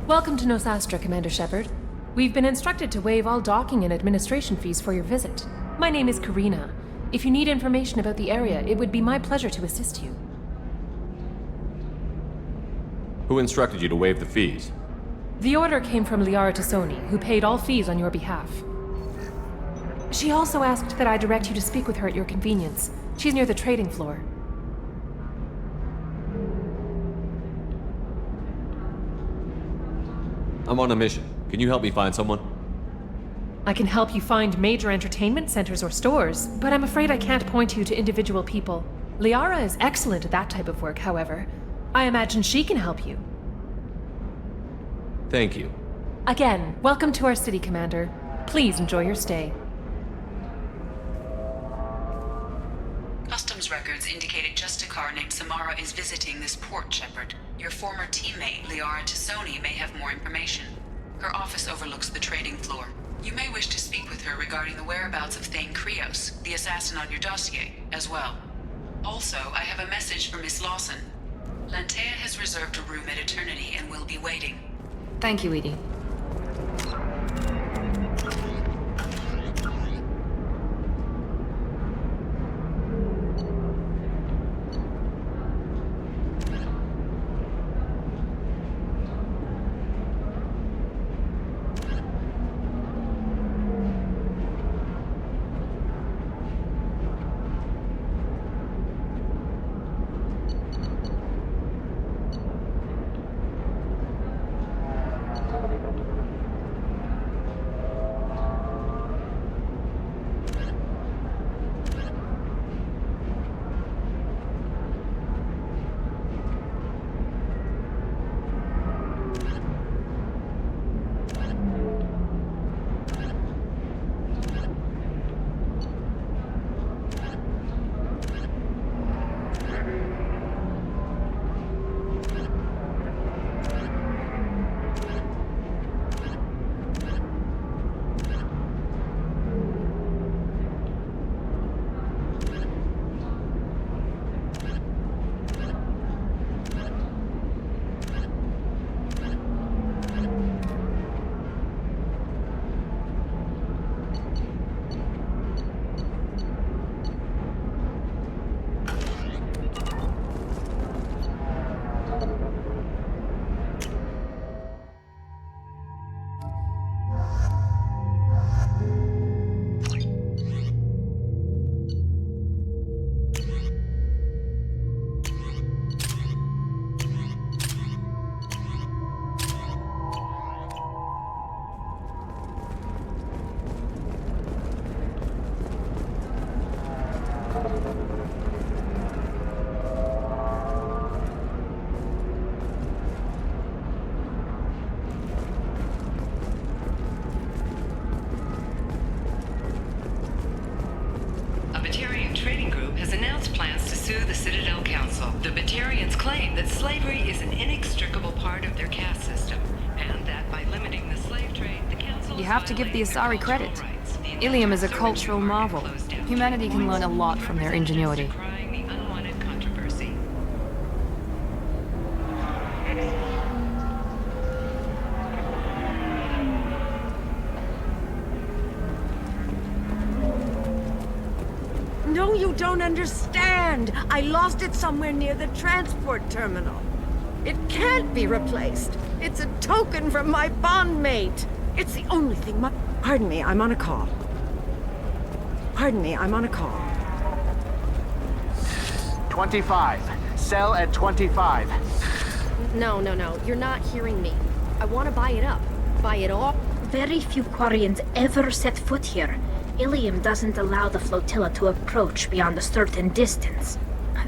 Welcome to Nosastra, Commander Shepard. We've been instructed to waive all docking and administration fees for your visit. My name is Karina. If you need information about the area, it would be my pleasure to assist you. Who instructed you to waive the fees? The order came from Liara Tassoni, who paid all fees on your behalf. She also asked that I direct you to speak with her at your convenience. She's near the trading floor. I'm on a mission. Can you help me find someone? I can help you find major entertainment centers or stores, but I'm afraid I can't point you to individual people. Liara is excellent at that type of work, however. I imagine she can help you. Thank you. Again, welcome to our city, Commander. Please enjoy your stay. Customs records indicated just a car named Samara is visiting this port, Shepard. Your former teammate, Liara Tassoni, may have more information. Her office overlooks the trading floor. You may wish to speak with her regarding the whereabouts of Thane Krios, the assassin on your dossier, as well. Also, I have a message for Miss Lawson. Lantea has reserved a room at Eternity and will be waiting. Thank you, Edie. Slavery is an inextricable part of their caste system, and that by limiting the slave trade, the council You have to give the Asari credit. Illium is a cultural marvel. Humanity can learn a lot from their ingenuity. No, you don't understand. I lost it somewhere near the transport terminal. It can't be replaced. It's a token from my bondmate. It's the only thing my... Pardon me, I'm on a call. Pardon me, I'm on a call. 25. Sell at 25. No, you're not hearing me. I want to buy it up. Buy it all. Very few Quarians ever set foot here. Illium doesn't allow the flotilla to approach beyond a certain distance.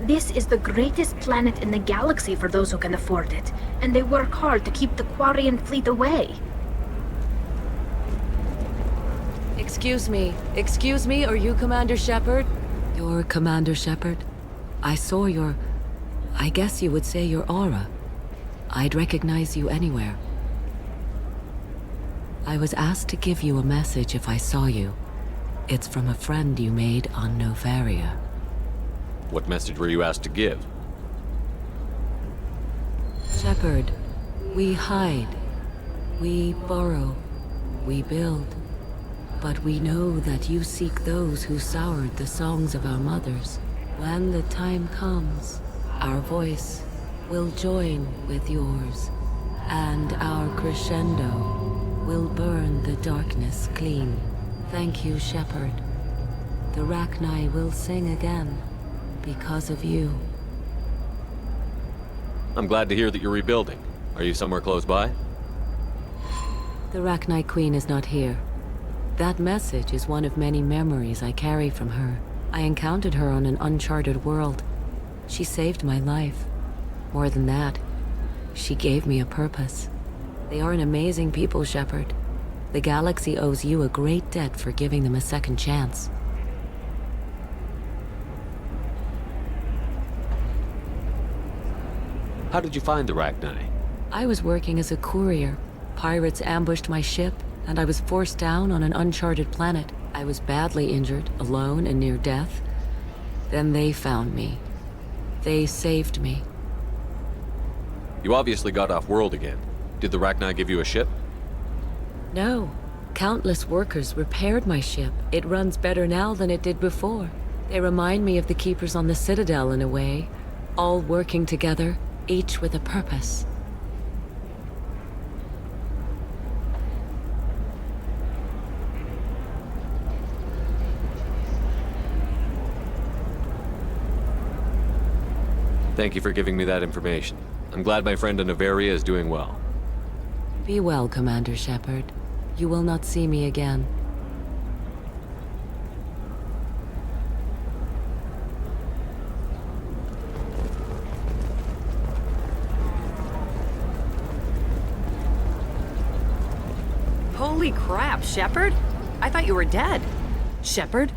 This is the greatest planet in the galaxy for those who can afford it, and they work hard to keep the Quarian fleet away. Excuse me, are you Commander Shepard? You're Commander Shepard? I saw your... I guess you would say your aura. I'd recognize you anywhere. I was asked to give you a message if I saw you. It's from a friend you made on Novaria. What message were you asked to give? Shepard, we hide. We borrow, we build. But we know that you seek those who soured the songs of our mothers. When the time comes, our voice will join with yours, and our crescendo will burn the darkness clean. Thank you, Shepherd. The Rachni will sing again because of you. I'm glad to hear that you're rebuilding. Are you somewhere close by? The Rachni Queen is not here. That message is one of many memories I carry from her. I encountered her on an uncharted world. She saved my life. More than that, she gave me a purpose. They are an amazing people, Shepherd. The galaxy owes you a great debt for giving them a second chance. How did you find the Rachni? I was working as a courier. Pirates ambushed my ship, and I was forced down on an uncharted planet. I was badly injured, alone and near death. Then they found me. They saved me. You obviously got off-world again. Did the Rachni give you a ship? No. Countless workers repaired my ship. It runs better now than it did before. They remind me of the Keepers on the Citadel in a way. All working together, each with a purpose. Thank you for giving me that information. I'm glad my friend in Noveria is doing well. Be well, Commander Shepherd. You will not see me again. Holy crap, Shepard? I thought you were dead. Shepard?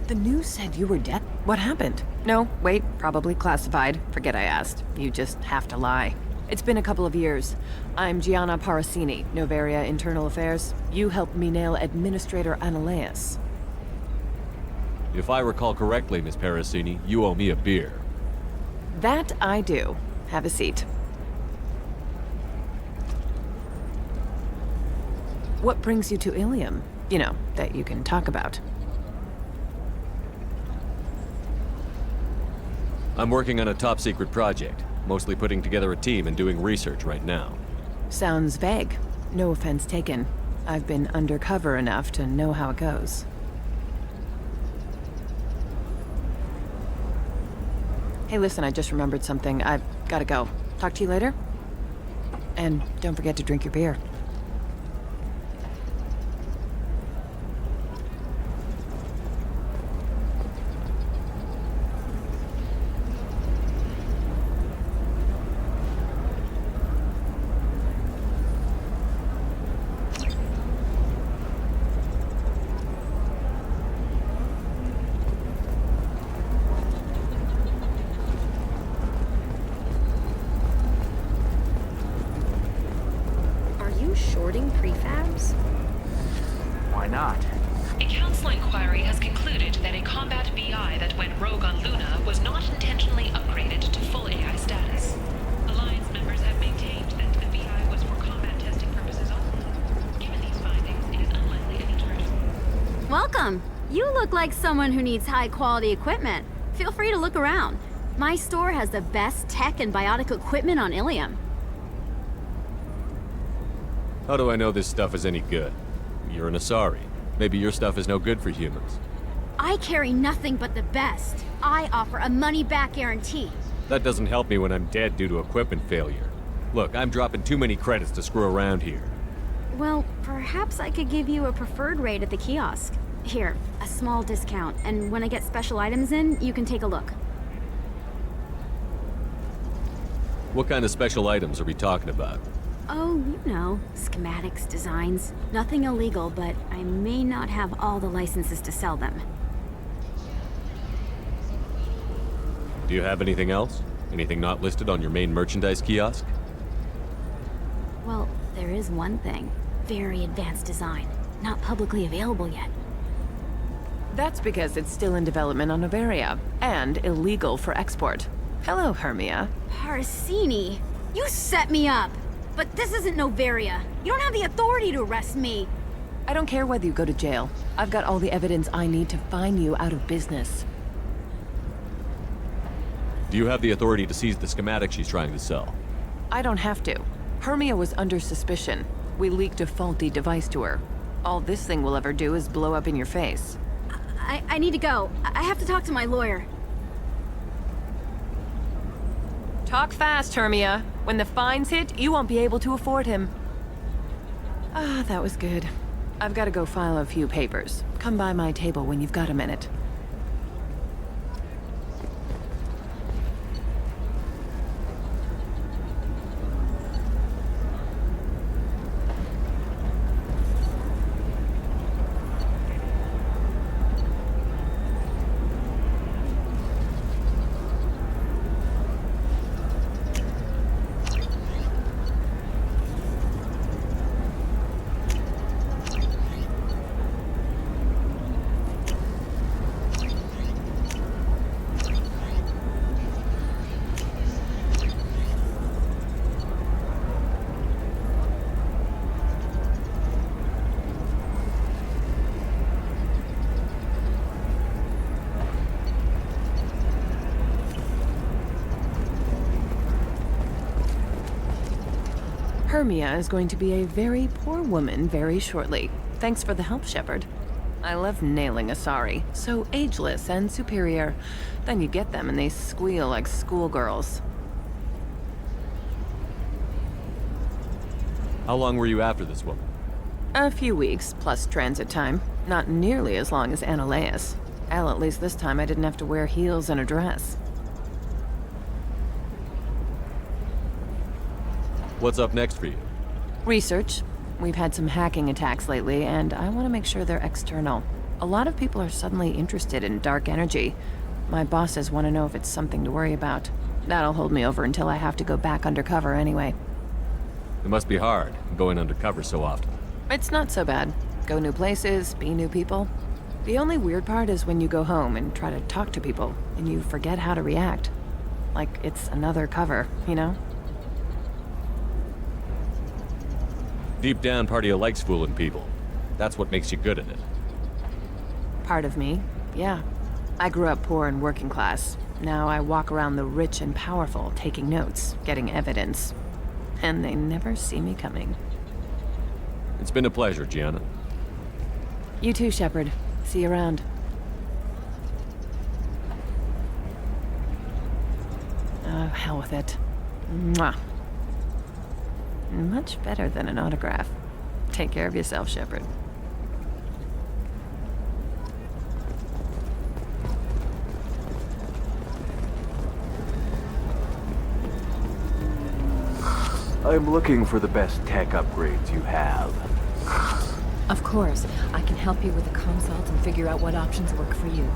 The news said you were dead. What happened? No, wait, probably classified. Forget I asked. You just have to lie. It's been a couple of years. I'm Gianna Parasini, Noveria Internal Affairs. You helped me nail Administrator Analeus. If I recall correctly, Miss Parasini, you owe me a beer. That I do. Have a seat. What brings you to Illium? You know, that you can talk about. I'm working on a top-secret project. Mostly putting together a team and doing research right now. Sounds vague. No offense taken. I've been undercover enough to know how it goes. Hey, listen, I just remembered something. I've gotta go. Talk to you later? And don't forget to drink your beer. Shorting prefabs? Why not? A council inquiry has concluded that a combat BI that went rogue on Luna was not intentionally upgraded to full AI status. Alliance members have maintained that the BI was for combat testing purposes only. Given these findings, it is unlikely any turret. Welcome! You look like someone who needs high-quality equipment. Feel free to look around. My store has the best tech and biotic equipment on Illium. How do I know this stuff is any good? You're an Asari. Maybe your stuff is no good for humans. I carry nothing but the best. I offer a money-back guarantee. That doesn't help me when I'm dead due to equipment failure. Look, I'm dropping too many credits to screw around here. Well, perhaps I could give you a preferred rate at the kiosk. Here, a small discount, and when I get special items in, you can take a look. What kind of special items are we talking about? Oh, you know, schematics, designs. Nothing illegal, but I may not have all the licenses to sell them. Do you have anything else? Anything not listed on your main merchandise kiosk? Well, there is one thing. Very advanced design. Not publicly available yet. That's because it's still in development on Noveria, and illegal for export. Hello, Hermia. Parasini! You set me up! but this isn't Novaria. You don't have the authority to arrest me. I don't care whether you go to jail. I've got all the evidence I need to find you out of business. Do you have the authority to seize the schematic she's trying to sell? I don't have to. Hermia was under suspicion. We leaked a faulty device to her. All this thing will ever do is blow up in your face. I need to go. I have to talk to my lawyer. Talk fast, Hermia. When the fines hit, you won't be able to afford him. Ah, that was good. I've got to go file a few papers. Come by my table when you've got a minute. Hermia is going to be a very poor woman very shortly. Thanks for the help, Shepard. I love nailing Asari. So ageless and superior. Then you get them and they squeal like schoolgirls. How long were you after this woman? A few weeks, plus transit time. Not nearly as long as Annaleus. Hell, at least this time I didn't have to wear heels and a dress. What's up next for you? Research. We've had some hacking attacks lately, and I want to make sure they're external. A lot of people are suddenly interested in dark energy. My bosses want to know if it's something to worry about. That'll hold me over until I have to go back undercover anyway. It must be hard, going undercover so often. It's not so bad. Go new places, be new people. The only weird part is when you go home and try to talk to people, and you forget how to react. Like it's another cover, you know? Deep down, part of you likes fooling people. That's what makes you good at it. Part of me, yeah. I grew up poor and working class. Now I walk around the rich and powerful, taking notes, getting evidence. And they never see me coming. It's been a pleasure, Gianna. You too, Shepard. See you around. Oh, hell with it. Mwah. Much better than an autograph. Take care of yourself, Shepard. I'm looking for the best tech upgrades you have. Of course. I can help you with a consult and figure out what options work for you.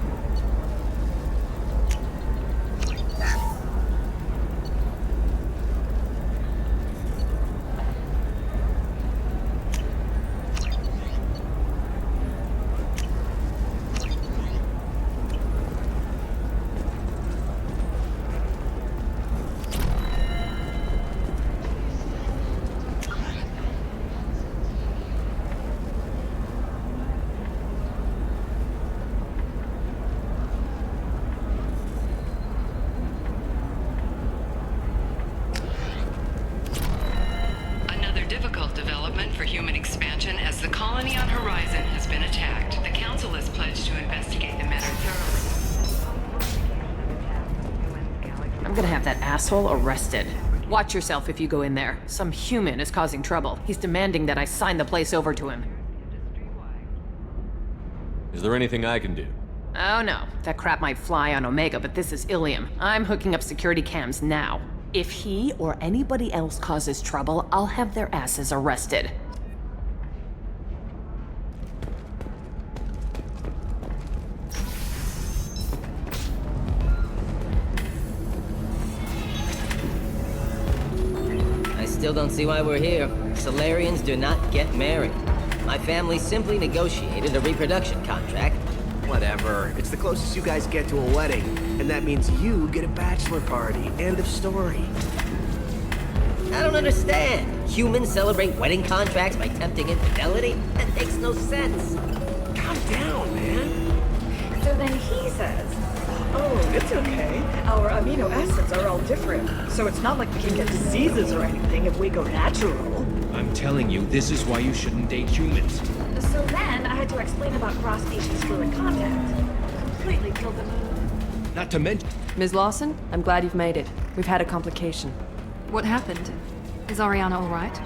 Asshole arrested. Watch yourself if you go in there. Some human is causing trouble. He's demanding that I sign the place over to him. Is there anything I can do? Oh no, that crap might fly on Omega, but this is Illium. I'm hooking up security cams now. If he or anybody else causes trouble, I'll have their asses arrested. Still don't see why we're here. Solarians do not get married. My family simply negotiated a reproduction contract. Whatever. It's the closest you guys get to a wedding. And that means you get a bachelor party. End of story. I don't understand. Humans celebrate wedding contracts by tempting infidelity? That makes no sense. Calm down, man. So then he says, oh, it's okay. Our amino acids are all different, so it's not like we can get diseases or anything if we go natural. I'm telling you, this is why you shouldn't date humans. So then I had to explain about cross-species fluid contact. Completely killed the mood. Not to mention... Ms. Lawson, I'm glad you've made it. We've had a complication. What happened? Is Ariana all right?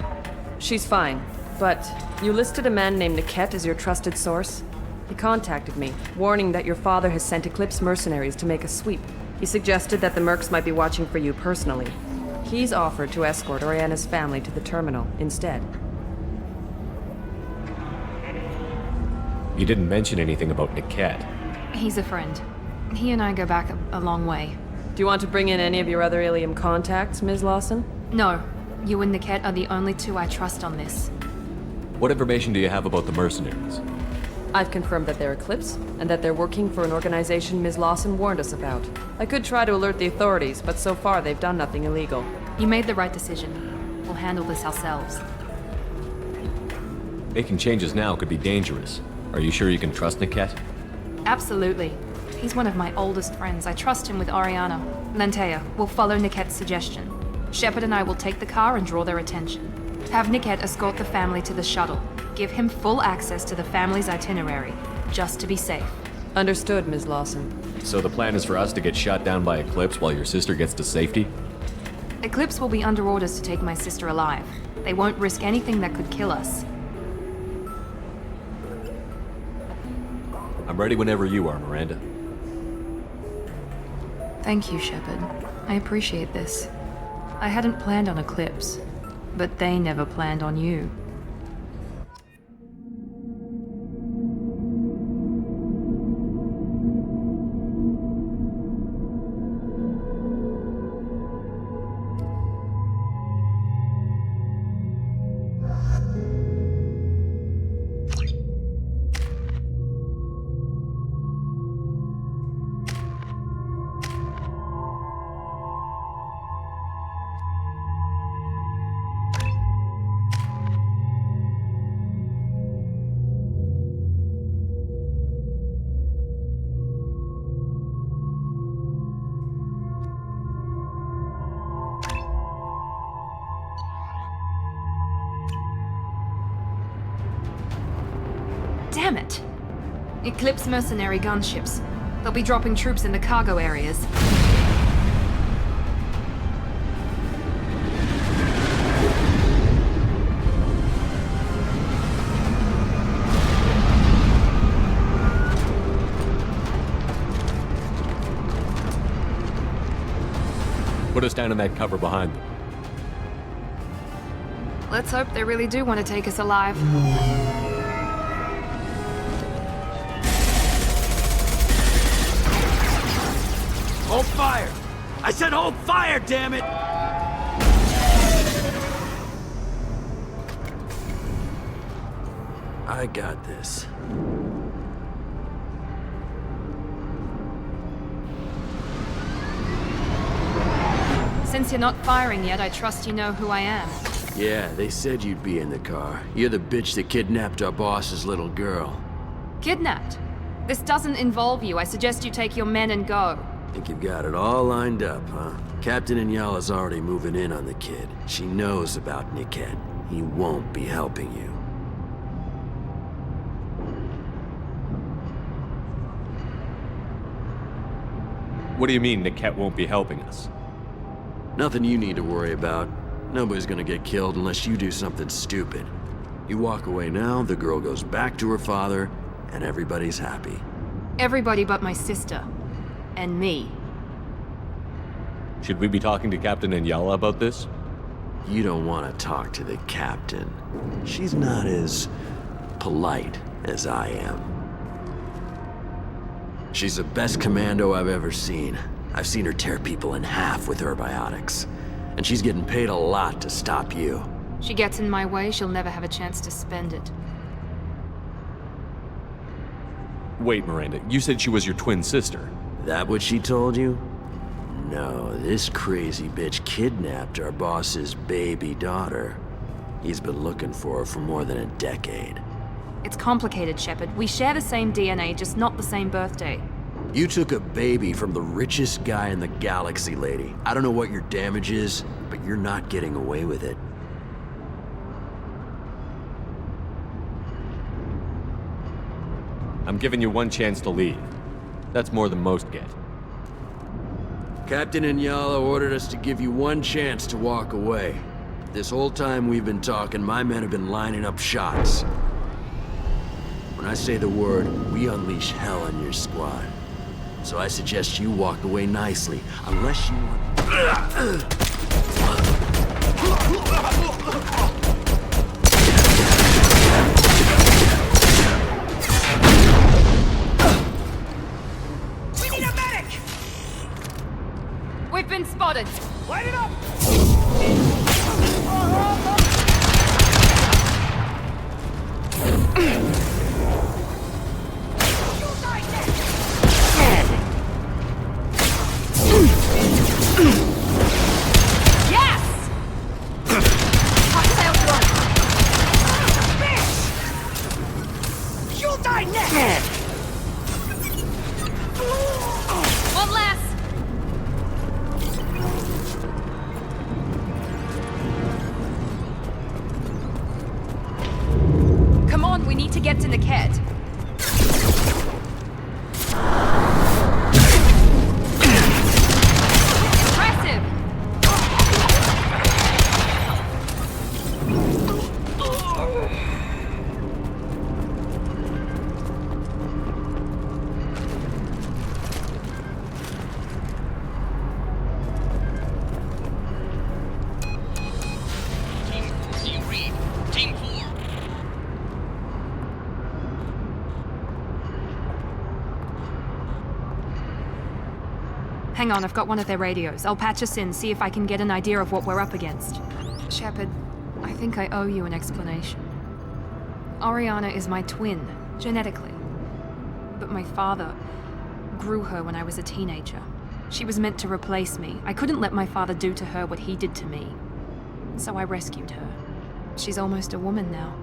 She's fine, but you listed a man named Niket as your trusted source. He contacted me, warning that your father has sent Eclipse mercenaries to make a sweep. He suggested that the Mercs might be watching for you personally. He's offered to escort Ariana's family to the terminal instead. You didn't mention anything about Niket. He's a friend. He and I go back a long way. Do you want to bring in any of your other Illium contacts, Ms. Lawson? No. You and Niket are the only two I trust on this. What information do you have about the mercenaries? I've confirmed that they're Eclipse, and that they're working for an organization Ms. Lawson warned us about. I could try to alert the authorities, but so far they've done nothing illegal. You made the right decision. We'll handle this ourselves. Making changes now could be dangerous. Are you sure you can trust Niket? Absolutely. He's one of my oldest friends. I trust him with Ariana. Lantea, we'll follow Niket's suggestion. Shepard and I will take the car and draw their attention. Have Niket escort the family to the shuttle. Give him full access to the family's itinerary, just to be safe. Understood, Ms. Lawson. So the plan is for us to get shot down by Eclipse while your sister gets to safety? Eclipse will be under orders to take my sister alive. They won't risk anything that could kill us. I'm ready whenever you are, Miranda. Thank you, Shepard. I appreciate this. I hadn't planned on Eclipse, but they never planned on you. Damn it! Eclipse mercenary gunships. They'll be dropping troops in the cargo areas. Put us down in that cover behind them. Let's hope they really do want to take us alive. Hold fire! I said hold fire, damn it! I got this. Since you're not firing yet, I trust you know who I am. Yeah, they said you'd be in the car. You're the bitch that kidnapped our boss's little girl. Kidnapped? This doesn't involve you. I suggest you take your men and go. Think you've got it all lined up, huh? Captain Inyala's already moving in on the kid. She knows about Niket. He won't be helping you. What do you mean Niket won't be helping us? Nothing you need to worry about. Nobody's gonna get killed unless you do something stupid. You walk away now, the girl goes back to her father, and everybody's happy. Everybody but my sister. And me. Should we be talking to Captain Inyala about this? You don't want to talk to the captain. She's not as polite as I am. She's the best commando I've ever seen. I've seen her tear people in half with her biotics. And she's getting paid a lot to stop you. She gets in my way, she'll never have a chance to spend it. Wait, Miranda, you said she was your twin sister. That what she told you? No, this crazy bitch kidnapped our boss's baby daughter. He's been looking for her for more than a decade. It's complicated, Shepard. We share the same DNA, just not the same birthday. You took a baby from the richest guy in the galaxy, lady. I don't know what your damage is, but you're not getting away with it. I'm giving you one chance to leave. That's more than most get. Captain Inyala ordered us to give you one chance to walk away. This whole time we've been talking, my men have been lining up shots. When I say the word, we unleash hell on your squad. So I suggest you walk away nicely, unless you want... We need a medic! We've been spotted! Light it up! Yes! You'll die next! One less! Come on, we need to get to Niket. Impressive! Hang on, I've got one of their radios. I'll patch us in, see if I can get an idea of what we're up against. Shepard, I think I owe you an explanation. Oriana is my twin, genetically. But my father grew her when I was a teenager. She was meant to replace me. I couldn't let my father do to her what he did to me. So I rescued her. She's almost a woman now.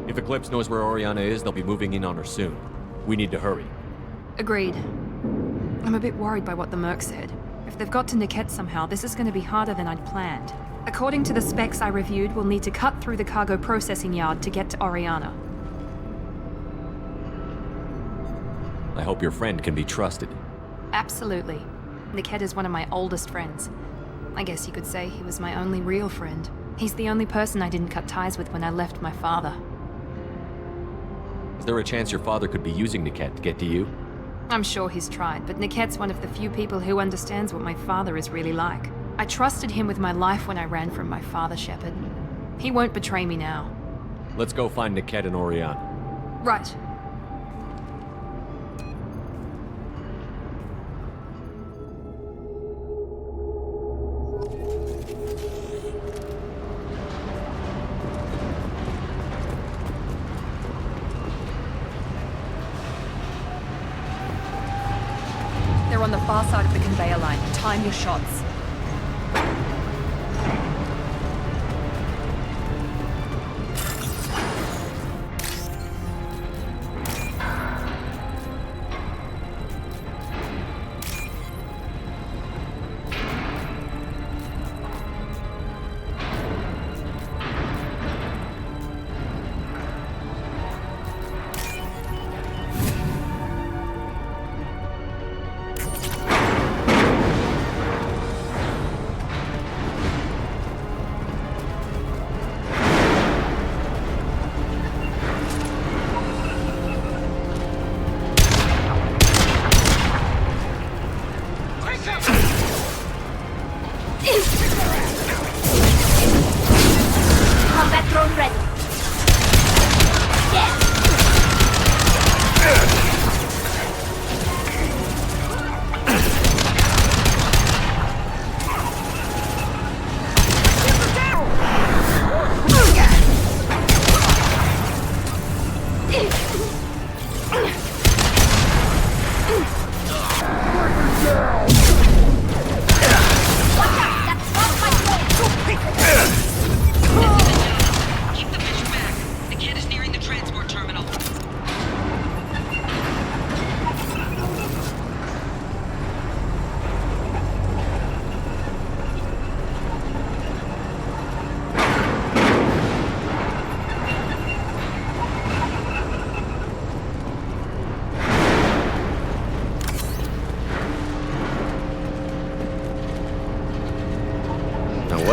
If Eclipse knows where Oriana is, they'll be moving in on her soon. We need to hurry. Agreed. I'm a bit worried by what the Merc said. If they've got to Niket somehow, this is going to be harder than I'd planned. According to the specs I reviewed, we'll need to cut through the cargo processing yard to get to Oriana. I hope your friend can be trusted. Absolutely. Niket is one of my oldest friends. I guess you could say he was my only real friend. He's the only person I didn't cut ties with when I left my father. Is there a chance your father could be using Niket to get to you? I'm sure he's tried, but Niket's one of the few people who understands what my father is really like. I trusted him with my life when I ran from my father, Shepard. He won't betray me now. Let's go find Niket and Oriana. Right. They're on the far side of the conveyor line. Time your shots.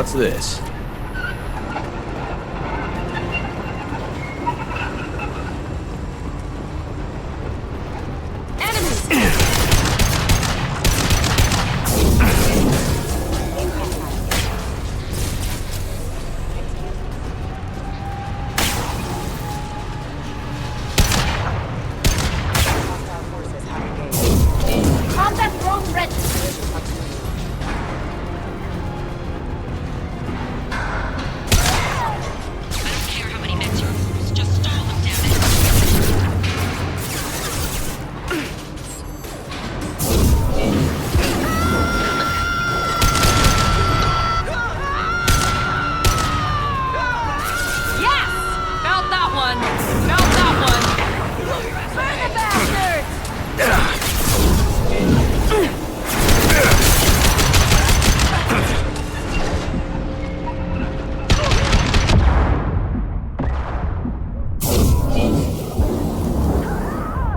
What's this?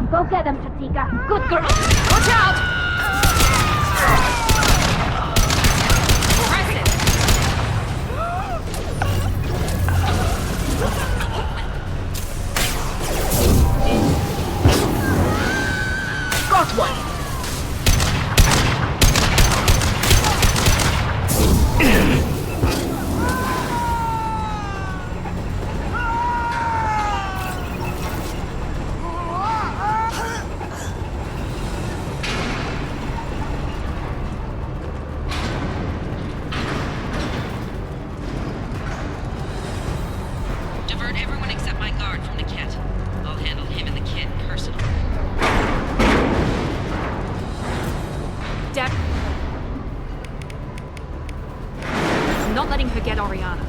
Go get him, Tatika. Good girl. Watch out! Press it! Got one. Divert everyone except my guard from Niket. I'll handle him and the kid personally. Deb. I'm not letting her get Oriana.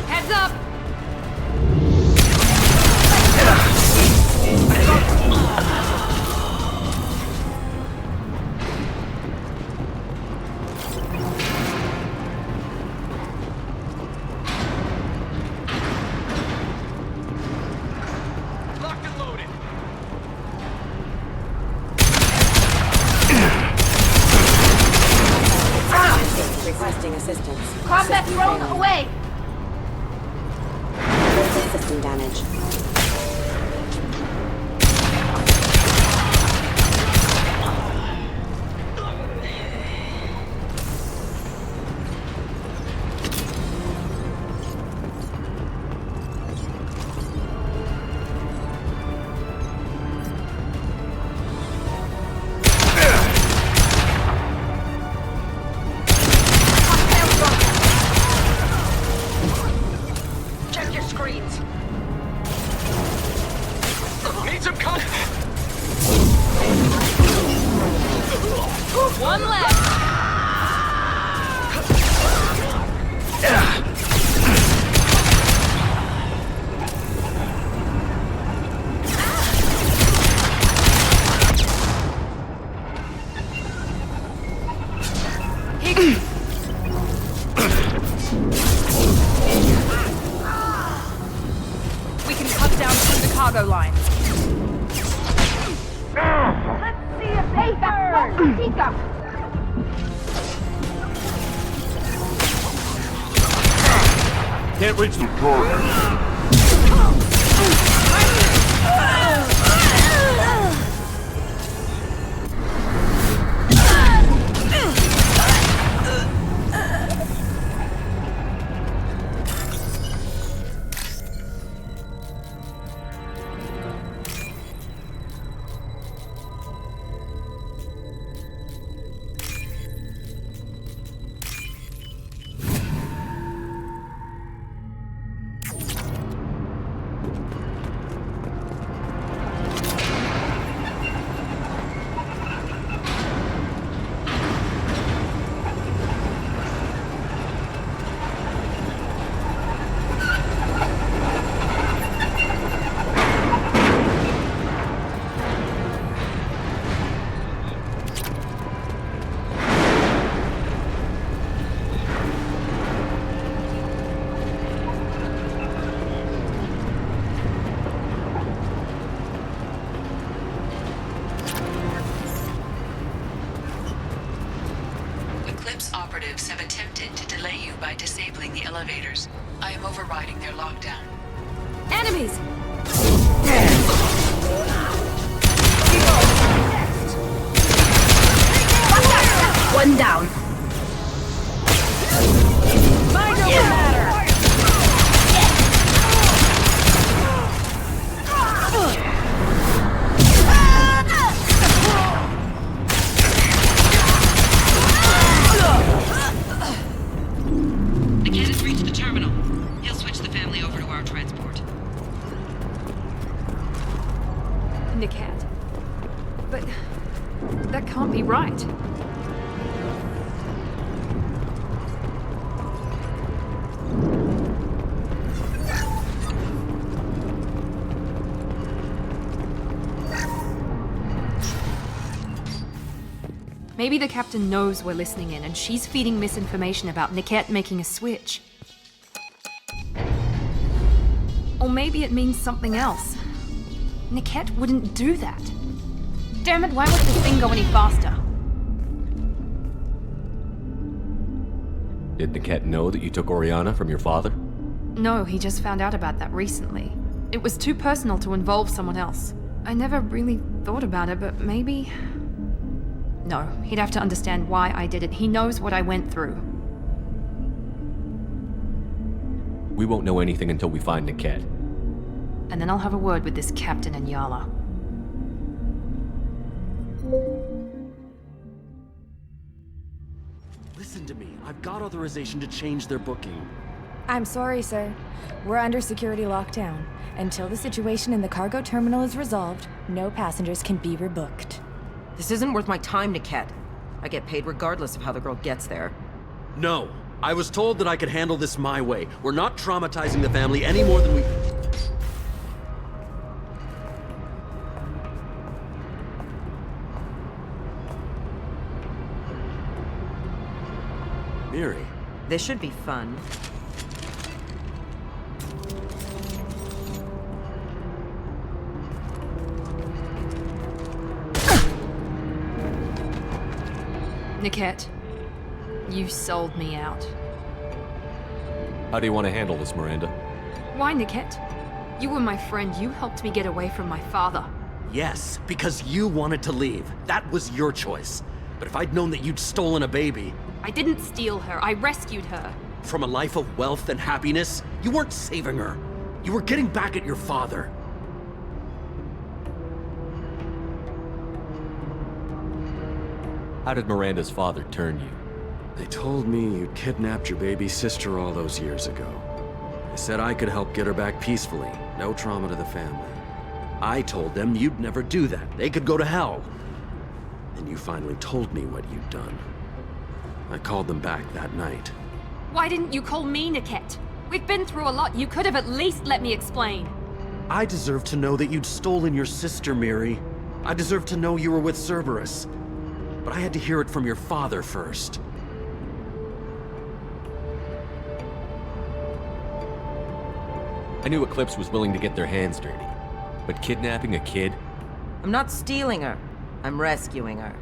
Heads up! Locked and loaded. Requesting assistance. Combat drone away! System damage. Check your screens. Need some contact. One left! We can cut down through the cargo line. Let's see if they got Tatika! Can't reach the target. operatives have attempted to delay you by disabling the elevators. I am overriding their lockdown. Enemies! One down. Mind over matter! Niket has reached the terminal. He'll switch the family over to our transport. Niket. But that can't be right. Maybe the captain knows we're listening in, and she's feeding misinformation about Niket making a switch. Or maybe it means something else. Niket wouldn't do that. Damn it, why won't this thing go any faster? Did Niket know that you took Oriana from your father? No, he just found out about that recently. It was too personal to involve someone else. I never really thought about it, but maybe... No, he'd have to understand why I did it. He knows what I went through. We won't know anything until we find Niket. And then I'll have a word with this captain and Yala. Listen to me. I've got authorization to change their booking. I'm sorry, sir. We're under security lockdown. Until the situation in the cargo terminal is resolved, no passengers can be rebooked. This isn't worth my time, Niket. I get paid regardless of how the girl gets there. No. I was told that I could handle this my way. We're not traumatizing the family any more than we... Miri. This should be fun. Niket, you sold me out. How do you want to handle this, Miranda? Why, Niket? You were my friend. You helped me get away from my father. Yes, because you wanted to leave. That was your choice. But if I'd known that you'd stolen a baby... I didn't steal her. I rescued her. From a life of wealth and happiness, you weren't saving her. You were getting back at your father. How did Miranda's father turn you? They told me you'd kidnapped your baby sister all those years ago. They said I could help get her back peacefully. No trauma to the family. I told them you'd never do that. They could go to hell. And you finally told me what you'd done. I called them back that night. Why didn't you call me, Niket? We've been through a lot. You could have at least let me explain. I deserve to know that you'd stolen your sister, Miri. I deserve to know you were with Cerberus. But I had to hear it from your father first. I knew Eclipse was willing to get their hands dirty. But kidnapping a kid? I'm not stealing her. I'm rescuing her.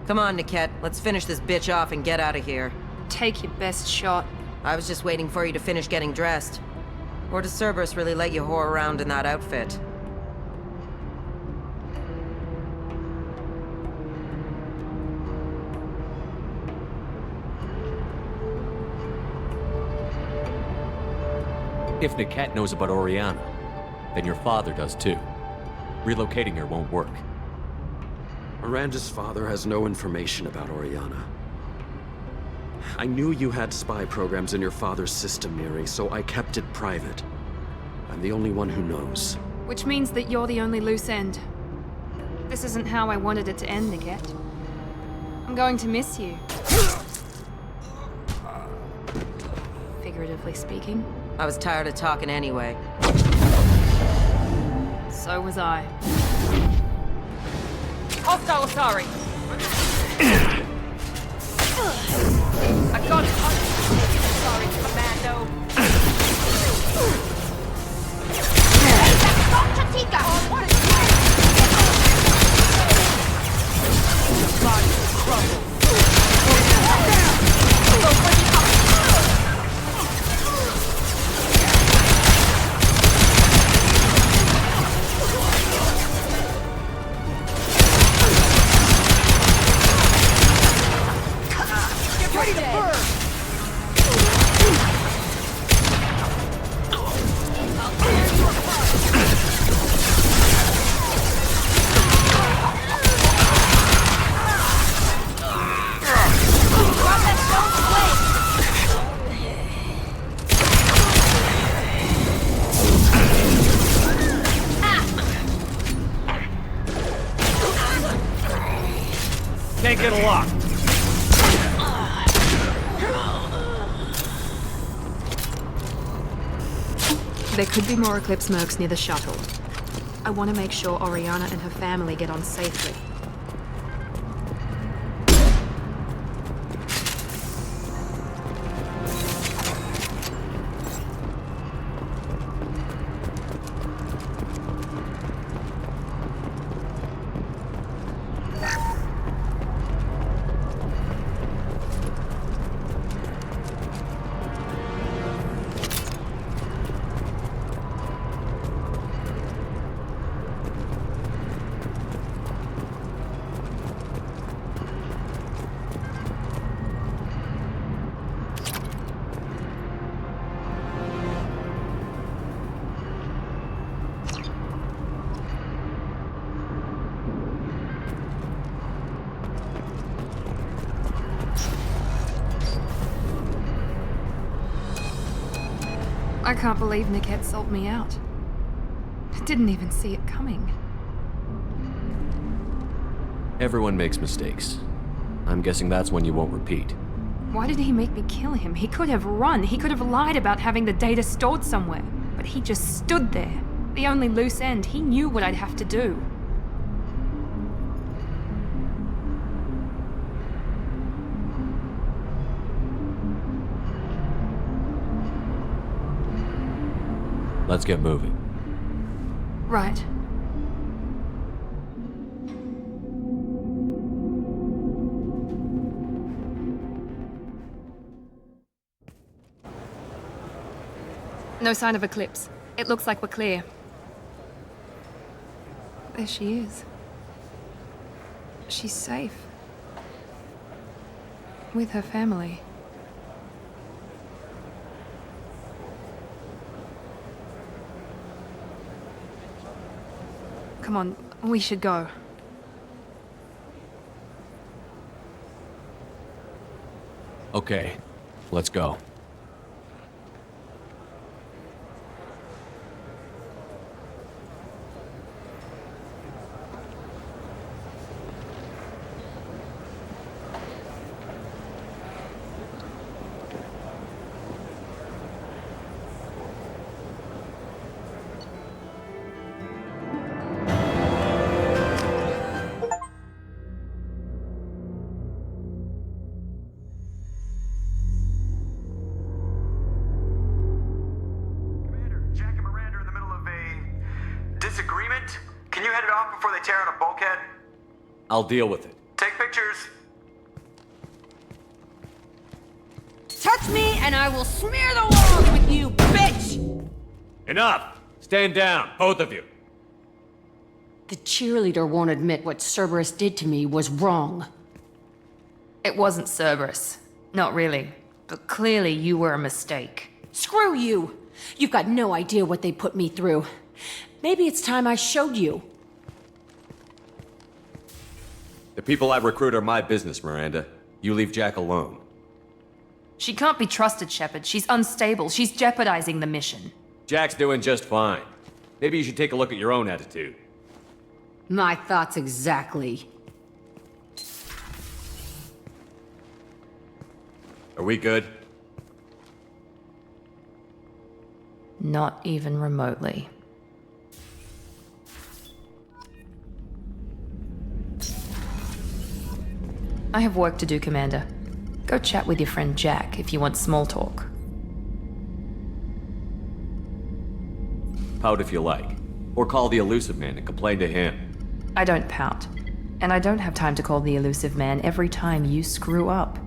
Come on, Niket. Let's finish this bitch off and get out of here. Take your best shot. I was just waiting for you to finish getting dressed. Or does Cerberus really let you whore around in that outfit? If Niket knows about Oriana, then your father does too. Relocating her won't work. Miranda's father has no information about Oriana. I knew you had spy programs in your father's system, Miri, so I kept it private. I'm the only one who knows. Which means that you're the only loose end. This isn't how I wanted it to end, Niket. I'm going to miss you. Figuratively speaking. I was tired of talking anyway. So was I. Hostile Asari! I got it! Sorry, Commando! Body crumble! get a lock. There could be more Eclipse mercs near the shuttle. I want to make sure Oriana and her family get on safely. I can't believe Niket sold me out. I didn't even see it coming. Everyone makes mistakes. I'm guessing that's one you won't repeat. Why did he make me kill him? He could have run. He could have lied about having the data stored somewhere. But he just stood there. The only loose end. He knew what I'd have to do. Let's get moving. Right. No sign of Eclipse. It looks like we're clear. There she is. She's safe. With her family. Come on, we should go. Okay, let's go. Disagreement? Can you head it off before they tear out a bulkhead? I'll deal with it. Take pictures. Touch me and I will smear the walls with you, bitch! Enough! Stand down, both of you. The cheerleader won't admit what Cerberus did to me was wrong. It wasn't Cerberus. Not really. But clearly you were a mistake. Screw you! You've got no idea what they put me through. Maybe it's time I showed you. The people I recruit are my business, Miranda. You leave Jack alone. She can't be trusted, Shepard. She's unstable. She's jeopardizing the mission. Jack's doing just fine. Maybe you should take a look at your own attitude. My thoughts exactly. Are we good? Not even remotely. I have work to do, Commander. Go chat with your friend Jack if you want small talk. Pout if you like. Or call the Elusive Man and complain to him. I don't pout. And I don't have time to call the Elusive Man every time you screw up.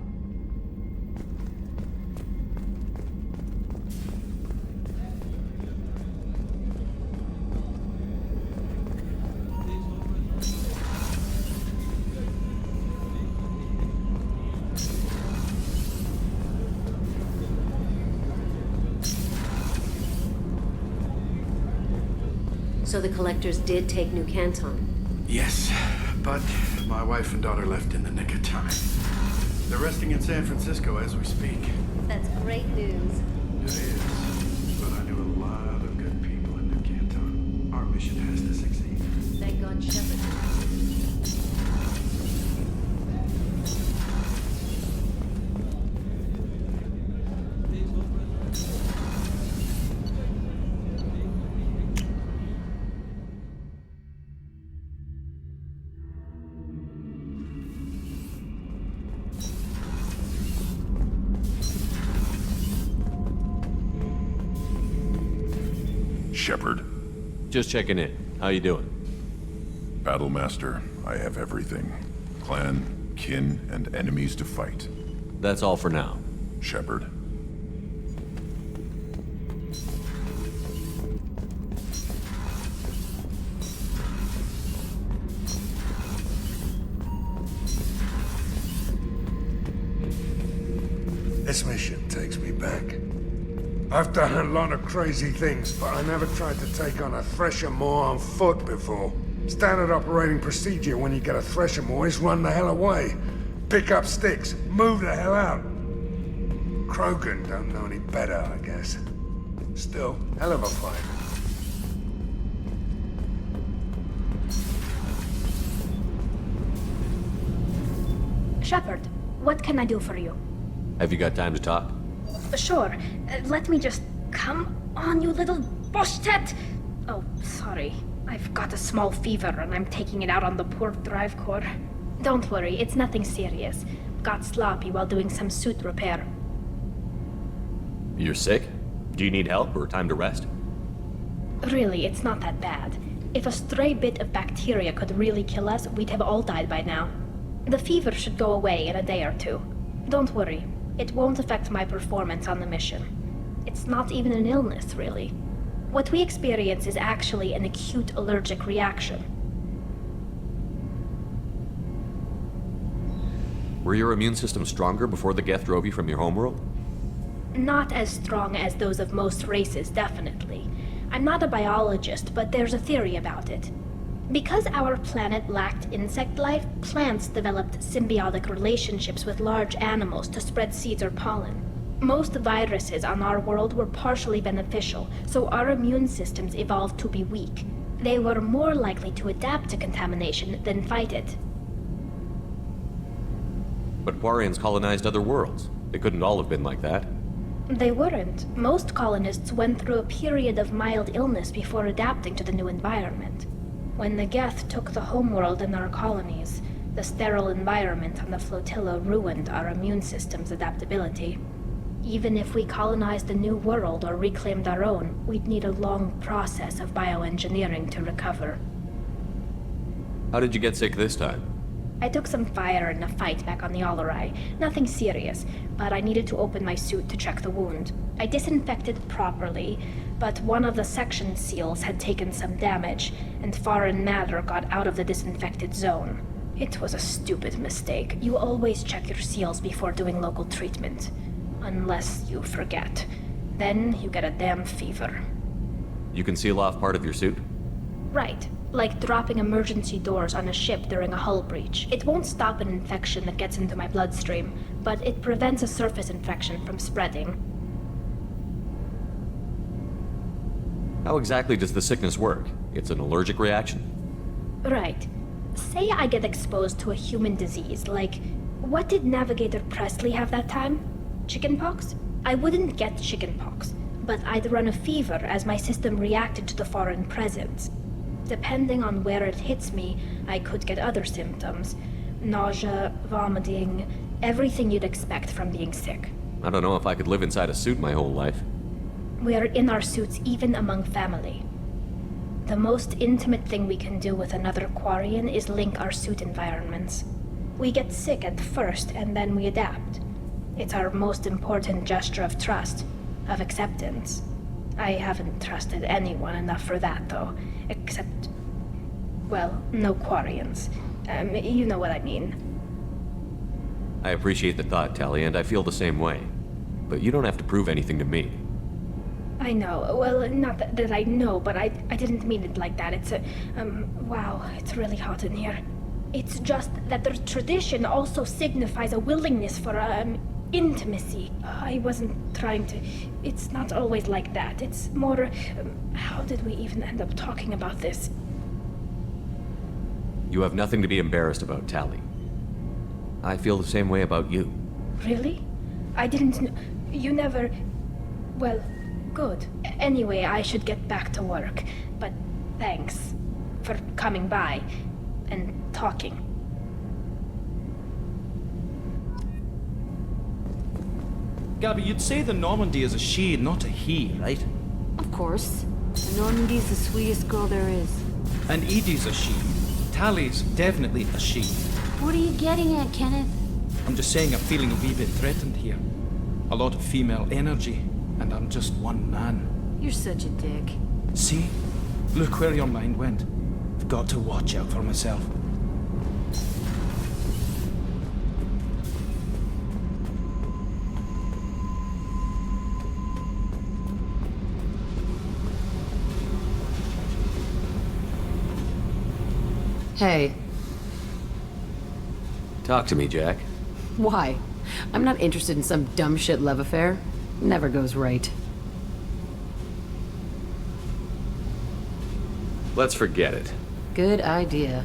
So the collectors did take New Canton? Yes, but my wife and daughter left in the nick of time. They're resting in San Francisco as we speak. That's great news. It is, but I knew a lot of good people in New Canton. Our mission has to succeed. Thank God Shepard. Shepard. Just checking in. How you doing? Battlemaster, I have everything. Clan, kin, and enemies to fight. That's all for now. Shepard. This mission takes me back. I've done a lot of crazy things, but I never tried to take on a thresher maw on foot before. Standard operating procedure when you get a thresher maw is run the hell away. Pick up sticks, move the hell out. Krogan don't know any better, I guess. Still, hell of a fight. Shepard, what can I do for you? Have you got time to talk? Sure. Let me just... Come on, you little boshtet! Oh, sorry. I've got a small fever and I'm taking it out on the poor drive core. Don't worry, it's nothing serious. Got sloppy while doing some suit repair. You're sick? Do you need help or time to rest? Really, it's not that bad. If a stray bit of bacteria could really kill us, we'd have all died by now. The fever should go away in a day or two. Don't worry. It won't affect my performance on the mission. It's not even an illness, really. What we experience is actually an acute allergic reaction. Were your immune system stronger before the Geth drove you from your homeworld? Not as strong as those of most races, definitely. I'm not a biologist, but there's a theory about it. Because our planet lacked insect life, plants developed symbiotic relationships with large animals to spread seeds or pollen. Most viruses on our world were partially beneficial, so our immune systems evolved to be weak. They were more likely to adapt to contamination than fight it. But Quarians colonized other worlds. They couldn't all have been like that. They weren't. Most colonists went through a period of mild illness before adapting to the new environment. When the Geth took the homeworld and our colonies, the sterile environment on the flotilla ruined our immune system's adaptability. Even if we colonized a new world or reclaimed our own, we'd need a long process of bioengineering to recover. How did you get sick this time? I took some fire in a fight back on the Allerai. Nothing serious, but I needed to open my suit to check the wound. I disinfected properly, but one of the section seals had taken some damage, and foreign matter got out of the disinfected zone. It was a stupid mistake. You always check your seals before doing local treatment. Unless you forget. Then you get a damn fever. You can seal off part of your suit? Right. Like dropping emergency doors on a ship during a hull breach. It won't stop an infection that gets into my bloodstream, but it prevents a surface infection from spreading. How exactly does the sickness work? It's an allergic reaction? Right. Say I get exposed to a human disease, like... What did Navigator Presley have that time? Chickenpox? I wouldn't get chickenpox, but I'd run a fever as my system reacted to the foreign presence. Depending on where it hits me, I could get other symptoms. Nausea, vomiting, everything you'd expect from being sick. I don't know if I could live inside a suit my whole life. We're in our suits even among family. The most intimate thing we can do with another Quarian is link our suit environments. We get sick at first, and then we adapt. It's our most important gesture of trust, of acceptance. I haven't trusted anyone enough for that, though. Except... well, no Quarians. You know what I mean. I appreciate the thought, Tali, and I feel the same way. But you don't have to prove anything to me. I know. Well, not that I know, but I didn't mean it like that. It's a... wow, it's really hot in here. It's just that the tradition also signifies a willingness for, intimacy. I wasn't trying to... It's not always like that. It's more... how did we even end up talking about this? You have nothing to be embarrassed about, Tali. I feel the same way about you. Really? I didn't know... You never... Well, good. Anyway, I should get back to work. But thanks for coming by and talking. Gabby, you'd say the Normandy is a she, not a he, right? Of course. Normandy's the sweetest girl there is. And Edie's a she. Tally's definitely a she. What are you getting at, Kenneth? I'm just saying I'm feeling a wee bit threatened here. A lot of female energy, and I'm just one man. You're such a dick. See? Look where your mind went. I've got to watch out for myself. Hey. Talk to me, Jack. Why? I'm not interested in some dumb shit love affair. Never goes right. Let's forget it. Good idea.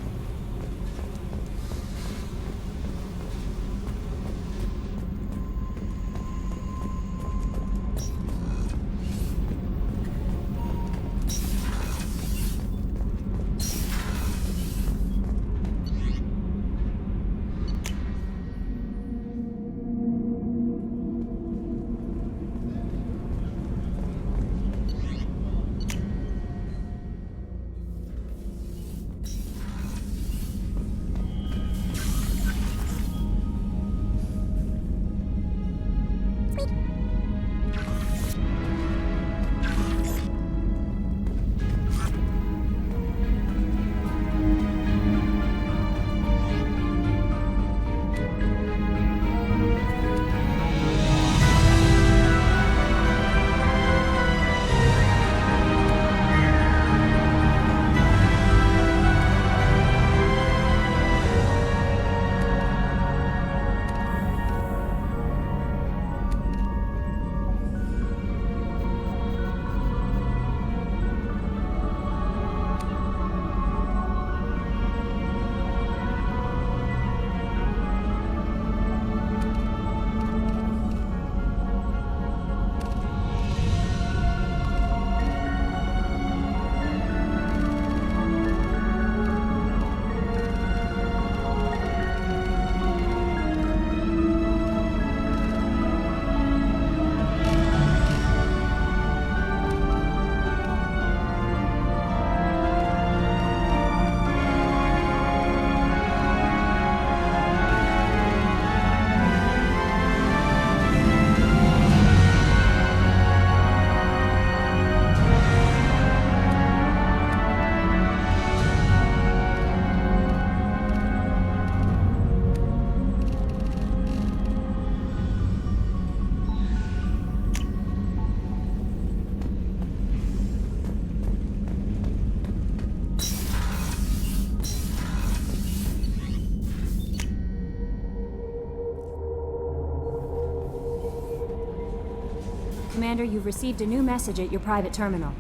Commander, you've received a new message at your private terminal.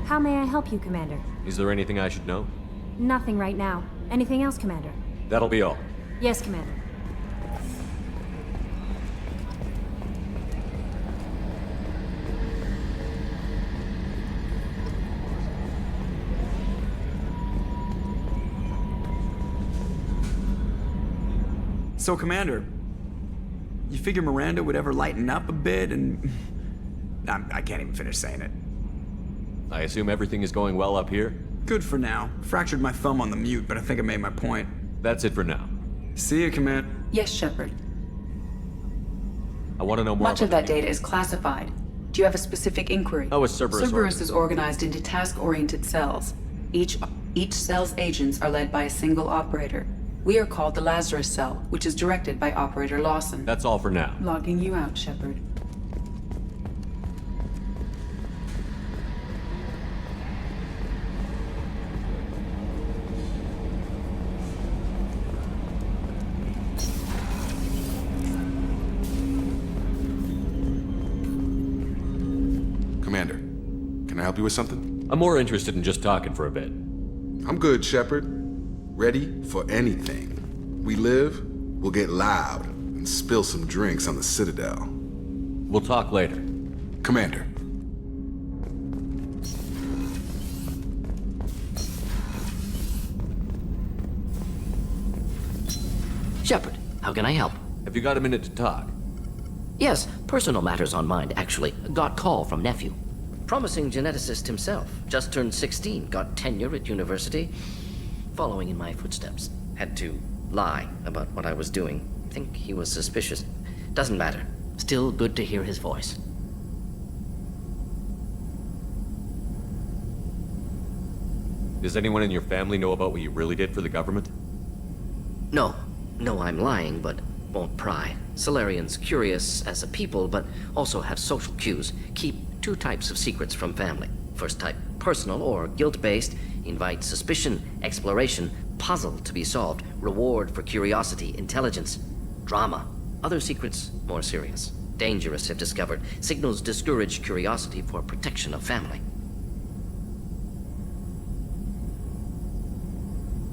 How may I help you, Commander? Is there anything I should know? Nothing right now. Anything else, Commander? That'll be all. Yes, Commander. So, Commander, you figure Miranda would ever lighten up a bit and... I can't even finish saying it. I assume everything is going well up here? Good for now. Fractured my thumb on the mute, but I think I made my point. That's it for now. See you, Command. Yes, Shepard. I want to know more Much of that data is classified. Do you have a specific inquiry? How is Cerberus Cerberus is organized into task-oriented cells. Each cell's agents are led by a single operator. We are called the Lazarus Cell, which is directed by Operator Lawson. That's all for now. Logging you out, Shepard. Commander, can I help you with something? I'm more interested in just talking for a bit. I'm good, Shepard. Ready for anything. We live, we'll get loud, and spill some drinks on the Citadel. We'll talk later. Commander. Shepard, how can I help? Have you got a minute to talk? Yes, personal matters on mind, actually. Got call from nephew. Promising geneticist himself. Just turned 16, got tenure at university. Following in my footsteps. Had to lie about what I was doing. Think he was suspicious. Doesn't matter. Still good to hear his voice. Does anyone in your family know about what you really did for the government? No. No, I'm lying, but won't pry. Solarians curious as a people, but also have social cues. Keep two types of secrets from family. First type, personal or guilt-based. Invite suspicion, exploration, puzzle to be solved, reward for curiosity, intelligence, drama. Other secrets, more serious. Dangerous if discovered. Signals discourage curiosity for protection of family.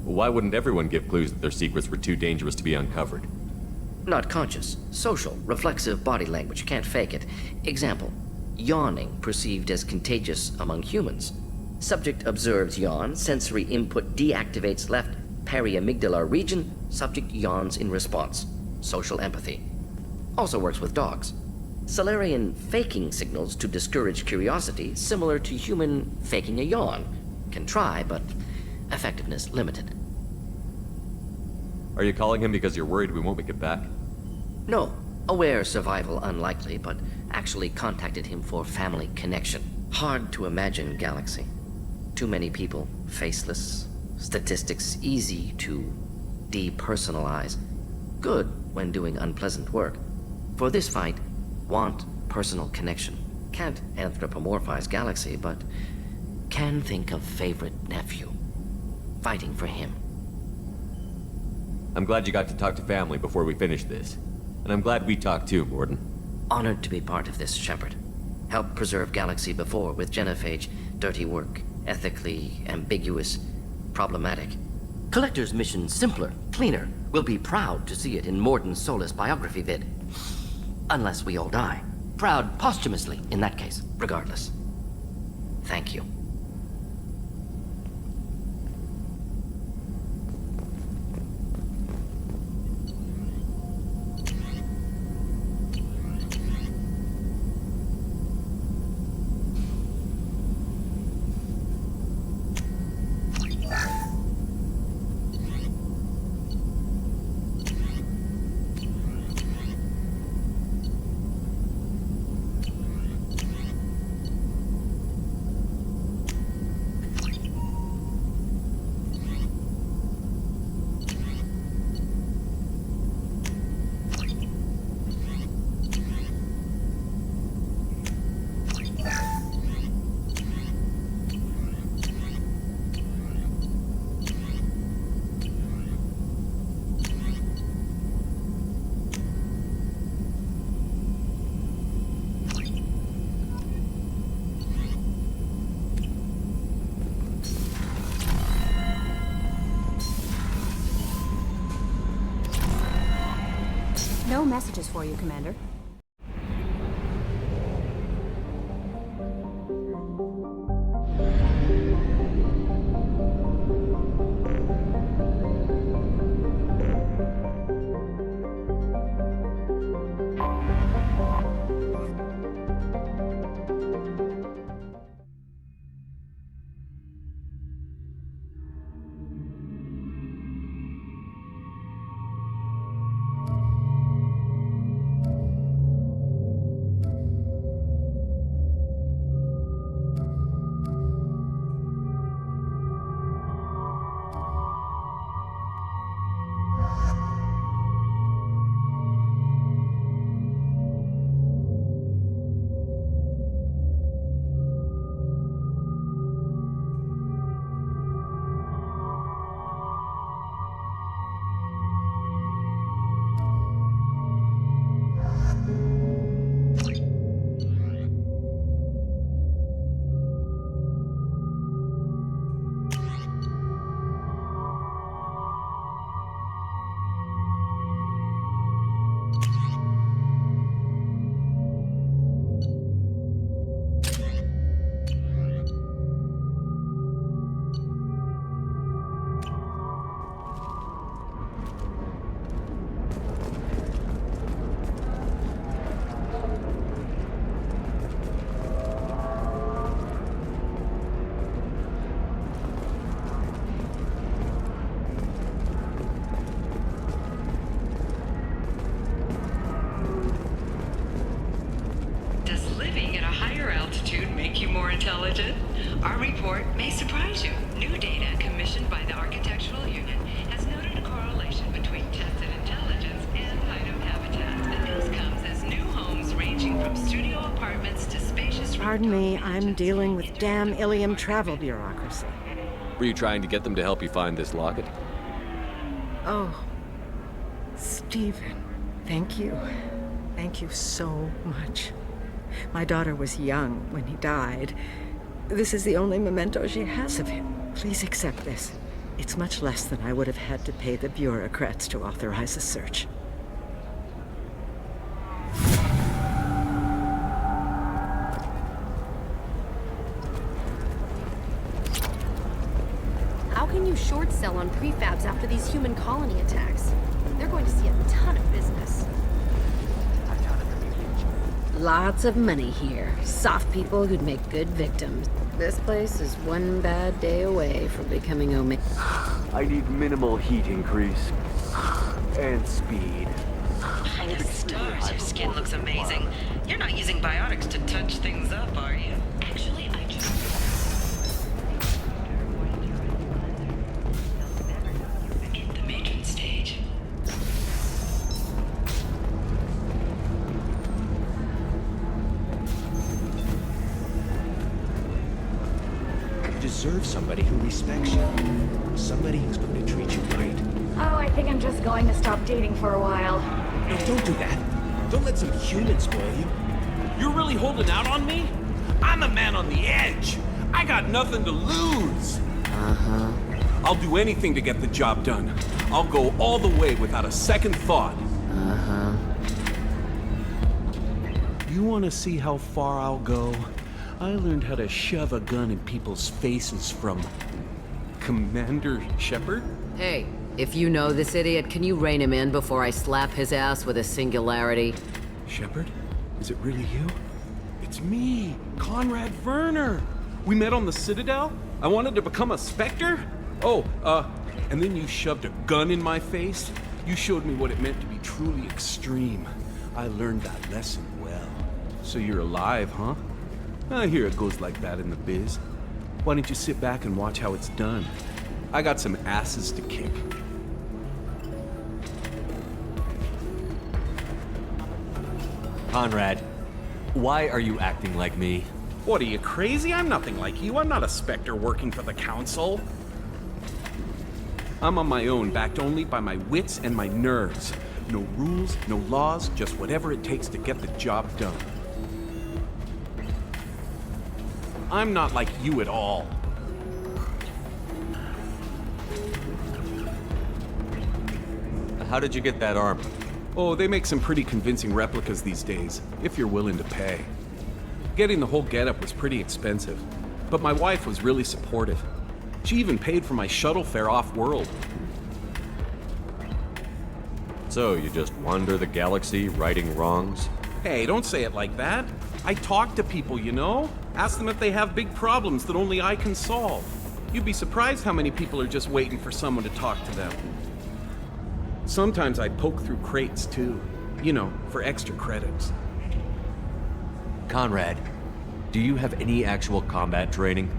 Why wouldn't everyone give clues that their secrets were too dangerous to be uncovered? Not conscious. Social, reflexive body language. Can't fake it. Example. Yawning perceived as contagious among humans. Subject observes yawn. Sensory input deactivates left periamygdalar region. Subject yawns in response. Social empathy. Also works with dogs. Solarian faking signals to discourage curiosity, similar to human faking a yawn. Can try, but effectiveness limited. Are you calling him because you're worried we won't make it back? No. Aware survival unlikely, but actually contacted him for family connection. Hard to imagine galaxy. Too many people, faceless. Statistics easy to depersonalize. Good when doing unpleasant work. For this fight, want personal connection. Can't anthropomorphize galaxy, but can think of favorite nephew. Fighting for him. I'm glad you got to talk to family before we finish this. And I'm glad we talked too, Mordin. Honored to be part of this, Shepard. Helped preserve Galaxy before with genophage. Dirty work. Ethically ambiguous. Problematic. Collector's mission simpler, cleaner. We'll be proud to see it in Mordin's Solus biography vid. Unless we all die. Proud posthumously, in that case, regardless. Thank you. No messages for you, Commander. make you more intelligent? Our report may surprise you. New data commissioned by the Architectural Union has noted a correlation between tested intelligence and item habitat. And this comes as new homes ranging from studio apartments to spacious... Pardon me, I'm dealing with damn Illium travel bureaucracy. Were you trying to get them to help you find this locket? Oh, Stephen, thank you. Thank you so much. My daughter was young when he died. This is the only memento she has of him. Please accept this. It's much less than I would have had to pay the bureaucrats to authorize a search. How can you short sell on prefabs after these human colony attacks? They're going to see a ton of business. Lots of money here. Soft people who'd make good victims. This place is one bad day away from becoming Omega. I need minimal heat increase. And speed. By the stars, your skin looks amazing. You're not using biotics to touch things up, are you? Actually, I just... Get the matron stage. You deserve somebody who respects you. Somebody who's going to treat you right. Oh, I think I'm just going to stop dating for a while. No, don't do that. Don't let some human spoil you. You're really holding out on me? I'm a man on the edge. I got nothing to lose. Uh-huh. I'll do anything to get the job done. I'll go all the way without a second thought. Uh-huh. You want to see how far I'll go? I learned how to shove a gun in people's faces from... Commander Shepard? Hey, if you know this idiot, can you rein him in before I slap his ass with a singularity? Shepard? Is it really you? It's me, Conrad Werner. We met on the Citadel. I wanted to become a Spectre. And then you shoved a gun in my face. You showed me what it meant to be truly extreme. I learned that lesson well. So you're alive, huh? I hear it goes like that in the biz. Why don't you sit back and watch how it's done? I got some asses to kick. Conrad, why are you acting like me? What, are you crazy? I'm nothing like you. I'm not a Spectre working for the Council. I'm on my own, backed only by my wits and my nerves. No rules, no laws, just whatever it takes to get the job done. I'm not like you at all. How did you get that armor? Oh, they make some pretty convincing replicas these days, if you're willing to pay. Getting the whole getup was pretty expensive, but my wife was really supportive. She even paid for my shuttle fare off-world. So, you just wander the galaxy, righting wrongs? Hey, don't say it like that. I talk to people, you know? Ask them if they have big problems that only I can solve. You'd be surprised how many people are just waiting for someone to talk to them. Sometimes I poke through crates, too. You know, for extra credits. Conrad, do you have any actual combat training?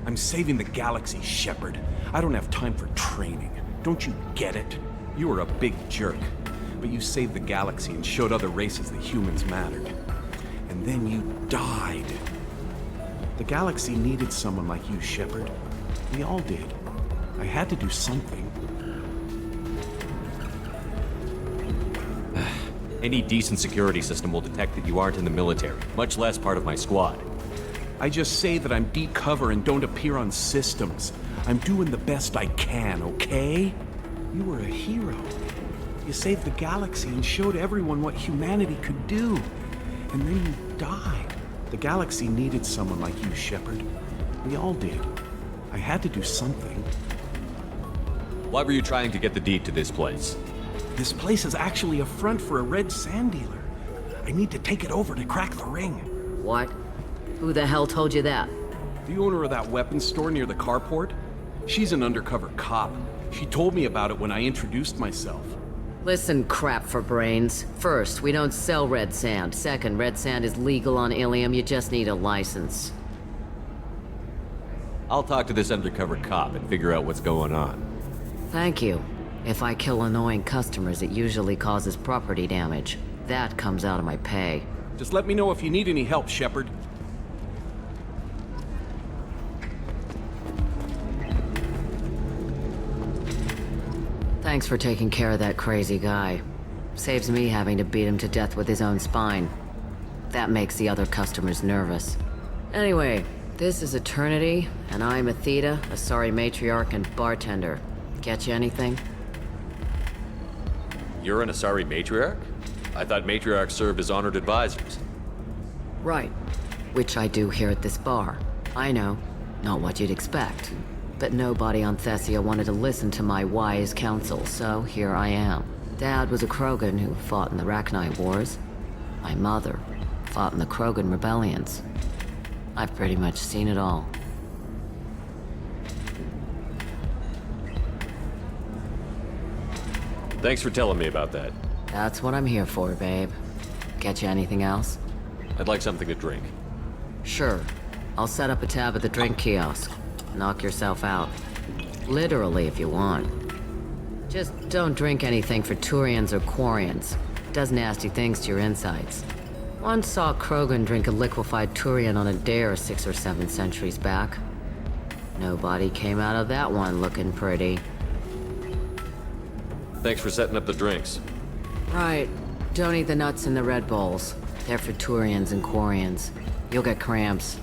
I'm saving the galaxy, Shepard. I don't have time for training. Don't you get it? You were a big jerk, but you saved the galaxy and showed other races that humans mattered. And then you died. The galaxy needed someone like you, Shepard. We all did. I had to do something. Any decent security system will detect that you aren't in the military, much less part of my squad. I just say that I'm deep cover and don't appear on systems. I'm doing the best I can, okay? You were a hero. You saved the galaxy and showed everyone what humanity could do. And then you died. The galaxy needed someone like you, Shepard. We all did. I had to do something. Why were you trying to get the deed to this place? This place is actually a front for a red sand dealer. I need to take it over to crack the ring. What? Who the hell told you that? The owner of that weapons store near the carport. She's an undercover cop. She told me about it when I introduced myself. Listen, crap for brains. First, we don't sell red sand. Second, red sand is legal on Illium. You just need a license. I'll talk to this undercover cop and figure out what's going on. Thank you. If I kill annoying customers, it usually causes property damage. That comes out of my pay. Just let me know if you need any help, Shepard. Thanks for taking care of that crazy guy. Saves me having to beat him to death with his own spine. That makes the other customers nervous. Anyway, this is Eternity, and I'm Athena, a sorry matriarch and bartender. Get you anything? You're an Asari matriarch? I thought matriarchs served as honored advisors. Right. Which I do here at this bar. I know. Not what you'd expect. But nobody on Thessia wanted to listen to my wise counsel, so here I am. Dad was a Krogan who fought in the Rachni Wars. My mother fought in the Krogan rebellions. I've pretty much seen it all. Thanks for telling me about that. That's what I'm here for, babe. Get you anything else? I'd like something to drink. Sure. I'll set up a tab at the drink kiosk. Knock yourself out. Literally, if you want. Just don't drink anything for Turians or Quarians. Does nasty things to your insides. Once saw Krogan drink a liquefied Turian on a dare 6 or 7 centuries back. Nobody came out of that one looking pretty. Thanks for setting up the drinks. Right. Don't eat the nuts in the Red Bulls. They're for Turians and Quarians. You'll get cramps.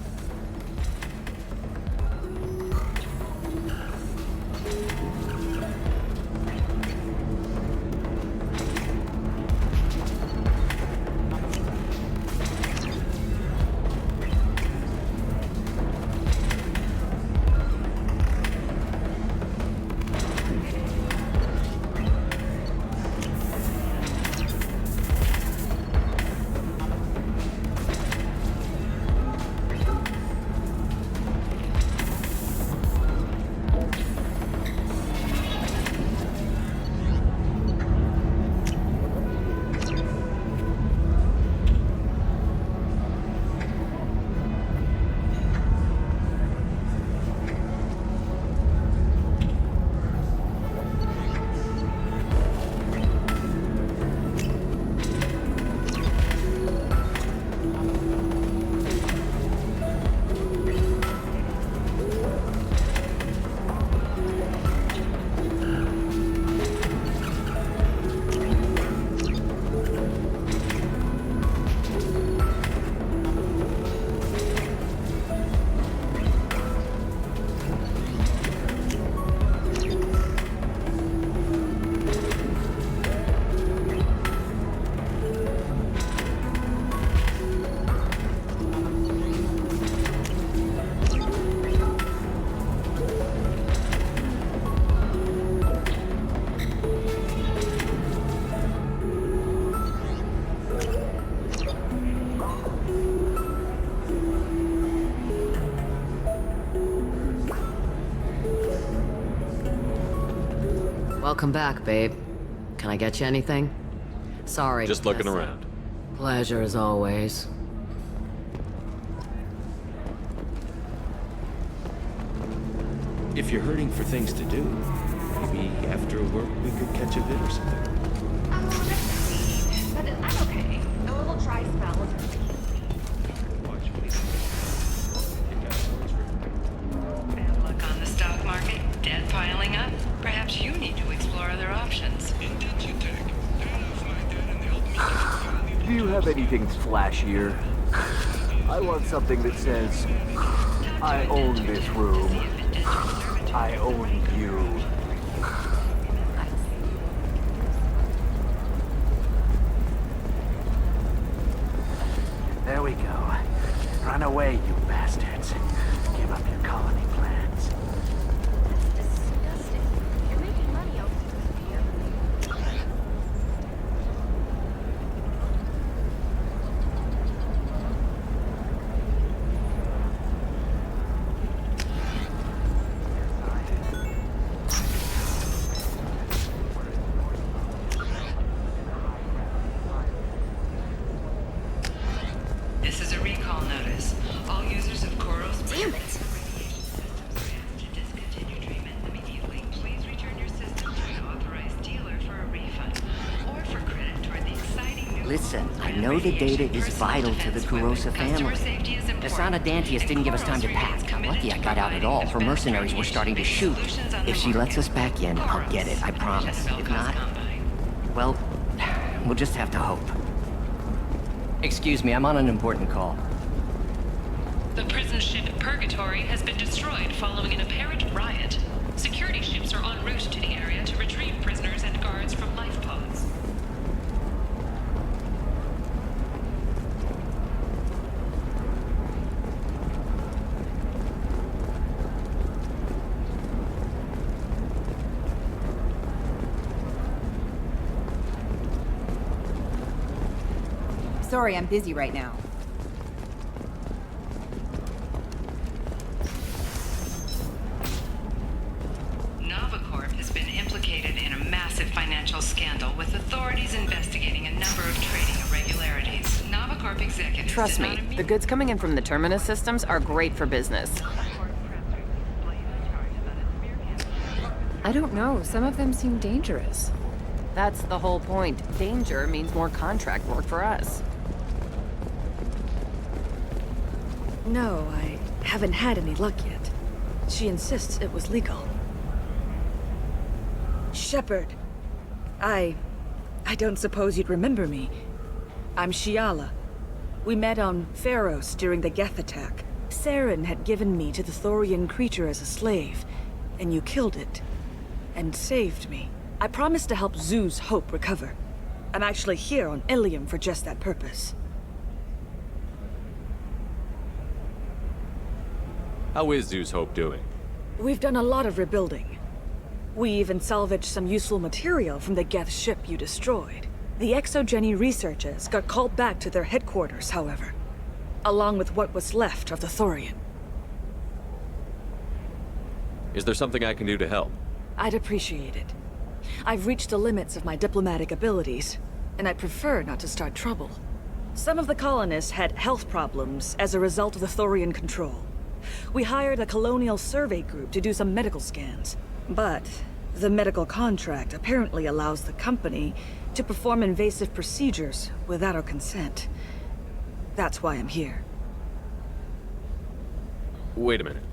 Welcome back, babe. Can I get you anything? Sorry. Just looking around. Pleasure as always. If you're hurting for things to do, maybe after work we could catch a bit or something. But I'm okay. A little dry spell. Bad luck on the stock market, debt piling up. Perhaps you need to explore other options. Do you have anything flashier? I want something that says, I own this room. I own you. There we go. Run away, you bastards. Give up your colony plans. Disgusting. You're making money out of here. This is a recall notice. All users of Koros... Damn it! know the data is vital to the Kurosa family. Asana Dantius didn't give us time to pack. I'm lucky I got out at all. Her mercenaries were starting to shoot. If she lets us back in, I'll get it, I promise. If not, well, we'll just have to hope. Excuse me, I'm on an important call. The prison ship Purgatory has been destroyed following an apparent riot. Security ships are en route to the area to retrieve prisoners and guards from life pods. Sorry, I'm busy right now. Novacorp has been implicated in a massive financial scandal with authorities investigating a number of trading irregularities. Novacorp executives... Trust me, the goods coming in from the Terminus systems are great for business. I don't know, some of them seem dangerous. That's the whole point. Danger means more contract work for us. No, I haven't had any luck yet. She insists it was legal. Shepard. I don't suppose you'd remember me. I'm Shiala. We met on Pharos during the Geth attack. Saren had given me to the Thorian creature as a slave, and you killed it. And saved me. I promised to help Zeus Hope recover. I'm actually here on Illium for just that purpose. How is Zeus Hope doing? We've done a lot of rebuilding. We even salvaged some useful material from the Geth ship you destroyed. The Exogeny researchers got called back to their headquarters, however, along with what was left of the Thorian. Is there something I can do to help? I'd appreciate it. I've reached the limits of my diplomatic abilities, and I'd prefer not to start trouble. Some of the colonists had health problems as a result of the Thorian control. We hired a colonial survey group to do some medical scans. But the medical contract apparently allows the company to perform invasive procedures without our consent. That's why I'm here. Wait a minute.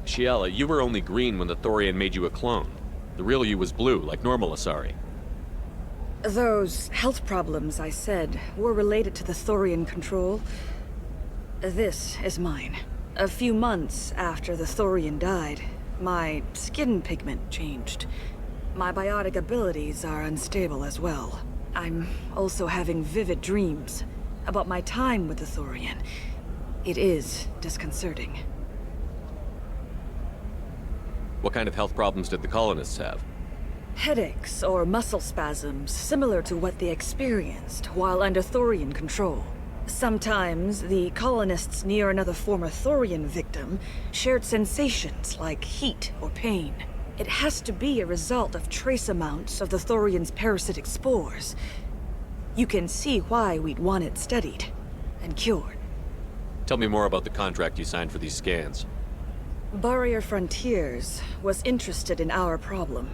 Shiala, you were only green when the Thorian made you a clone. The real you was blue, like normal Asari. Those health problems I said were related to the Thorian control. This is mine. A few months after the Thorian died, my skin pigment changed. My biotic abilities are unstable as well. I'm also having vivid dreams about my time with the Thorian. It is disconcerting. What kind of health problems did the colonists have? Headaches or muscle spasms similar to what they experienced while under Thorian control. Sometimes, the colonists near another former Thorian victim shared sensations like heat or pain. It has to be a result of trace amounts of the Thorian's parasitic spores. You can see why we'd want it studied and cured. Tell me more about the contract you signed for these scans. Barrier Frontiers was interested in our problem.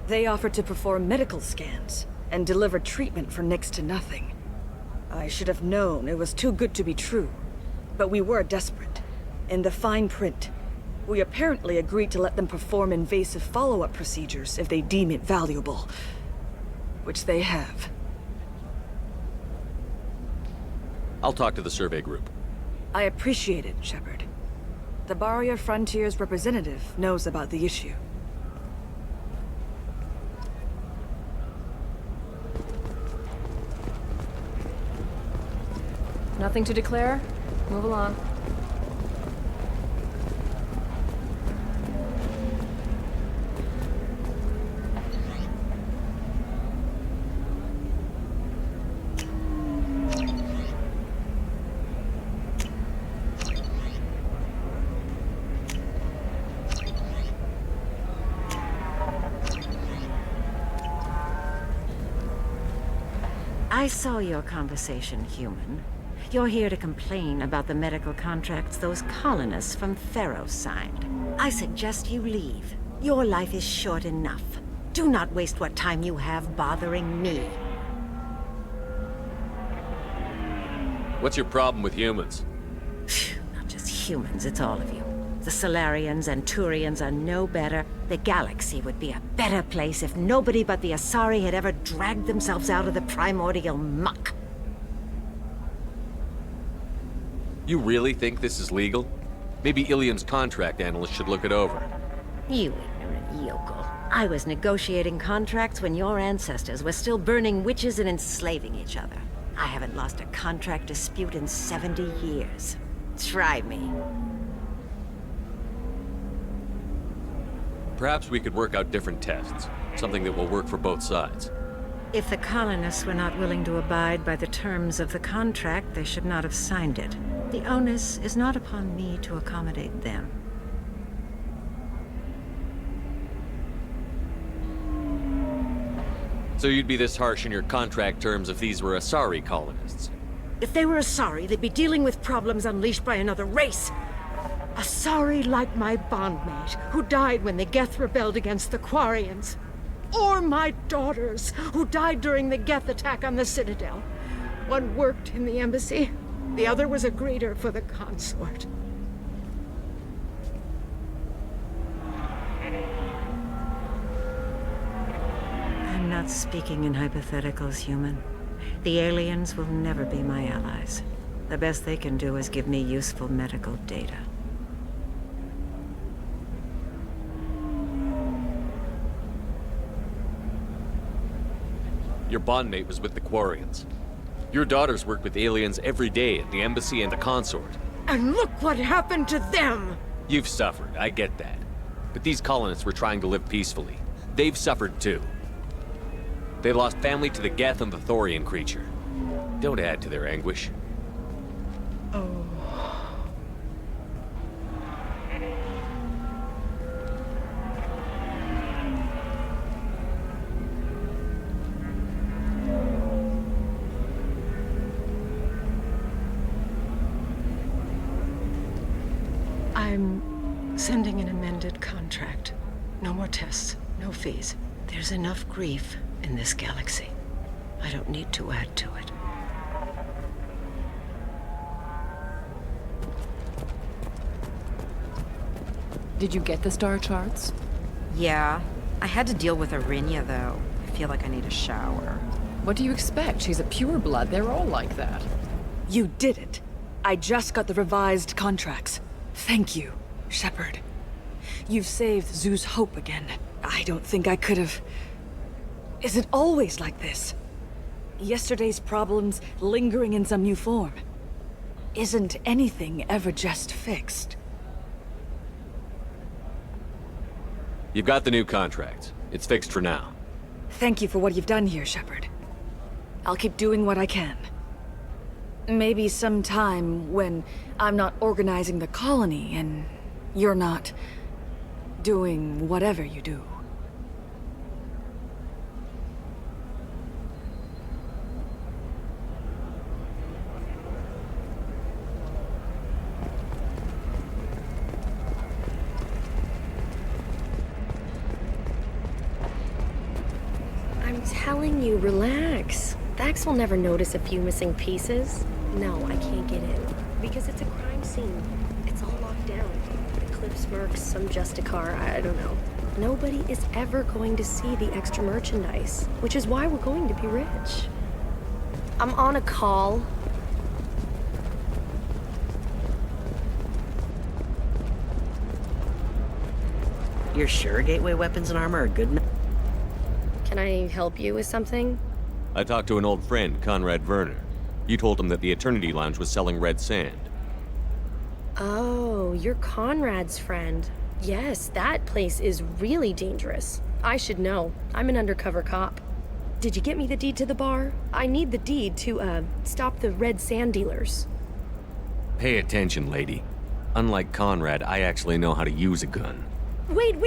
They offered to perform medical scans and deliver treatment for next to nothing. I should have known it was too good to be true, but we were desperate. In the fine print, we apparently agreed to let them perform invasive follow-up procedures if they deem it valuable, which they have. I'll talk to the survey group. I appreciate it, Shepard. The Barrier Frontiers representative knows about the issue. Nothing to declare? Move along. I saw your conversation, human. You're here to complain about the medical contracts those colonists from Pharos signed. I suggest you leave. Your life is short enough. Do not waste what time you have bothering me. What's your problem with humans? Not just humans, it's all of you. The Solarians and Turians are no better. The galaxy would be a better place if nobody but the Asari had ever dragged themselves out of the primordial muck. You really think this is legal? Maybe Illium's contract analyst should look it over. You ignorant yokel. I was negotiating contracts when your ancestors were still burning witches and enslaving each other. I haven't lost a contract dispute in 70 years. Try me. Perhaps we could work out different tests. Something that will work for both sides. If the colonists were not willing to abide by the terms of the contract, they should not have signed it. The onus is not upon me to accommodate them. So you'd be this harsh in your contract terms if these were Asari colonists? If they were Asari, they'd be dealing with problems unleashed by another race. Asari like my bondmate, who died when the Geth rebelled against the Quarians. Or my daughters, who died during the Geth attack on the Citadel. One worked in the embassy, the other was a greeter for the consort. I'm not speaking in hypotheticals, human. The aliens will never be my allies. The best they can do is give me useful medical data. Your bondmate was with the Quarians. Your daughters work with aliens every day at the embassy and the consort. And look what happened to them! You've suffered, I get that. But these colonists were trying to live peacefully. They've suffered too. They lost family to the Geth and the Thorian creature. Don't add to their anguish. Oh. I'm sending an amended contract. No more tests, no fees. There's enough grief in this galaxy. I don't need to add to it. Did you get the star charts? Yeah. I had to deal with Arinya, though. I feel like I need a shower. What do you expect? She's a pureblood. They're all like that. You did it. I just got the revised contracts. Thank you, Shepard. You've saved Zoo's hope again. I don't think I could have... Is it always like this? Yesterday's problems lingering in some new form. Isn't anything ever just fixed? You've got the new contract. It's fixed for now. Thank you for what you've done here, Shepard. I'll keep doing what I can. Maybe sometime when I'm not organizing the colony and you're not doing whatever you do. I'm telling you, relax. Vax will never notice a few missing pieces. No, I can't get in. Because it's a crime scene. It's all locked down. Eclipse mercs, some Justicar, I don't know. Nobody is ever going to see the extra merchandise, which is why we're going to be rich. I'm on a call. You're sure Gateway weapons and armor are good enough? Can I help you with something? I talked to an old friend, Conrad Werner. You told him that the Eternity Lounge was selling red sand. Oh, you're Conrad's friend. Yes, that place is really dangerous. I should know. I'm an undercover cop. Did you get me the deed to the bar? I need the deed to, stop the red sand dealers. Pay attention, lady. Unlike Conrad, I actually know how to use a gun. Wait!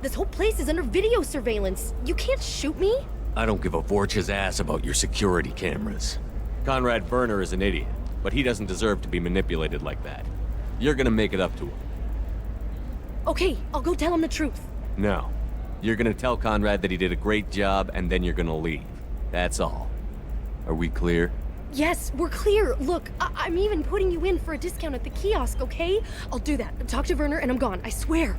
This whole place is under video surveillance. You can't shoot me? I don't give a Vorch's ass about your security cameras. Conrad Werner is an idiot, but he doesn't deserve to be manipulated like that. You're gonna make it up to him. Okay, I'll go tell him the truth. No. You're gonna tell Conrad that he did a great job, and then you're gonna leave. That's all. Are we clear? Yes, we're clear. Look, I'm even putting you in for a discount at the kiosk, okay? I'll do that. Talk to Werner and I'm gone, I swear.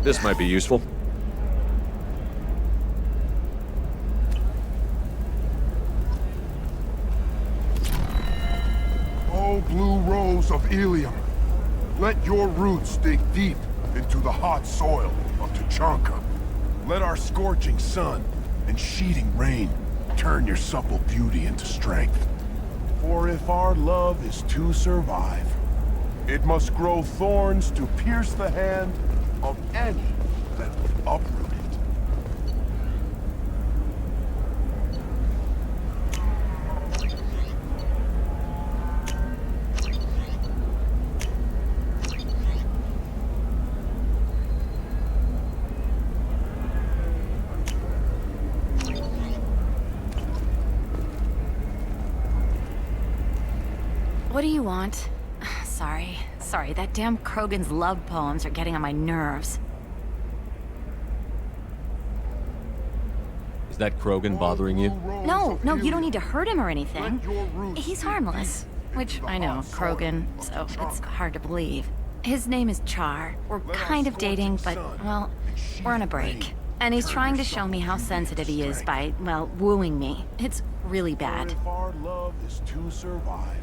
This might be useful. Oh, blue rose of Illium, let your roots dig deep into the hot soil of Tuchanka. Let our scorching sun and sheeting rain turn your supple beauty into strength. For if our love is to survive, it must grow thorns to pierce the hand of any that uproot it. What do you want? Sorry, that damn Krogan's love poems are getting on my nerves. Is that Krogan bothering you? No, you don't need to hurt him or anything. He's harmless. Which, I know, Krogan, so it's hard to believe. His name is Char. We're kind of dating, but, well, we're on a break. And he's trying to show me how sensitive he is by, well, wooing me. It's really bad. Our love is to survive.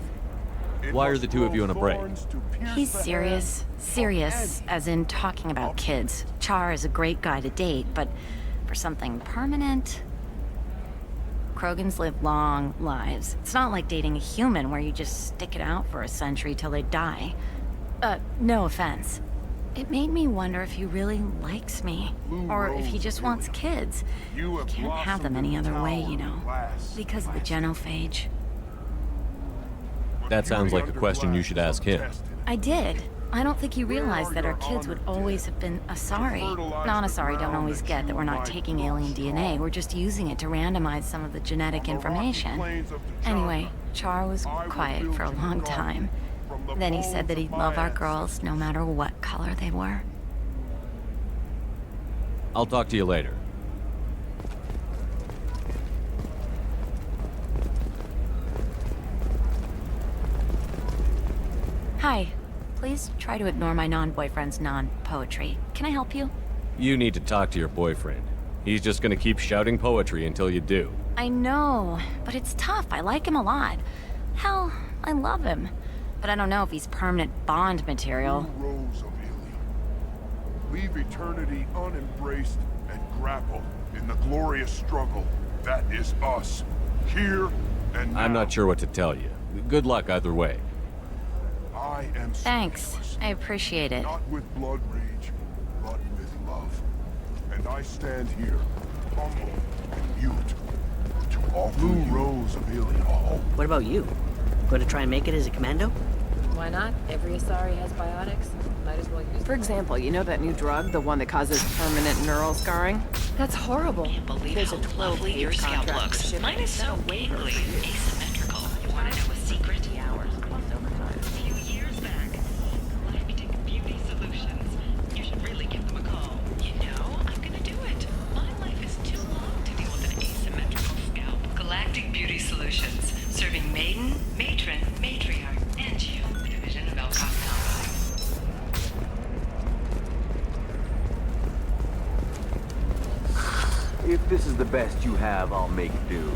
Why are the two of you on a break? He's serious. Serious, as in talking about kids. Char is a great guy to date, but for something permanent... Krogans live long lives. It's not like dating a human where you just stick it out for a century till they die. No offense. It made me wonder if he really likes me, or if he just wants kids. You can't have them any other way, you know, because of the genophage. That sounds like a question you should ask him. I did. I don't think he realized that our kids would always have been Asari. Non-Asari don't always get that we're not taking alien DNA, we're just using it to randomize some of the genetic information. Anyway, Char was quiet for a long time. Then he said that he'd love our girls no matter what color they were. I'll talk to you later. Hi. Please try to ignore my non-boyfriend's non-poetry. Can I help you? You need to talk to your boyfriend. He's just gonna keep shouting poetry until you do. I know, but it's tough. I like him a lot. Hell, I love him. But I don't know if he's permanent Bond material. Blue rose of Illium. Leave eternity unembraced and grapple in the glorious struggle that is us. Here and now. I'm not sure what to tell you. Good luck either way. I am Thanks. I appreciate it. not with blood rage, but with love. And I stand here, humble and mute, to offer Blue rose of Illium. What about you? Going to try and make it as a commando? Why not? Every Asari has biotics. Might as well use it. For example, you know that new drug, the one that causes permanent neural scarring? That's horrible. Can't believe There's how a 12 lovely your page scalp contract looks. to ship Mine is so gangly, asymmetrical. You want to know a secret? hours plus overtime. A few years back, Galactic Beauty Solutions. You should really give them a call. You know, I'm gonna do it. My life is too long to deal with an asymmetrical scalp. Galactic Beauty Solutions, serving maiden, matron, matriarch, and you. Division of Elcom If this is the best you have, I'll make do.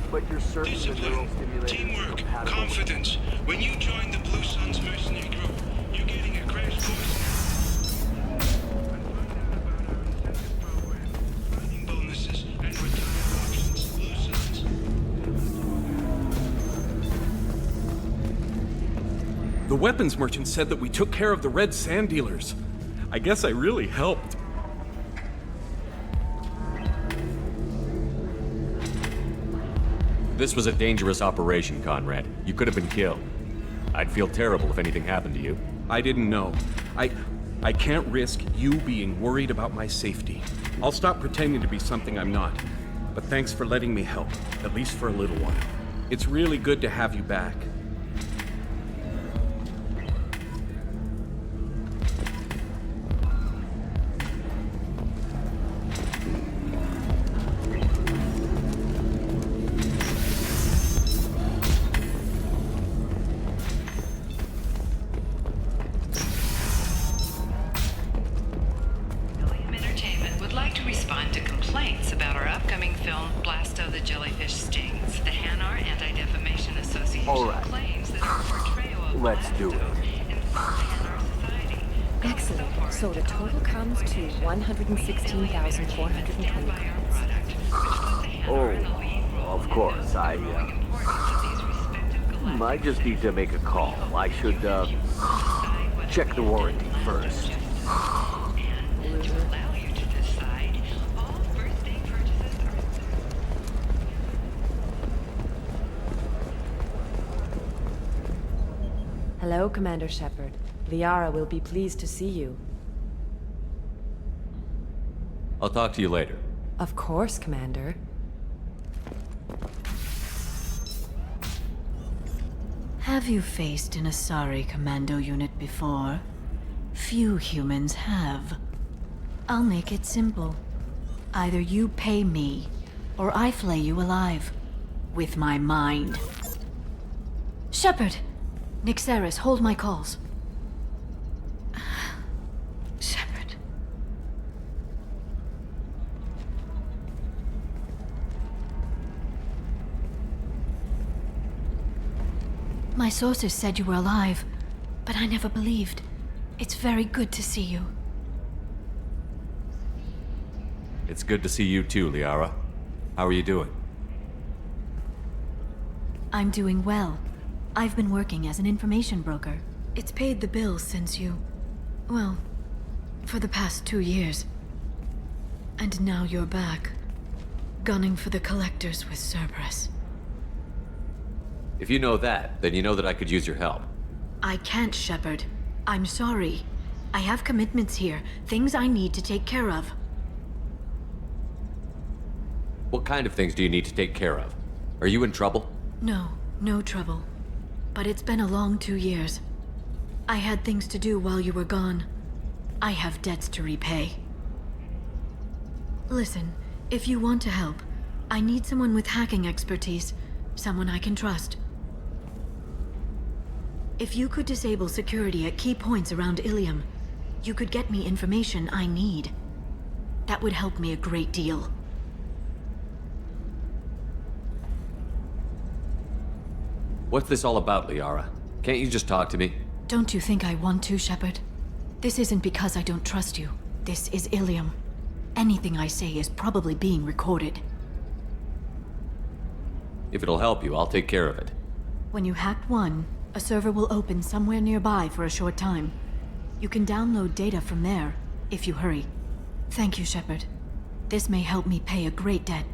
But you're certain the neural stimulator teamwork, confidence. When you join the Blue Suns mercenary group, you're getting a crash course now. Earning bonuses and retirement options. Blue Suns. The weapons merchant said that we took care of the red sand dealers. I guess I really helped. This was a dangerous operation, Conrad. You could have been killed. I'd feel terrible if anything happened to you. I didn't know. I I can't risk you being worried about my safety. I'll stop pretending to be something I'm not. But thanks for letting me help, at least for a little while. It's really good to have you back. Illium Entertainment would like to respond to complaints about our upcoming film, Blasto the Jellyfish Stings. The Hanar Anti-Defamation Association All right. claims that our portrayal of Let's do it. Excellent. So the total comes to 116,420 credits. Oh, of course. I just need to make a call. I should, check the warranty first. Hello, Commander Shepard. Liara will be pleased to see you. I'll talk to you later. Of course, Commander. Have you faced an Asari commando unit before? Few humans have. I'll make it simple. Either you pay me, or I flay you alive. With my mind. Shepard! Nixeris, hold my calls. Shepard. My sources said you were alive, but I never believed. It's very good to see you. It's good to see you too, Liara. How are you doing? I'm doing well. I've been working as an information broker. It's paid the bills since you... well, for the past 2 years. And now you're back, gunning for the Collectors with Cerberus. If you know that, then you know that I could use your help. I can't, Shepard. I'm sorry. I have commitments here, things I need to take care of. What kind of things do you need to take care of? Are you in trouble? No, no trouble. But it's been a long 2 years. I had things to do while you were gone. I have debts to repay. Listen, if you want to help, I need someone with hacking expertise. Someone I can trust. If you could disable security at key points around Illium, you could get me information I need. That would help me a great deal. What's this all about, Liara? Can't you just talk to me? Don't you think I want to, Shepard? This isn't because I don't trust you. This is Illium. Anything I say is probably being recorded. If it'll help you, I'll take care of it. When you hack one, a server will open somewhere nearby for a short time. You can download data from there, if you hurry. Thank you, Shepard. This may help me pay a great debt.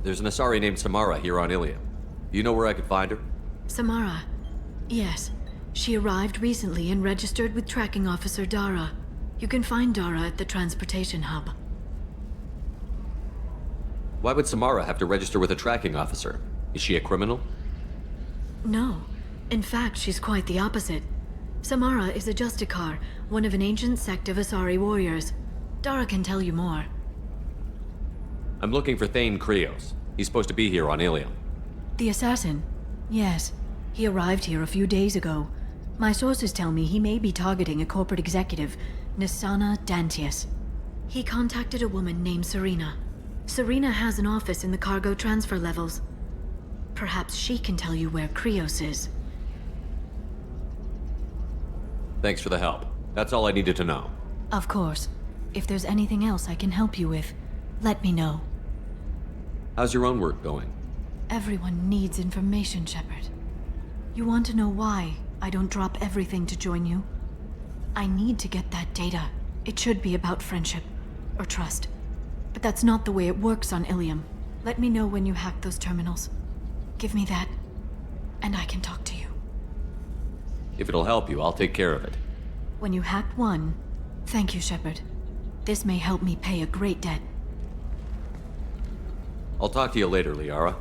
There's an Asari named Samara here on Illium. Do you know where I could find her? Samara. Yes. She arrived recently and registered with Tracking Officer Dara. You can find Dara at the transportation hub. Why would Samara have to register with a tracking officer? Is she a criminal? No. In fact, she's quite the opposite. Samara is a Justicar, one of an ancient sect of Asari warriors. Dara can tell you more. I'm looking for Thane Krios. He's supposed to be here on Illium. The assassin? Yes. He arrived here a few days ago. My sources tell me he may be targeting a corporate executive, Nisana Dantius. He contacted a woman named Serena. Serena has an office in the cargo transfer levels. Perhaps she can tell you where Krios is. Thanks for the help. That's all I needed to know. Of course. If there's anything else I can help you with, let me know. How's your own work going? Everyone needs information, Shepard. You want to know why I don't drop everything to join you? I need to get that data. It should be about friendship, or trust. But that's not the way it works on Illium. Let me know when you hack those terminals. Give me that, and I can talk to you. If it'll help you, I'll take care of it. When you hacked one, thank you, Shepard. This may help me pay a great debt. I'll talk to you later, Liara.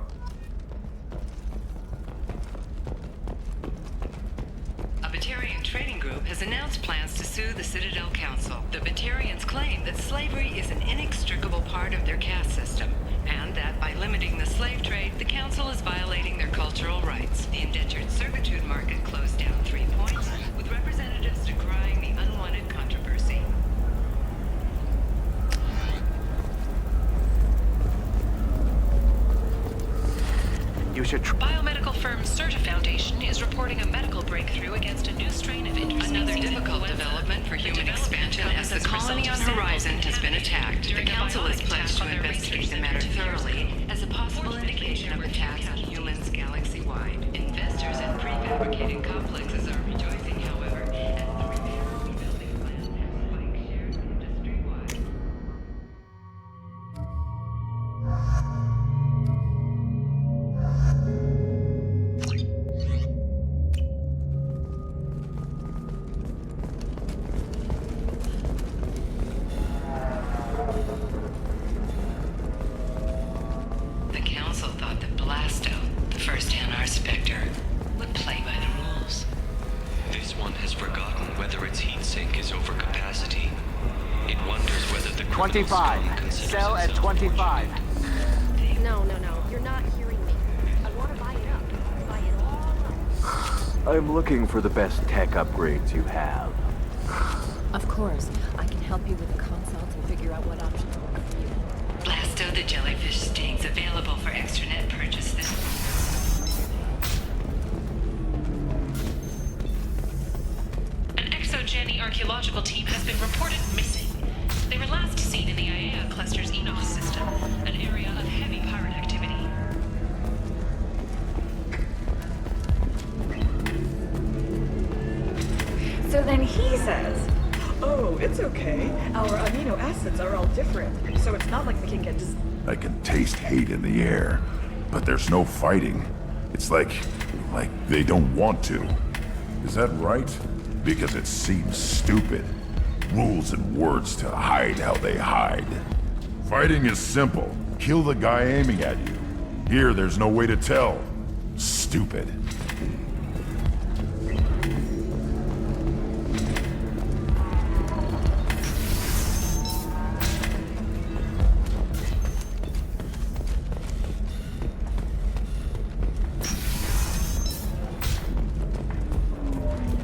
A Batarian trading group has announced plans to sue the Citadel Council. The Batarians claim that slavery is an inextricable part of their caste system, and that by limiting the slave trade, the Council is violating their cultural rights. The indentured servitude market closed down 3 points, with representatives decrying the unwanted controversy. You should Biomedical firm Certa Foundation is reporting a medical breakthrough against a new strain of Another difficult development for human expansion as the colony on Horizon has been attacked. The Council is pledged to investigate the matter thoroughly as a possible indication of attacks on humans galaxy-wide. Investors in prefabricated complexes are rejoicing, however, as the repair and rebuilding plan has spiked shares industry-wide. The Council thought that Blasto, the first Hanar Spectre, would play by the rules. This one has forgotten whether its heat sink is over capacity. It wonders whether the criminal scum 25. considers Sell at itself 25. No, you're not hearing me. I want to buy it up. Buy it all up. I'm looking for the best tech upgrades you have. Of course. I can help you with a consult and figure out what options work for you. Blasto the jellyfish sting's available for extranet purchase this. An exogeny archaeological team has been reported missing. They were last seen in the Iaea cluster's Enos system, an area of heavy pirate activity. So then he says, oh, it's okay. Our amino acids are all different, so it's not like they can get I can taste hate in the air, but there's no fighting. It's like they don't want to. Is that right? Because it seems stupid. Rules and words to hide how they hide. Fighting is simple. Kill the guy aiming at you. Here, there's no way to tell. Stupid.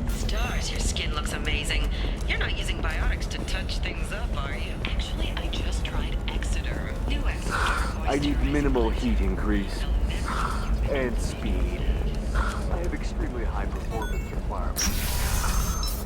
Stars, your skin looks amazing. You're not using biotics to touch things up, are you? Actually, I just tried Exoderm. New Exoderm. I need minimal heat increase. And speed. I have extremely high performance requirements.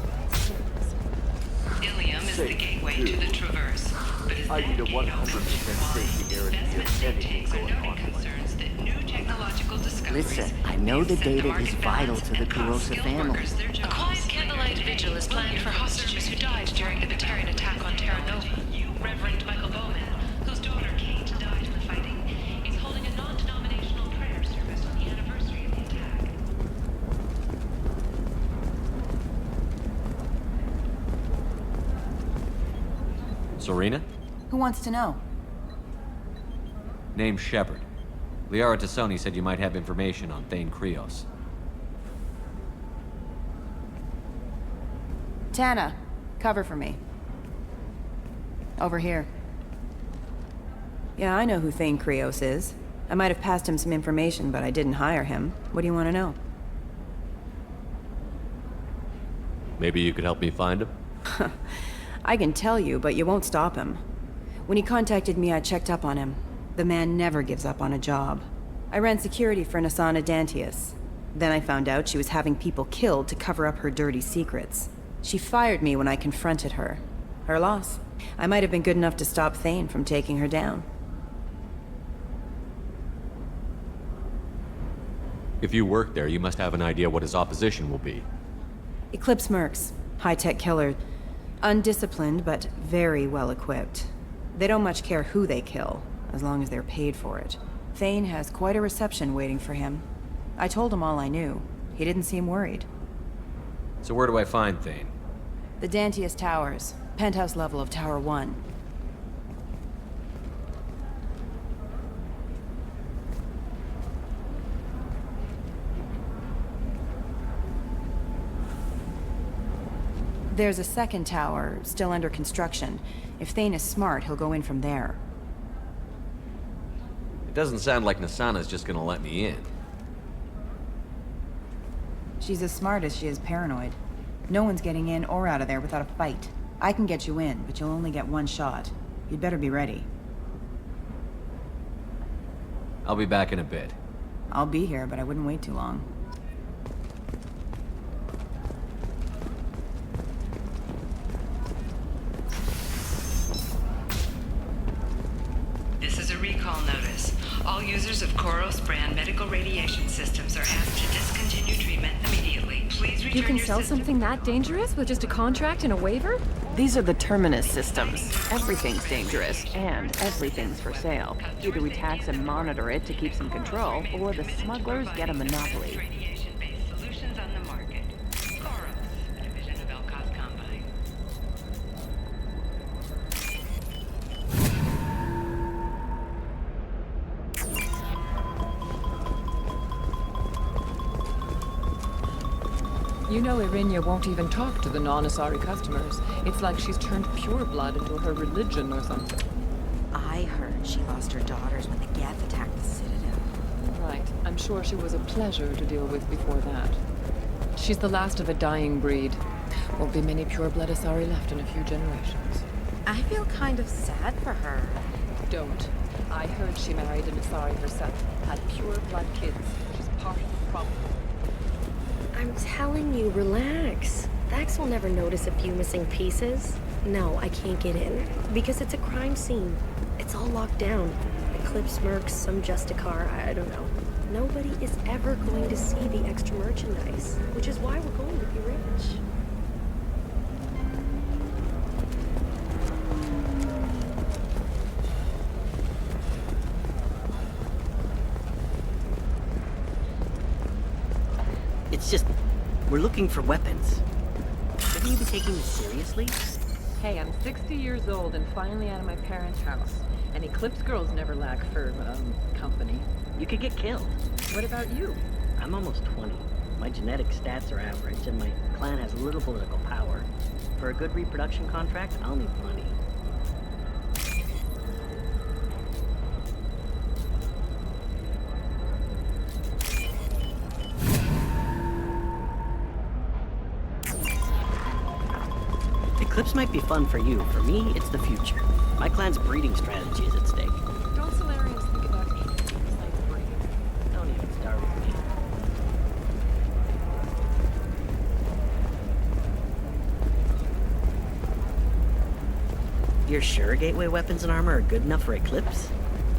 Illium is the gateway to the Traverse. But as I need a 100% safety guarantee if anything going on. concerns that new technological discoveries Listen, I know the data is vital to the Kurosa family. A quiet candlelight vigil is planned for hostages who died during the Batarian attack on Terra Nova. Reverend Michael Bowman, whose daughter Kate died in the fighting, is holding a non-denominational prayer service on the anniversary of the attack. Serena? Who wants to know? Name's Shepard. Liara Tassoni said you might have information on Thane Krios. Tana, cover for me. Over here. Yeah, I know who Thane Krios is. I might have passed him some information, but I didn't hire him. What do you want to know? Maybe you could help me find him? I can tell you, but you won't stop him. When he contacted me, I checked up on him. The man never gives up on a job. I ran security for Nasana Dantius. Then I found out she was having people killed to cover up her dirty secrets. She fired me when I confronted her. Her loss. I might have been good enough to stop Thane from taking her down. If you work there, you must have an idea what his opposition will be. Eclipse mercs. High-tech killer. Undisciplined, but very well-equipped. They don't much care who they kill, as long as they're paid for it. Thane has quite a reception waiting for him. I told him all I knew. He didn't seem worried. So where do I find Thane? The Dantius Towers. Penthouse level of Tower 1. There's a second tower, still under construction. If Thane is smart, he'll go in from there. It doesn't sound like Nasana's just gonna let me in. She's as smart as she is paranoid. No one's getting in or out of there without a fight. I can get you in, but you'll only get one shot. You'd better be ready. I'll be back in a bit. I'll be here, but I wouldn't wait too long. This is a recall notice. All users of Koros brand medical radiation systems are asked to discontinue treatment immediately. Please return You can your sell system. something that dangerous with just a contract and a waiver? These are the Terminus systems. Everything's dangerous, and everything's for sale. Either we tax and monitor it to keep some control, or the smugglers get a monopoly. Radiation-based solutions on the market. Koros, a division of Elcos Combine. You know Irinia won't even talk to the non-Asari customers. It's like she's turned pure blood into her religion or something. I heard she lost her daughters when the Geth attacked the Citadel. Right. I'm sure she was a pleasure to deal with before that. She's the last of a dying breed. Won't be many pure-blood Asari left in a few generations. I feel kind of sad for her. Don't. I heard she married an Asari herself. Had pure-blood kids. She's part of the problem. I'm telling you, relax. Vax will never notice a few missing pieces. No, I can't get in. Because it's a crime scene. It's all locked down. Eclipse mercs, some Justicar, I don't know. Nobody is ever going to see the extra merchandise. Which is why we're going to be rich. It's just, we're looking for weapons. Shouldn't you be taking this seriously? Hey, I'm 60 years old and finally out of my parents' house. And Eclipse girls never lack for, company. You could get killed. What about you? I'm almost 20. My genetic stats are average, and my clan has little political power. For a good reproduction contract, I'll need money. Eclipse might be fun for you. For me, it's the future. My clan's breeding strategy is at stake. Don't Solarians think about anything besides breeding? Don't even start with me. You're sure gateway weapons and armor are good enough for Eclipse?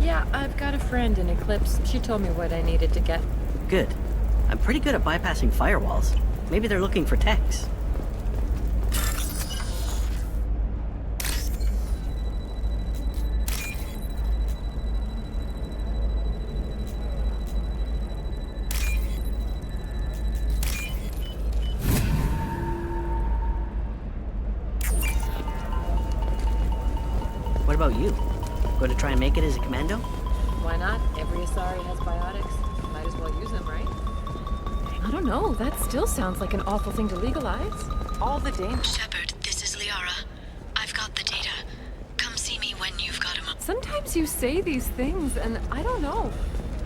Yeah, I've got a friend in Eclipse. She told me what I needed to get. Good. I'm pretty good at bypassing firewalls. Maybe they're looking for techs. What about you? Going to try and make it as a commando? Why not? Every Asari has biotics. Might as well use them, right? I don't know. That still sounds like an awful thing to legalize. All the danger. Shepard, this is Liara. I've got the data. Come see me when you've got him. Sometimes you say these things, and I don't know.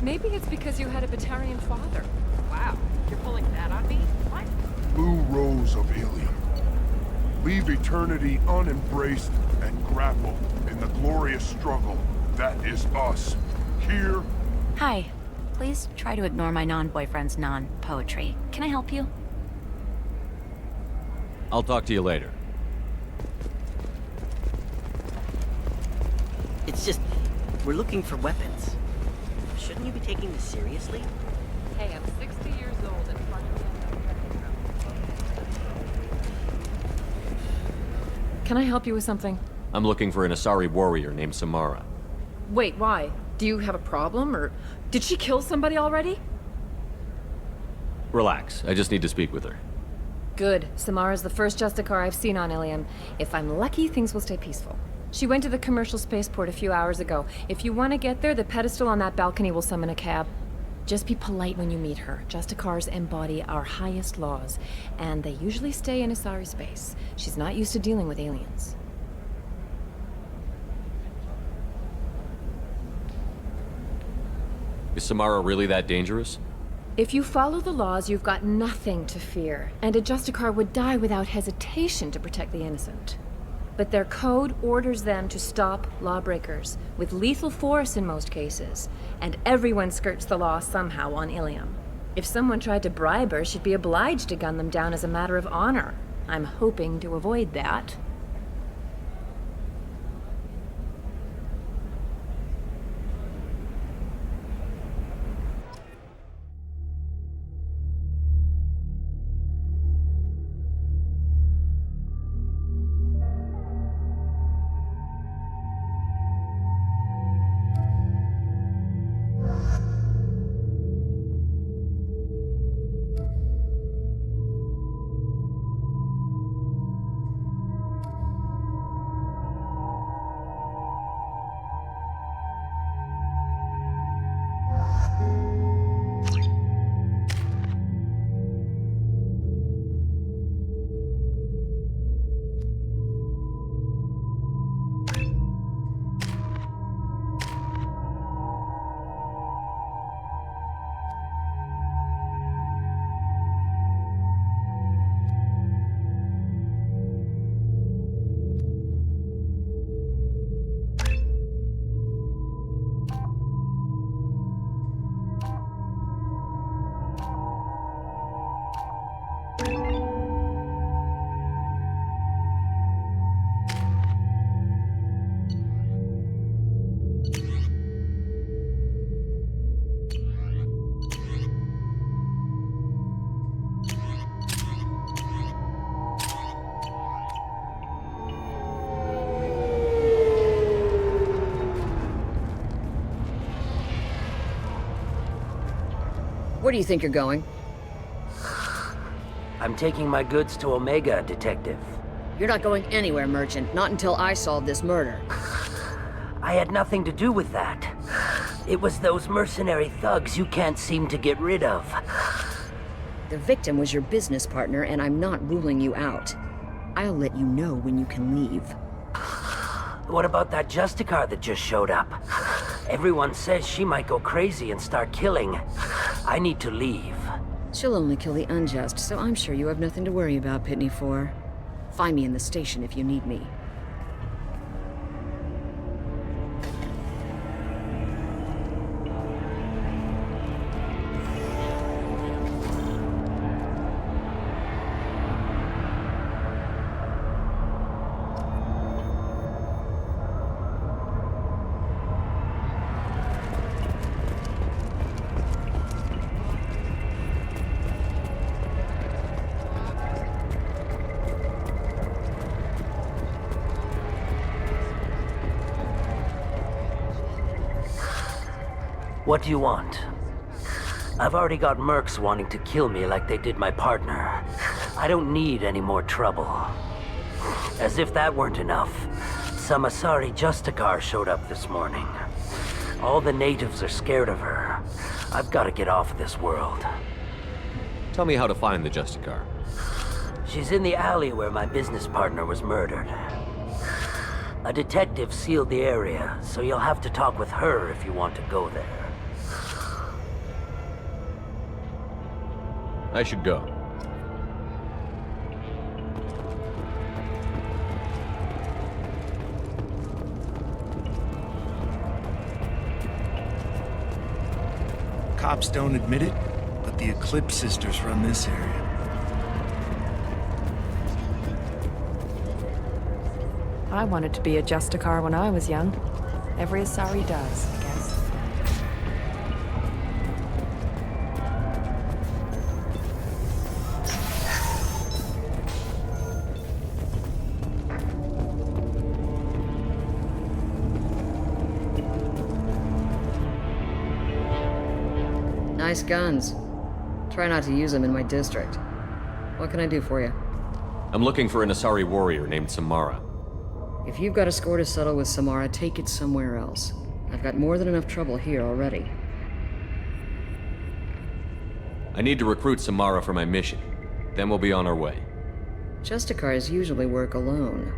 Maybe it's because you had a Batarian father. Wow, you're pulling that on me? What? Blue Rose of Illium. Leave eternity unembraced and grapple in the glorious struggle that is us. Here. Hi. Please try to ignore my non-boyfriend's non-poetry. Can I help you? I'll talk to you later. It's just, we're looking for weapons. Shouldn't you be taking this seriously? Hey, I'm 60 years old and Can I help you with something? I'm looking for an Asari warrior named Samara. Wait, why? Do you have a problem, or did she kill somebody already? Relax, I just need to speak with her. Good. Samara's the first Justicar I've seen on Illium. If I'm lucky, things will stay peaceful. She went to the commercial spaceport a few hours ago. If you want to get there, the pedestal on that balcony will summon a cab. Just be polite when you meet her. Justicars embody our highest laws, and they usually stay in Asari space. She's not used to dealing with aliens. Is Samara really that dangerous? If you follow the laws, you've got nothing to fear, and a Justicar would die without hesitation to protect the innocent. But their code orders them to stop lawbreakers, with lethal force in most cases, and everyone skirts the law somehow on Illium. If someone tried to bribe her, she'd be obliged to gun them down as a matter of honor. I'm hoping to avoid that. Where do you think you're going? I'm taking my goods to Omega, Detective. You're not going anywhere, Merchant. Not until I solve this murder. I had nothing to do with that. It was those mercenary thugs you can't seem to get rid of. The victim was your business partner, and I'm not ruling you out. I'll let you know when you can leave. What about that Justicar that just showed up? Everyone says she might go crazy and start killing. I need to leave. She'll only kill the unjust, so I'm sure you have nothing to worry about, Pitney 4. Find me in the station if you need me. What do you want? I've already got mercs wanting to kill me like they did my partner. I don't need any more trouble. As if that weren't enough, some Asari Justicar showed up this morning. All the natives are scared of her. I've got to get off of this world. Tell me how to find the Justicar. She's in the alley where my business partner was murdered. A detective sealed the area, so you'll have to talk with her if you want to go there. I should go. Cops don't admit it, but the Eclipse sisters run this area. I wanted to be a Justicar when I was young. Every Asari does, I guess. Nice guns. Try not to use them in my district. What can I do for you? I'm looking for an Asari warrior named Samara. If you've got a score to settle with Samara, take it somewhere else. I've got more than enough trouble here already. I need to recruit Samara for my mission. Then we'll be on our way. Justicars usually work alone,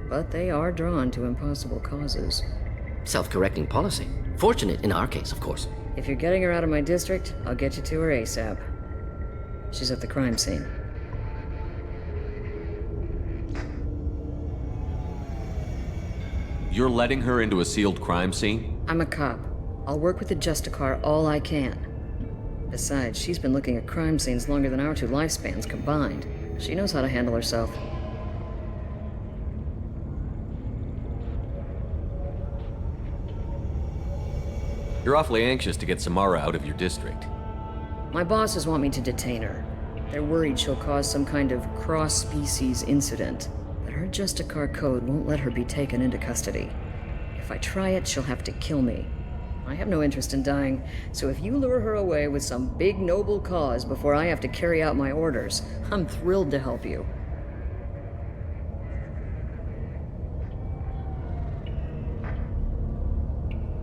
but they are drawn to impossible causes. Self-correcting policy. Fortunate in our case, of course. If you're getting her out of my district, I'll get you to her ASAP. She's at the crime scene. You're letting her into a sealed crime scene? I'm a cop. I'll work with the Justicar all I can. Besides, she's been looking at crime scenes longer than our 2 lifespans combined. She knows how to handle herself. You're awfully anxious to get Samara out of your district. My bosses want me to detain her. They're worried she'll cause some kind of cross-species incident, but her Justicar code won't let her be taken into custody. If I try it, she'll have to kill me. I have no interest in dying, so if you lure her away with some big noble cause before I have to carry out my orders, I'm thrilled to help you.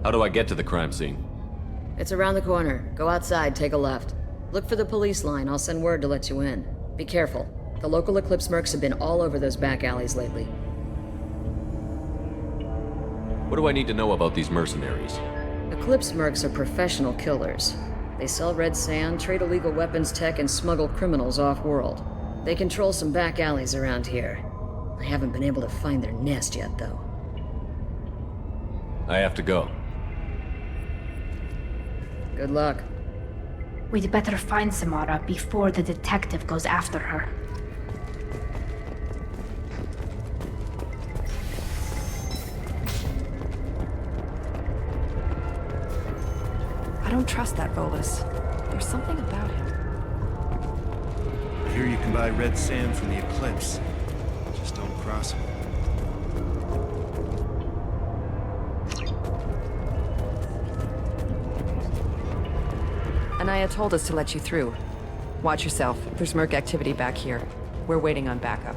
How do I get to the crime scene? It's around the corner. Go outside, take a left. Look for the police line. I'll send word to let you in. Be careful. The local Eclipse mercs have been all over those back alleys lately. What do I need to know about these mercenaries? Eclipse mercs are professional killers. They sell red sand, trade illegal weapons tech, and smuggle criminals off-world. They control some back alleys around here. I haven't been able to find their nest yet, though. I have to go. Good luck. We'd better find Samara before the detective goes after her. I don't trust that Volus. There's something about him. I hear you can buy red sand from the Eclipse. Just don't cross him. Anaya told us to let you through. Watch yourself. There's merc activity back here. We're waiting on backup.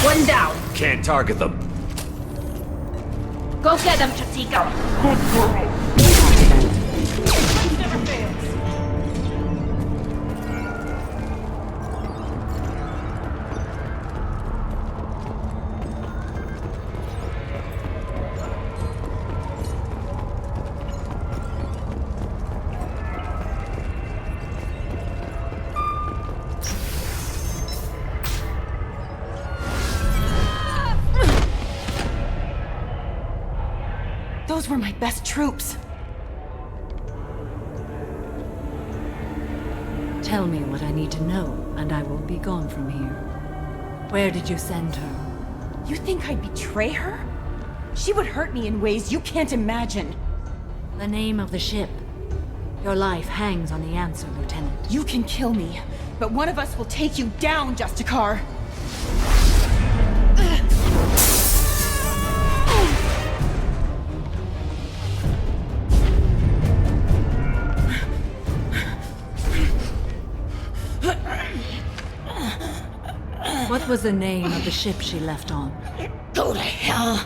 One down. Can't target them. Go get them, Chatika. Never fails. Those were my best troops. Tell me what I need to know, and I will be gone from here. Where did you send her? You think I'd betray her? She would hurt me in ways you can't imagine. The name of the ship. Your life hangs on the answer, Lieutenant. You can kill me, but one of us will take you down, Justicar. What was the name of the ship she left on? Go to hell!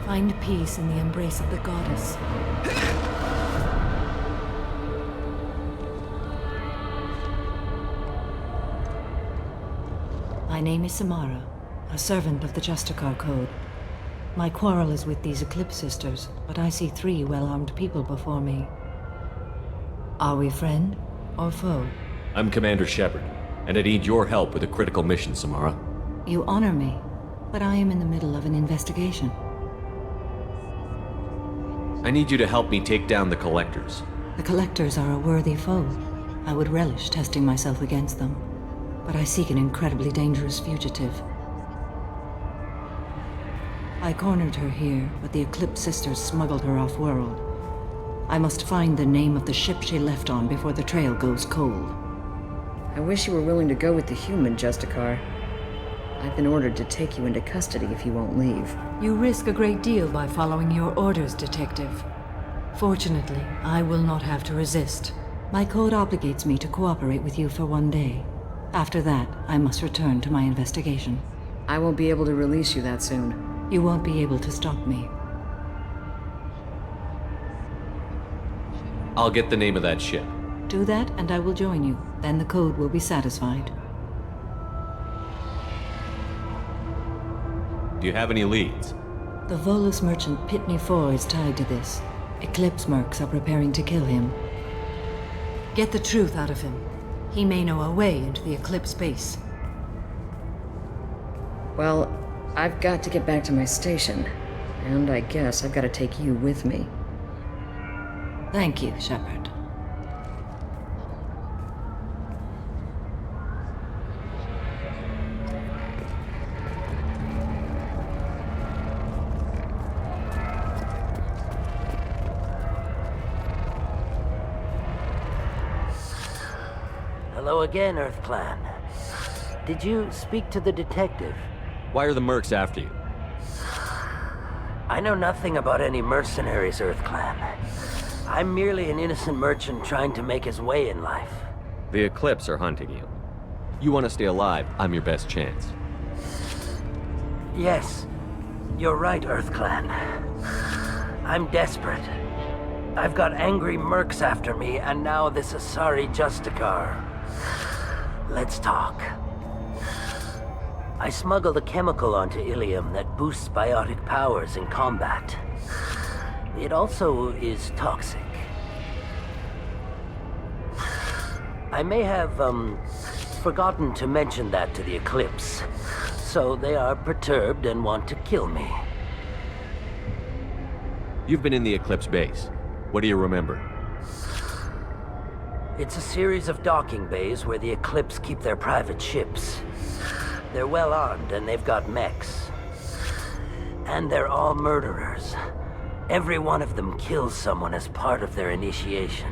Find peace in the embrace of the goddess. My name is Samara, a servant of the Justicar Code. My quarrel is with these Eclipse Sisters, but I see 3 well-armed people before me. Are we friend or foe? I'm Commander Shepard, and I need your help with a critical mission, Samara. You honor me, but I am in the middle of an investigation. I need you to help me take down the Collectors. The Collectors are a worthy foe. I would relish testing myself against them, but I seek an incredibly dangerous fugitive. I cornered her here, but the Eclipse Sisters smuggled her off-world. I must find the name of the ship she left on before the trail goes cold. I wish you were willing to go with the human, Justicar. I've been ordered to take you into custody if you won't leave. You risk a great deal by following your orders, Detective. Fortunately, I will not have to resist. My code obligates me to cooperate with you for 1 day. After that, I must return to my investigation. I won't be able to release you that soon. You won't be able to stop me. I'll get the name of that ship. Do that, and I will join you. Then the code will be satisfied. Do you have any leads? The Volus merchant Pitney 4 is tied to this. Eclipse mercs are preparing to kill him. Get the truth out of him. He may know a way into the Eclipse base. Well, I've got to get back to my station. And I guess I've got to take you with me. Thank you, Shepard. Hello again, Earth Clan. Did you speak to the detective? Why are the mercs after you? I know nothing about any mercenaries, Earth Clan. I'm merely an innocent merchant trying to make his way in life. The Eclipse are hunting you. You want to stay alive, I'm your best chance. Yes, you're right, Earth Clan. I'm desperate. I've got angry mercs after me, and now this Asari Justicar. Let's talk. I smuggled a chemical onto Illium that boosts biotic powers in combat. It also is toxic. I may have, forgotten to mention that to the Eclipse, so they are perturbed and want to kill me. You've been in the Eclipse base. What do you remember? It's a series of docking bays where the Eclipse keep their private ships. They're well armed and they've got mechs. And they're all murderers. Every one of them kills someone as part of their initiation.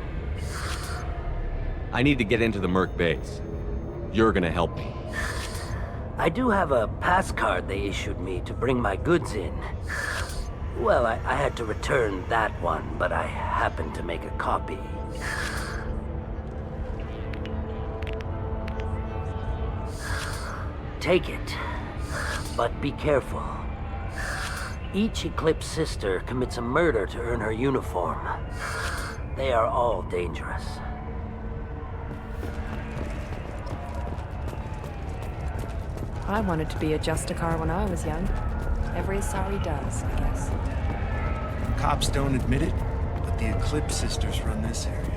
I need to get into the Merc base. You're gonna help me. I do have a pass card they issued me to bring my goods in. Well, I had to return that one, but I happened to make a copy. Take it, but be careful. Each Eclipse sister commits a murder to earn her uniform. They are all dangerous. I wanted to be a Justicar when I was young. Every Asari does, I guess. Cops don't admit it, but the Eclipse Sisters run this area.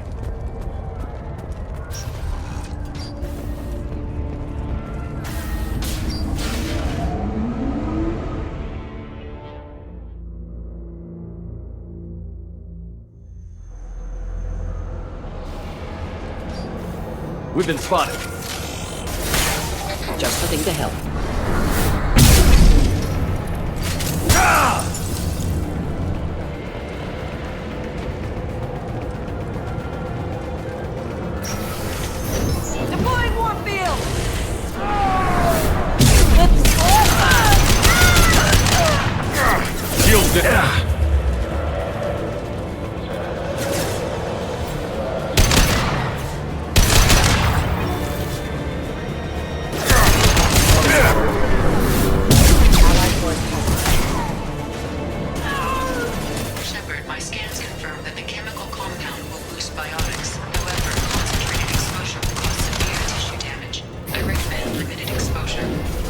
We've been spotted. Just the thing to help. Deploying warfield! Shield down. Shepard, my scans confirm that the chemical compound will boost biotics. However, concentrated exposure will cause severe tissue damage. I recommend limited exposure.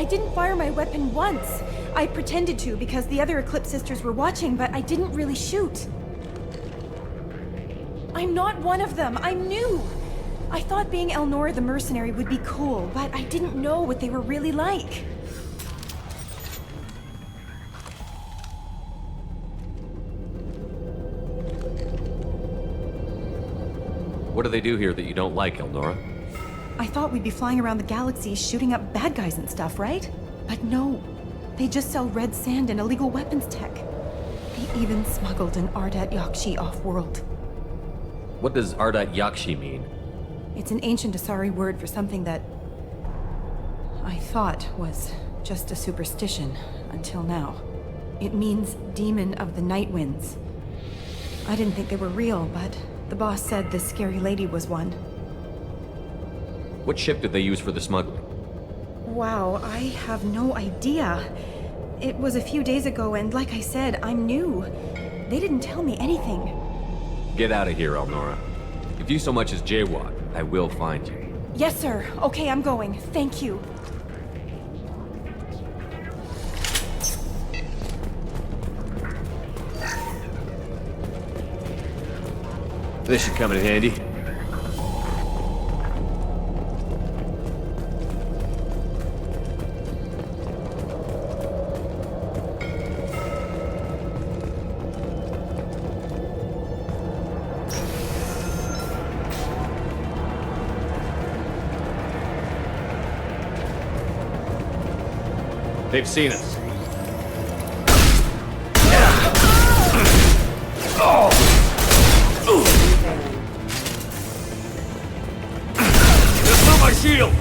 I didn't fire my weapon once. I pretended to because the other Eclipse sisters were watching, but I didn't really shoot. I'm not one of them. I'm new. I thought being Elnora the mercenary would be cool, but I didn't know what they were really like. What do they do here that you don't like, Elnora? I thought we'd be flying around the galaxy shooting up bad guys and stuff, right? But no. They just sell red sand and illegal weapons tech. They even smuggled an Ardat Yakshi off-world. What does Ardat Yakshi mean? It's an ancient Asari word for something that I thought was just a superstition until now. It means demon of the night winds. I didn't think they were real, but the boss said this scary lady was one. What ship did they use for the smuggling? Wow, I have no idea. It was a few days ago, and like I said, I'm new. They didn't tell me anything. Get out of here, Elnora. If you so much as jaywalk, I will find you. Yes, sir. Okay, I'm going. Thank you. This should come in handy. They've seen us. That's not my shield!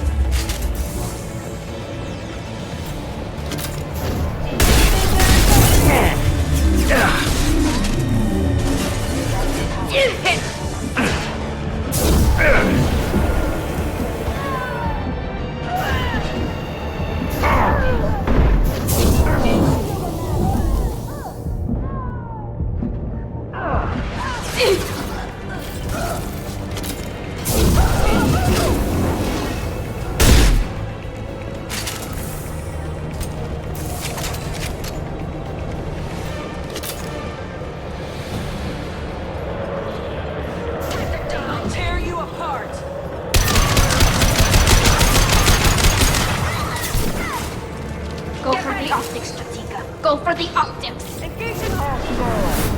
Go for the optics. Engaging hostile.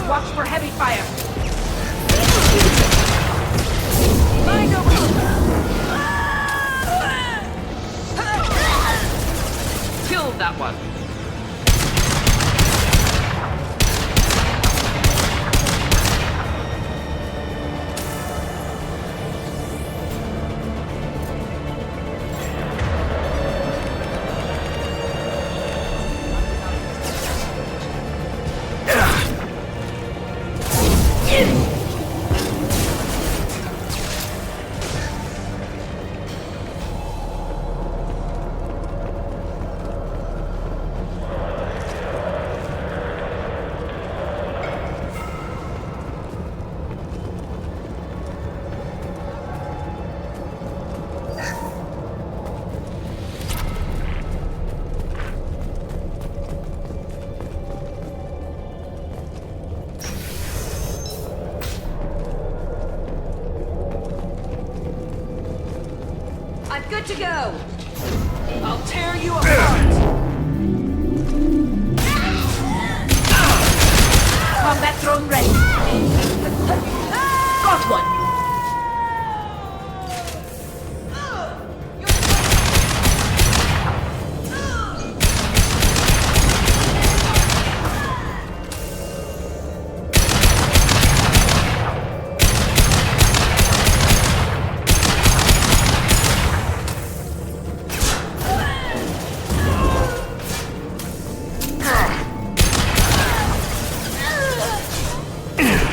Watch for heavy fire. Mind over. Kill that one. I'm good to go. I'll tear you apart. Combat drone ready. Got one.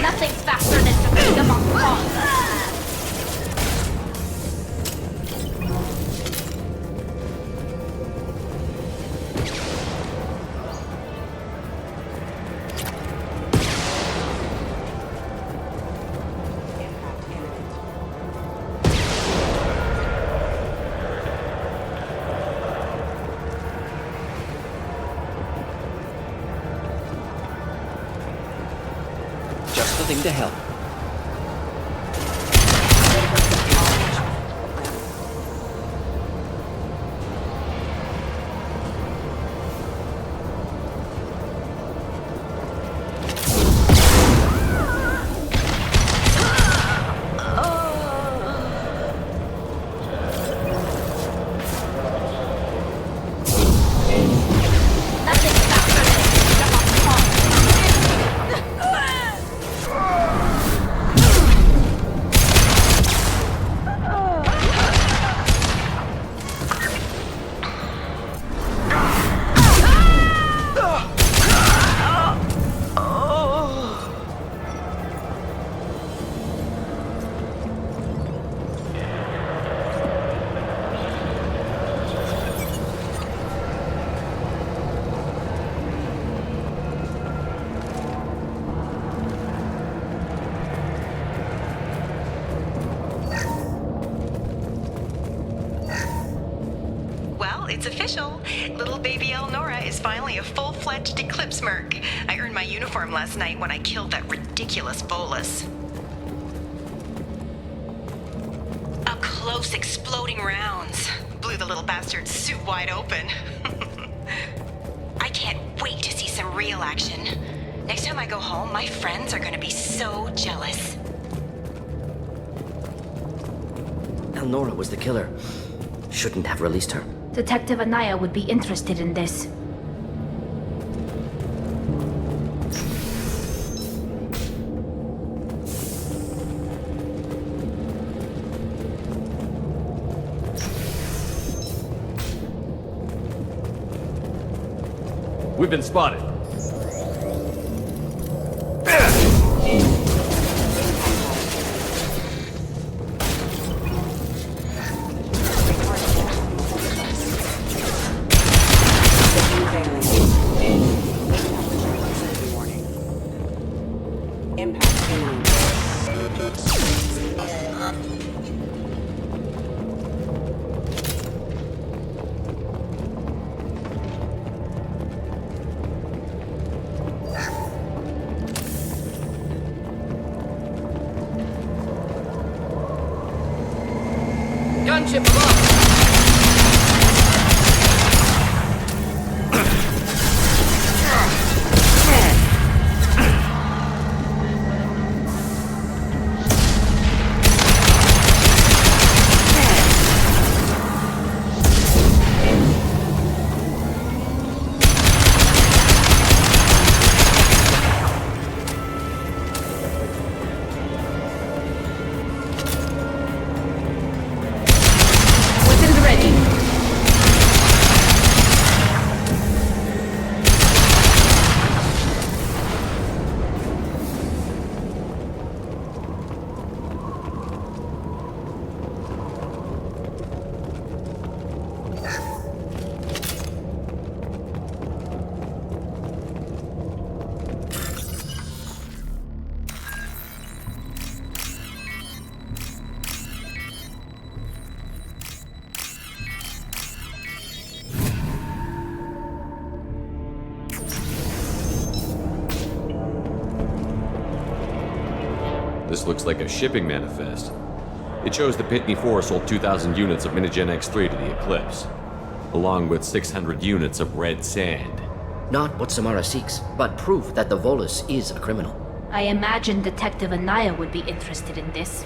Nothing's faster than to beat them on call. Just the thing to help. It's official. Little baby Elnora is finally a full-fledged Eclipse merc. I earned my uniform last night when I killed that ridiculous bolus. Up close, exploding rounds. Blew the little bastard's suit wide open. I can't wait to see some real action. Next time I go home, my friends are gonna be so jealous. Elnora was the killer. Shouldn't have released her. Detective Anaya would be interested in this. We've been spotted. Gunship above! This looks like a shipping manifest. It shows the Pitney 4 sold 2,000 units of Minigen X3 to the Eclipse, along with 600 units of red sand. Not what Samara seeks, but proof that the Volus is a criminal. I imagine Detective Anaya would be interested in this.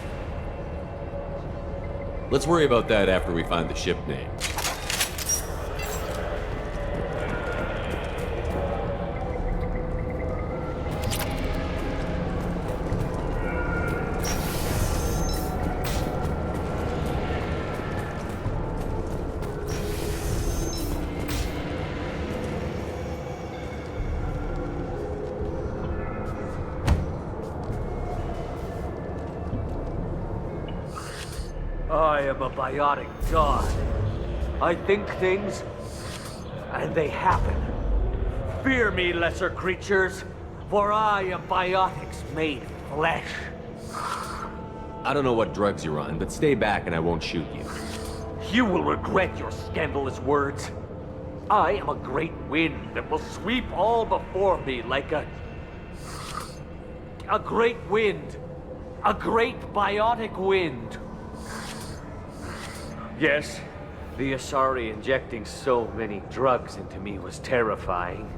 Let's worry about that after we find the ship name. I am a biotic god. I think things, and they happen. Fear me, lesser creatures, for I am biotics made flesh. I don't know what drugs you're on, but stay back and I won't shoot you. You will regret your scandalous words. I am a great wind that will sweep all before me like a great wind. A great biotic wind. Yes, the Asari injecting so many drugs into me was terrifying.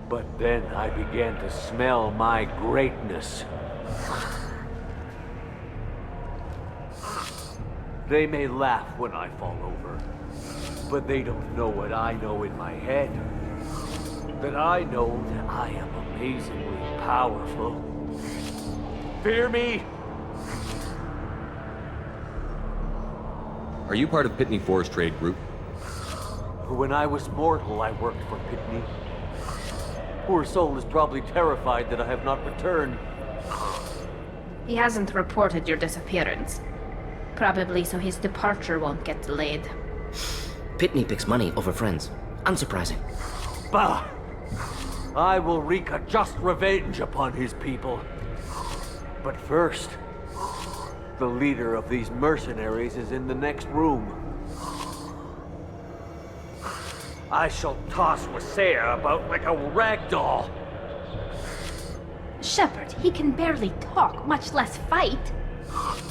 But then I began to smell my greatness. They may laugh when I fall over, but they don't know what I know in my head. That I know that I am amazingly powerful. Fear me! Are you part of Pitney Four's trade group? When I was mortal, I worked for Pitney. Poor soul is probably terrified that I have not returned. He hasn't reported your disappearance. Probably so his departure won't get delayed. Pitney picks money over friends. Unsurprising. Bah! I will wreak a just revenge upon his people. But first, the leader of these mercenaries is in the next room. I shall toss Wasea about like a rag doll. Shepard, he can barely talk, much less fight.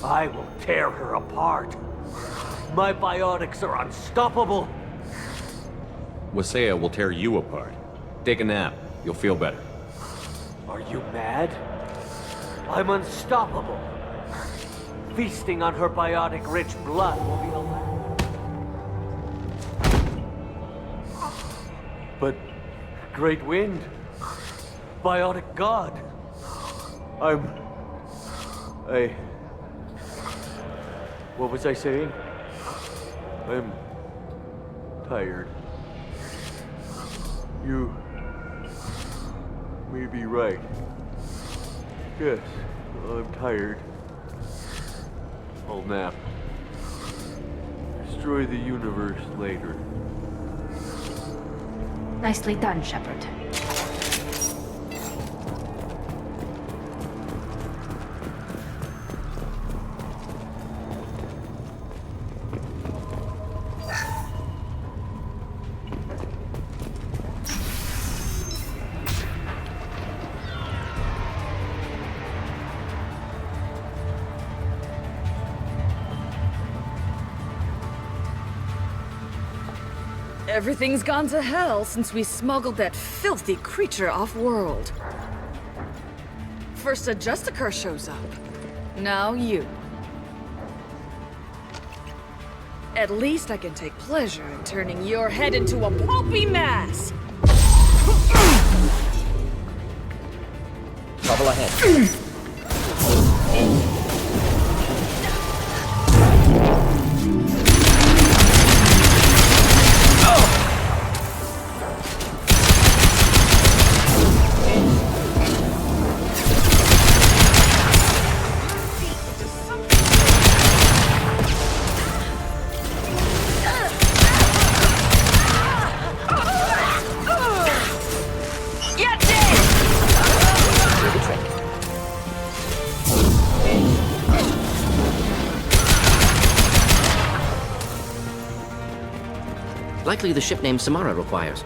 I will tear her apart. My biotics are unstoppable. Wasea will tear you apart. Take a nap. You'll feel better. Are you mad? I'm unstoppable. Feasting on her biotic-rich blood will be the last. But, Great Wind, biotic god, what was I saying? I'm tired. You may be right. Yes, I'm tired. I'll nap. Destroy the universe later. Nicely done, Shepard. Everything's gone to hell since we smuggled that filthy creature off-world. First a Justicar shows up. Now you. At least I can take pleasure in turning your head into a pulpy mass! Trouble ahead. Likely the ship name Samara requires.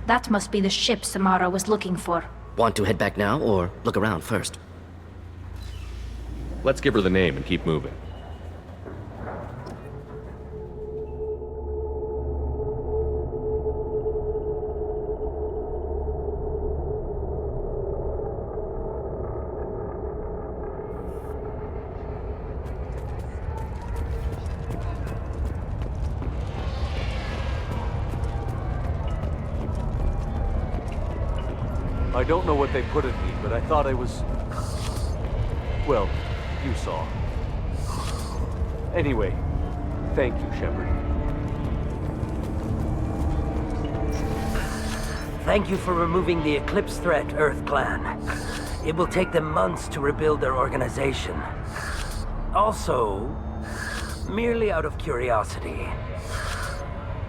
That must be the ship Samara was looking for. Want to head back now, or look around first? Let's give her the name and keep moving. I don't know what they put in me, but I thought I was... Well, you saw. Anyway, thank you, Shepard. Thank you for removing the Eclipse threat, Earth Clan. It will take them months to rebuild their organization. Also, merely out of curiosity,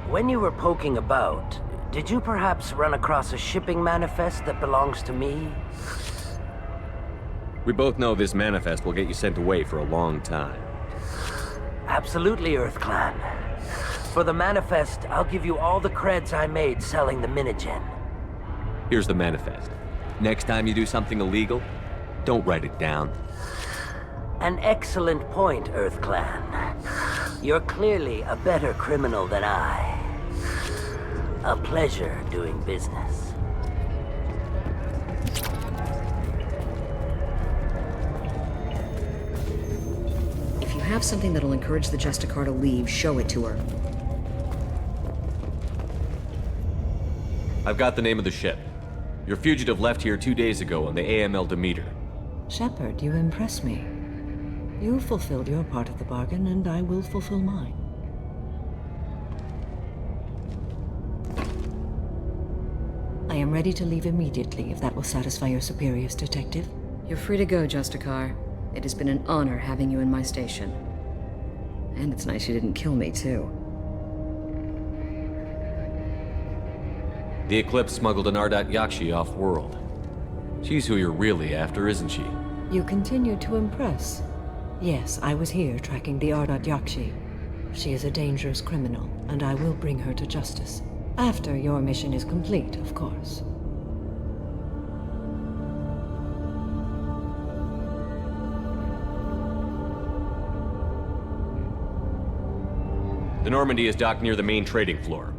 when you were poking about, did you perhaps run across a shipping manifest that belongs to me? We both know this manifest will get you sent away for a long time. Absolutely, Earth Clan. For the manifest, I'll give you all the creds I made selling the Minigen. Here's the manifest. Next time you do something illegal, don't write it down. An excellent point, Earth Clan. You're clearly a better criminal than I. A pleasure doing business. If you have something that'll encourage the Justicar to leave, show it to her. I've got the name of the ship. Your fugitive left here 2 days ago on the AML Demeter. Shepard, you impress me. You fulfilled your part of the bargain, and I will fulfill mine. I am ready to leave immediately, if that will satisfy your superiors, Detective. You're free to go, Justicar. It has been an honor having you in my station. And it's nice you didn't kill me, too. The Eclipse smuggled an Ardat Yakshi off-world. She's who you're really after, isn't she? You continue to impress. Yes, I was here tracking the Ardat Yakshi. She is a dangerous criminal, and I will bring her to justice. After your mission is complete, of course. The Normandy is docked near the main trading floor.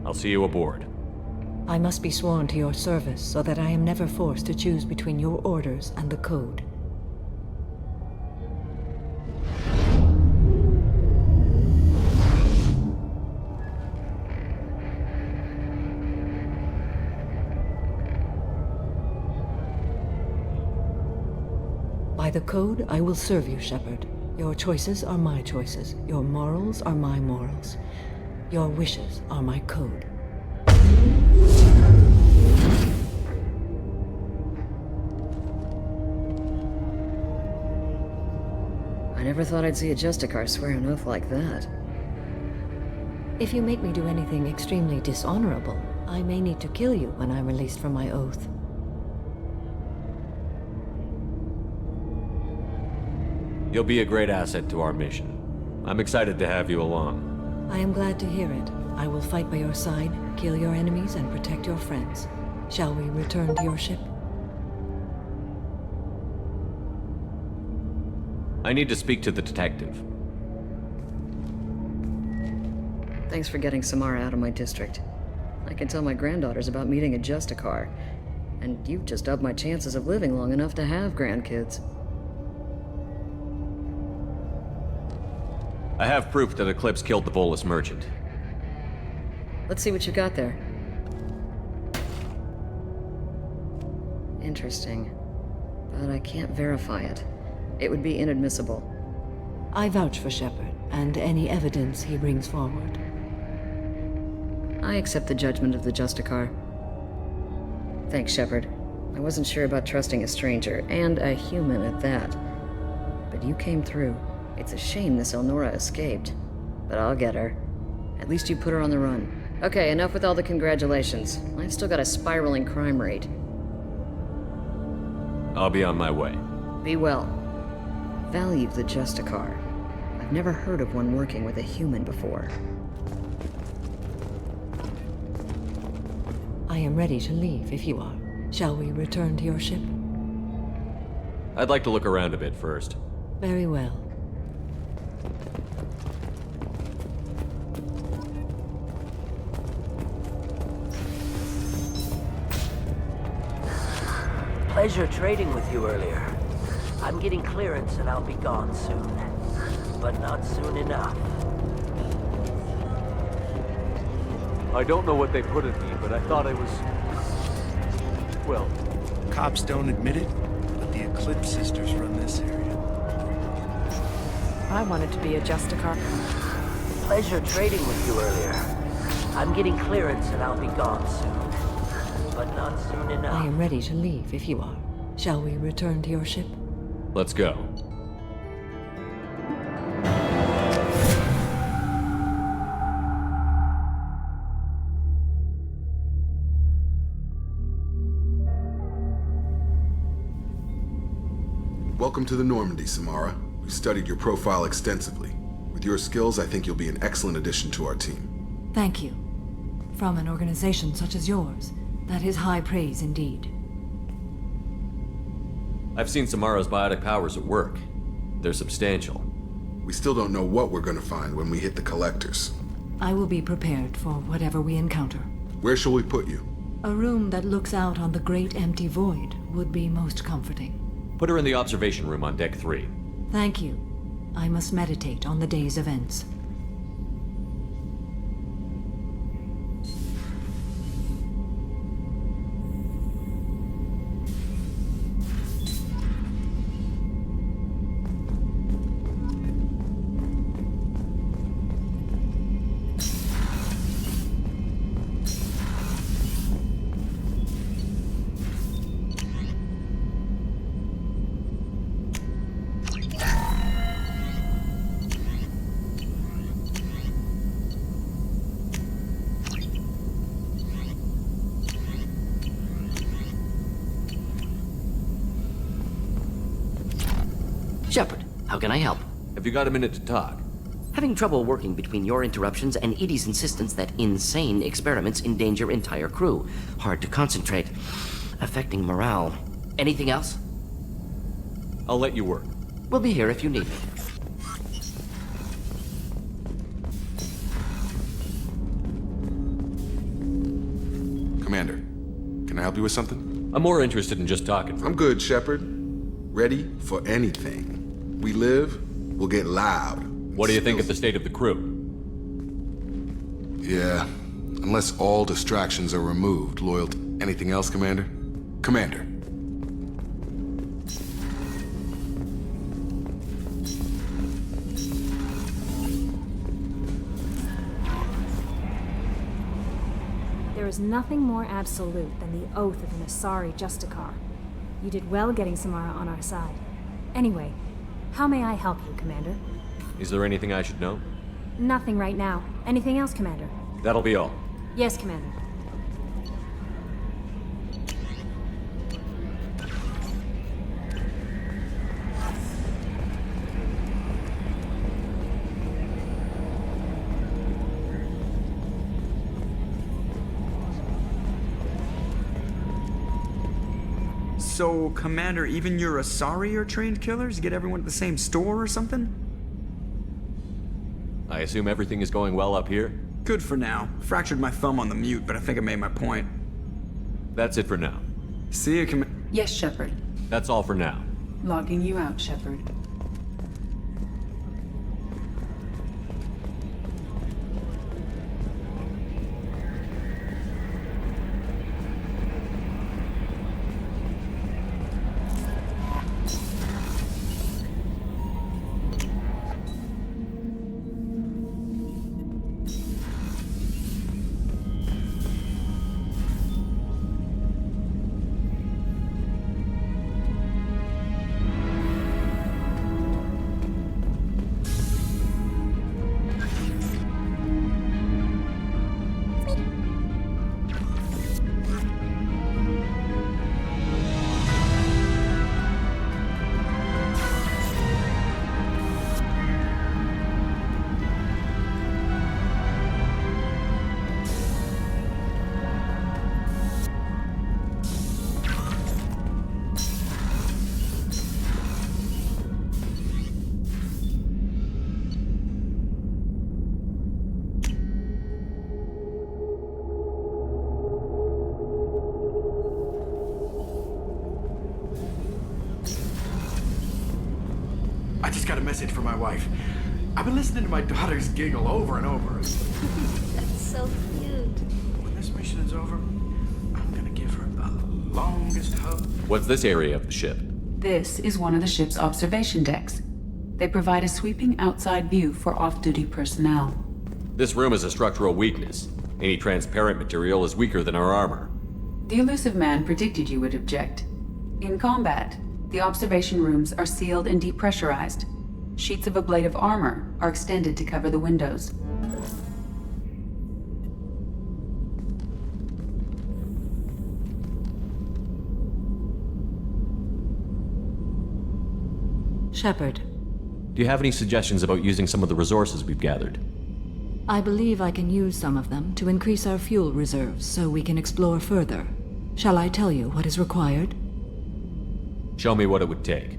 I'll see you aboard. I must be sworn to your service so that I am never forced to choose between your orders and the Code. By the Code, I will serve you, Shepard. Your choices are my choices. Your morals are my morals. Your wishes are my code. I never thought I'd see a Justicar swear an oath like that. If you make me do anything extremely dishonorable, I may need to kill you when I'm released from my oath. You'll be a great asset to our mission. I'm excited to have you along. I am glad to hear it. I will fight by your side, kill your enemies, and protect your friends. Shall we return to your ship? I need to speak to the detective. Thanks for getting Samara out of my district. I can tell my granddaughters about meeting a Justicar. And you've just upped my chances of living long enough to have grandkids. I have proof that Eclipse killed the Volus merchant. Let's see what you got there. Interesting. But I can't verify it. It would be inadmissible. I vouch for Shepard, and any evidence he brings forward. I accept the judgment of the Justicar. Thanks, Shepard. I wasn't sure about trusting a stranger, and a human at that. But you came through. It's a shame this Elnora escaped. But I'll get her. At least you put her on the run. Okay, enough with all the congratulations. I've still got a spiraling crime rate. I'll be on my way. Be well. Value the Justicar. I've never heard of one working with a human before. I am ready to leave if you are. Shall we return to your ship? I'd like to look around a bit first. Very well. Pleasure trading with you earlier. I'm getting clearance and I'll be gone soon. But not soon enough. I don't know what they put in me, but I thought I was... well... Cops don't admit it, but the Eclipse sisters run this area. I wanted to be a Justicar. Pleasure trading with you earlier. I'm getting clearance and I'll be gone soon. But not soon enough. I am ready to leave if you are. Shall we return to your ship? Let's go. Welcome to the Normandy, Samara. We've studied your profile extensively. With your skills, I think you'll be an excellent addition to our team. Thank you. From an organization such as yours, that is high praise indeed. I've seen Samara's biotic powers at work. They're substantial. We still don't know what we're gonna find when we hit the collectors. I will be prepared for whatever we encounter. Where shall we put you? A room that looks out on the great empty void would be most comforting. Put her in the observation room on deck 3. Thank you. I must meditate on the day's events. Shepard, how can I help? Have you got a minute to talk? Having trouble working between your interruptions and Edie's insistence that insane experiments endanger entire crew. Hard to concentrate. Affecting morale. Anything else? I'll let you work. We'll be here if you need me. Commander, can I help you with something? I'm more interested in just talking. I'm good, Shepard. Ready for anything. We live, we'll get loud. What do you think of the state of the crew? Yeah, unless all distractions are removed. Loyal to anything else, Commander? Commander. There is nothing more absolute than the oath of an Asari Justicar. You did well getting Samara on our side. Anyway, how may I help you, Commander? Is there anything I should know? Nothing right now. Anything else, Commander? That'll be all. Yes, Commander. So, Commander, even your Asari are trained killers? Get everyone at the same store or something? I assume everything is going well up here? Good for now. Fractured my thumb on the mute, but I think I made my point. That's it for now. See you, Yes, Shepard. That's all for now. Logging you out, Shepard. I just got a message from my wife. I've been listening to my daughters giggle over and over. That's so cute. When this mission is over, I'm gonna give her the longest hug. What's this area of the ship? This is one of the ship's observation decks. They provide a sweeping outside view for off-duty personnel. This room is a structural weakness. Any transparent material is weaker than our armor. The elusive man predicted you would object. In combat, the observation rooms are sealed and depressurized. Sheets of ablative armor are extended to cover the windows. Shepard, Do you have any suggestions about using some of the resources we've gathered? I believe I can use some of them to increase our fuel reserves so we can explore further. Shall I tell you what is required? Show me what it would take.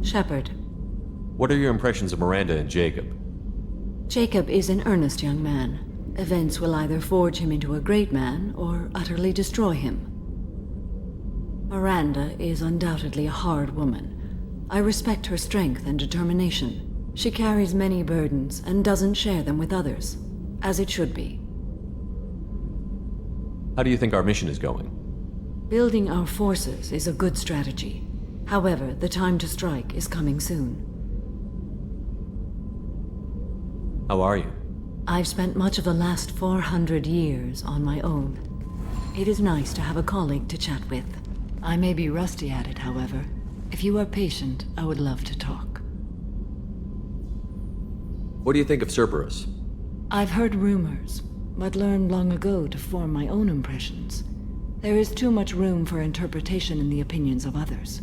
Shepard. What are your impressions of Miranda and Jacob? Jacob is an earnest young man. Events will either forge him into a great man or utterly destroy him. Miranda is undoubtedly a hard woman. I respect her strength and determination. She carries many burdens and doesn't share them with others, as it should be. How do you think our mission is going? Building our forces is a good strategy. However, the time to strike is coming soon. How are you? I've spent much of the last 400 years on my own. It is nice to have a colleague to chat with. I may be rusty at it, however. If you are patient, I would love to talk. What do you think of Cerberus? I've heard rumors, but learned long ago to form my own impressions. There is too much room for interpretation in the opinions of others.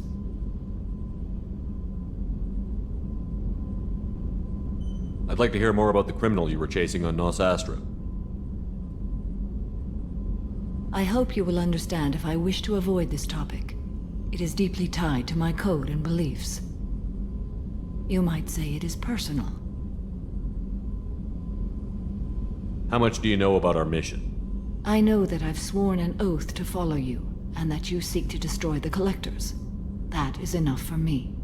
I'd like to hear more about the criminal you were chasing on Nos Astra. I hope you will understand if I wish to avoid this topic. It is deeply tied to my code and beliefs. You might say it is personal. How much do you know about our mission? I know that I've sworn an oath to follow you, and that you seek to destroy the Collectors. That is enough for me.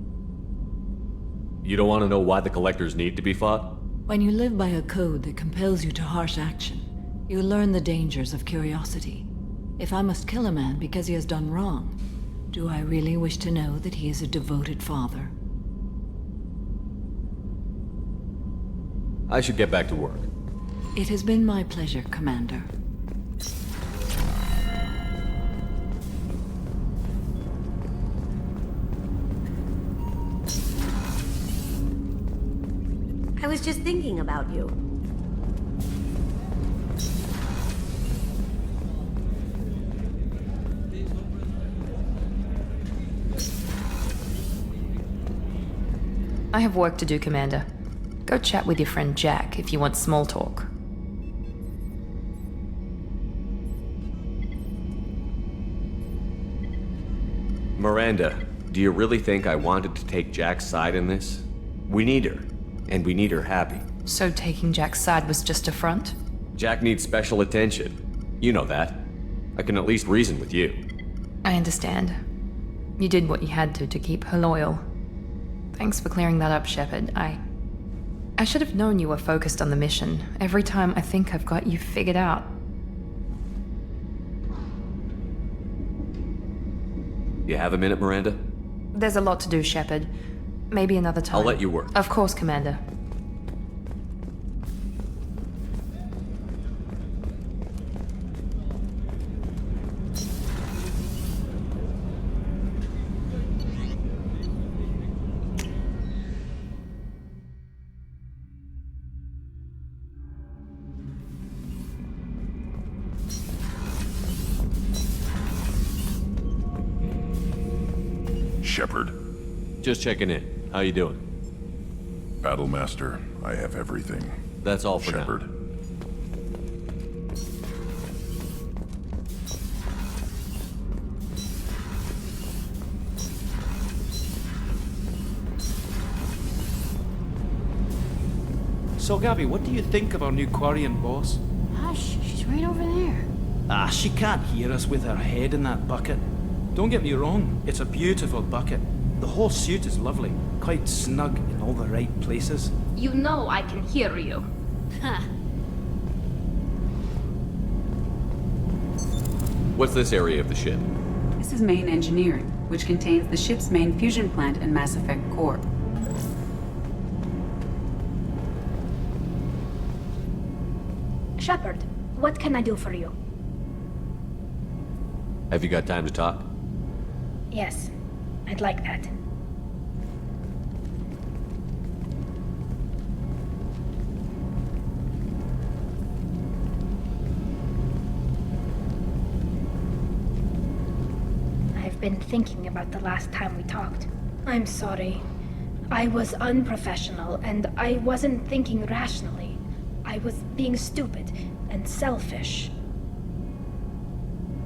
You don't want to know why the Collectors need to be fought? When you live by a code that compels you to harsh action, you learn the dangers of curiosity. If I must kill a man because he has done wrong, do I really wish to know that he is a devoted father? I should get back to work. It has been my pleasure, Commander. I was just thinking about you. I have work to do, Commander. Go chat with your friend Jack if you want small talk. Miranda, do you really think I wanted to take Jack's side in this? We need her, and we need her happy. So taking Jack's side was just a front? Jack needs special attention. You know that. I can at least reason with you. I understand. You did what you had to keep her loyal. Thanks for clearing that up, Shepard. I should have known you were focused on the mission. Every time I think I've got you figured out. You have a minute, Miranda? There's a lot to do, Shepard. Maybe another time. I'll let you work. Of course, Commander. Shepard. Just checking in. How you doing? Battlemaster, I have everything. That's all for Shepard. now. So, Gabby, what do you think of our new Quarian boss? Hush, she's right over there. Ah, she can't hear us with her head in that bucket. Don't get me wrong, it's a beautiful bucket. The whole suit is lovely, quite snug in all the right places. You know I can hear you. Huh. What's this area of the ship? This is main engineering, which contains the ship's main fusion plant and Mass Effect core. Shepard, what can I do for you? Have you got time to talk? Yes, I'd like that. I've been thinking about the last time we talked. I'm sorry. I was unprofessional, and I wasn't thinking rationally. I was being stupid and selfish.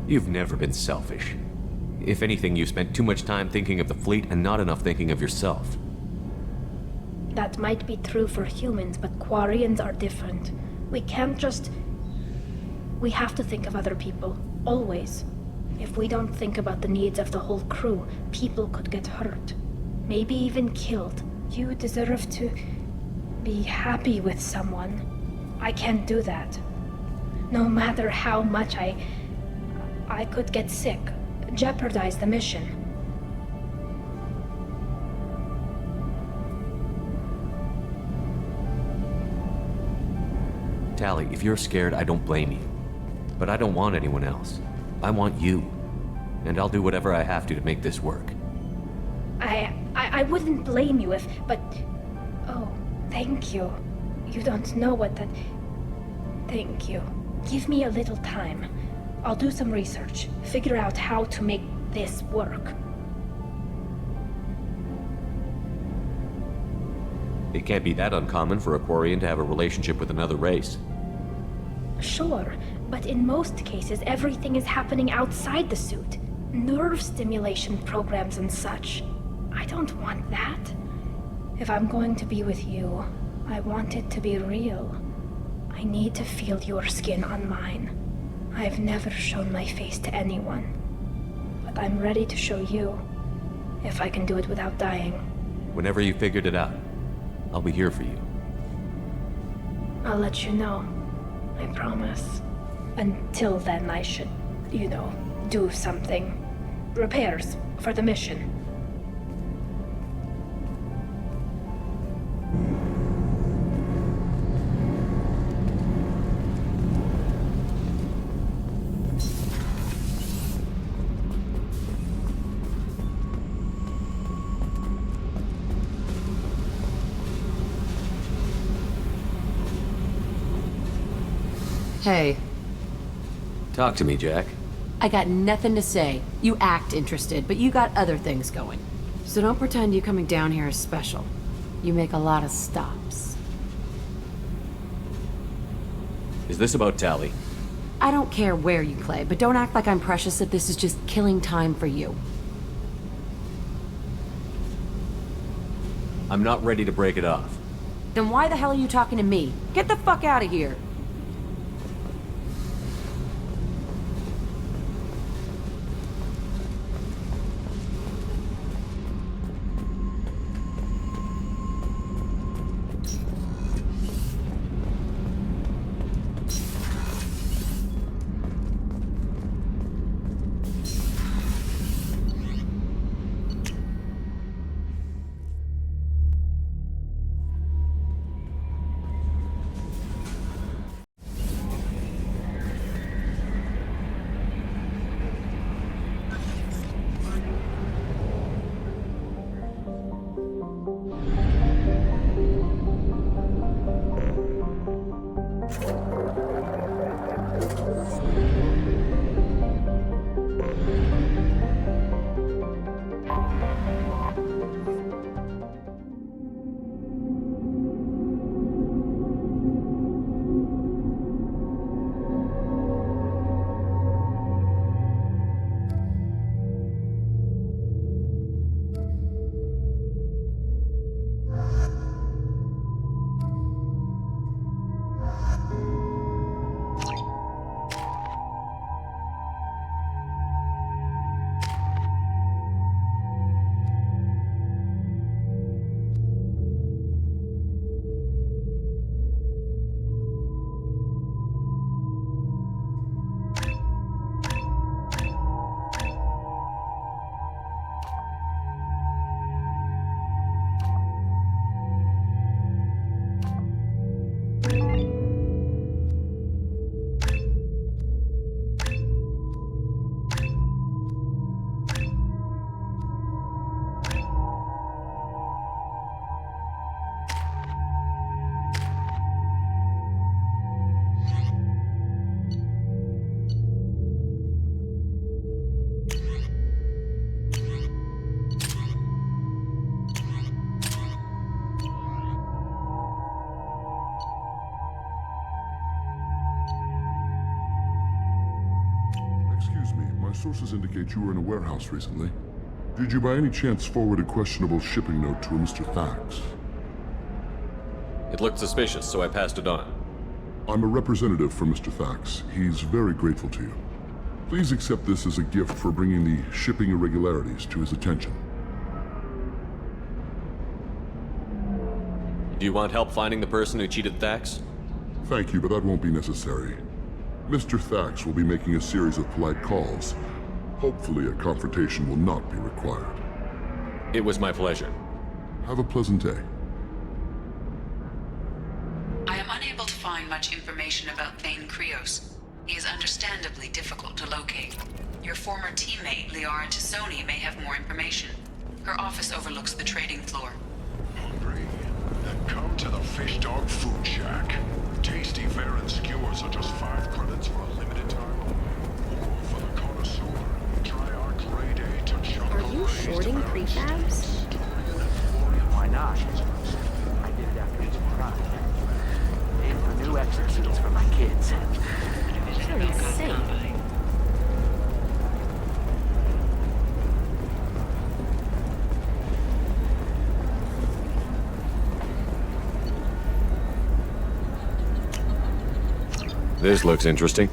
You've never been selfish. If anything, you spent too much time thinking of the fleet and not enough thinking of yourself. That might be true for humans, but Quarians are different. We can't just... We have to think of other people, always. If we don't think about the needs of the whole crew, people could get hurt. Maybe even killed. You deserve to be happy with someone. I can't do that. No matter how much I could get sick, jeopardize the mission. Tali, if you're scared, I don't blame you. But I don't want anyone else. I want you. And I'll do whatever I have to make this work. I wouldn't blame you if, but... Oh, thank you. You don't know what that... Thank you. Give me a little time. I'll do some research, figure out how to make this work. It can't be that uncommon for a Quarian to have a relationship with another race. Sure, but in most cases, everything is happening outside the suit. Nerve stimulation programs and such. I don't want that. If I'm going to be with you, I want it to be real. I need to feel your skin on mine. I've never shown my face to anyone. But I'm ready to show you, if I can do it without dying. Whenever you figured it out, I'll be here for you. I'll let you know. I promise. Until then, I should, do something. Repairs for the mission. Hey. Talk to me, Jack. I got nothing to say. You act interested, but you got other things going. So don't pretend you coming down here is special. You make a lot of stops. Is this about Tali? I don't care where you play, but don't act like I'm precious if this is just killing time for you. I'm not ready to break it off. Then why the hell are you talking to me? Get the fuck out of here! me. My sources indicate you were in a warehouse recently. Did you by any chance forward a questionable shipping note to a Mr. Thax? It looked suspicious, so I passed it on. I'm a representative for Mr. Thax. He's very grateful to you. Please accept this as a gift for bringing the shipping irregularities to his attention. Do you want help finding the person who cheated Thax? Thank you, but that won't be necessary. Mr. Thax will be making a series of polite calls. Hopefully a confrontation will not be required. It was my pleasure. Have a pleasant day. I am unable to find much information about Thane Krios. He is understandably difficult to locate. Your former teammate, Liara Tassoni, may have more information. Her office overlooks the trading floor. Hungry? Then come to the Fish Dog Food Shack. Tasty Varen skewers are just 5 credits for a limited time. Or for the connoisseur, try our grade A Tachanka. Are you shorting prefabs? Why not? I did it after each trial. Aim for new executions for my kids. You're insane. This looks interesting.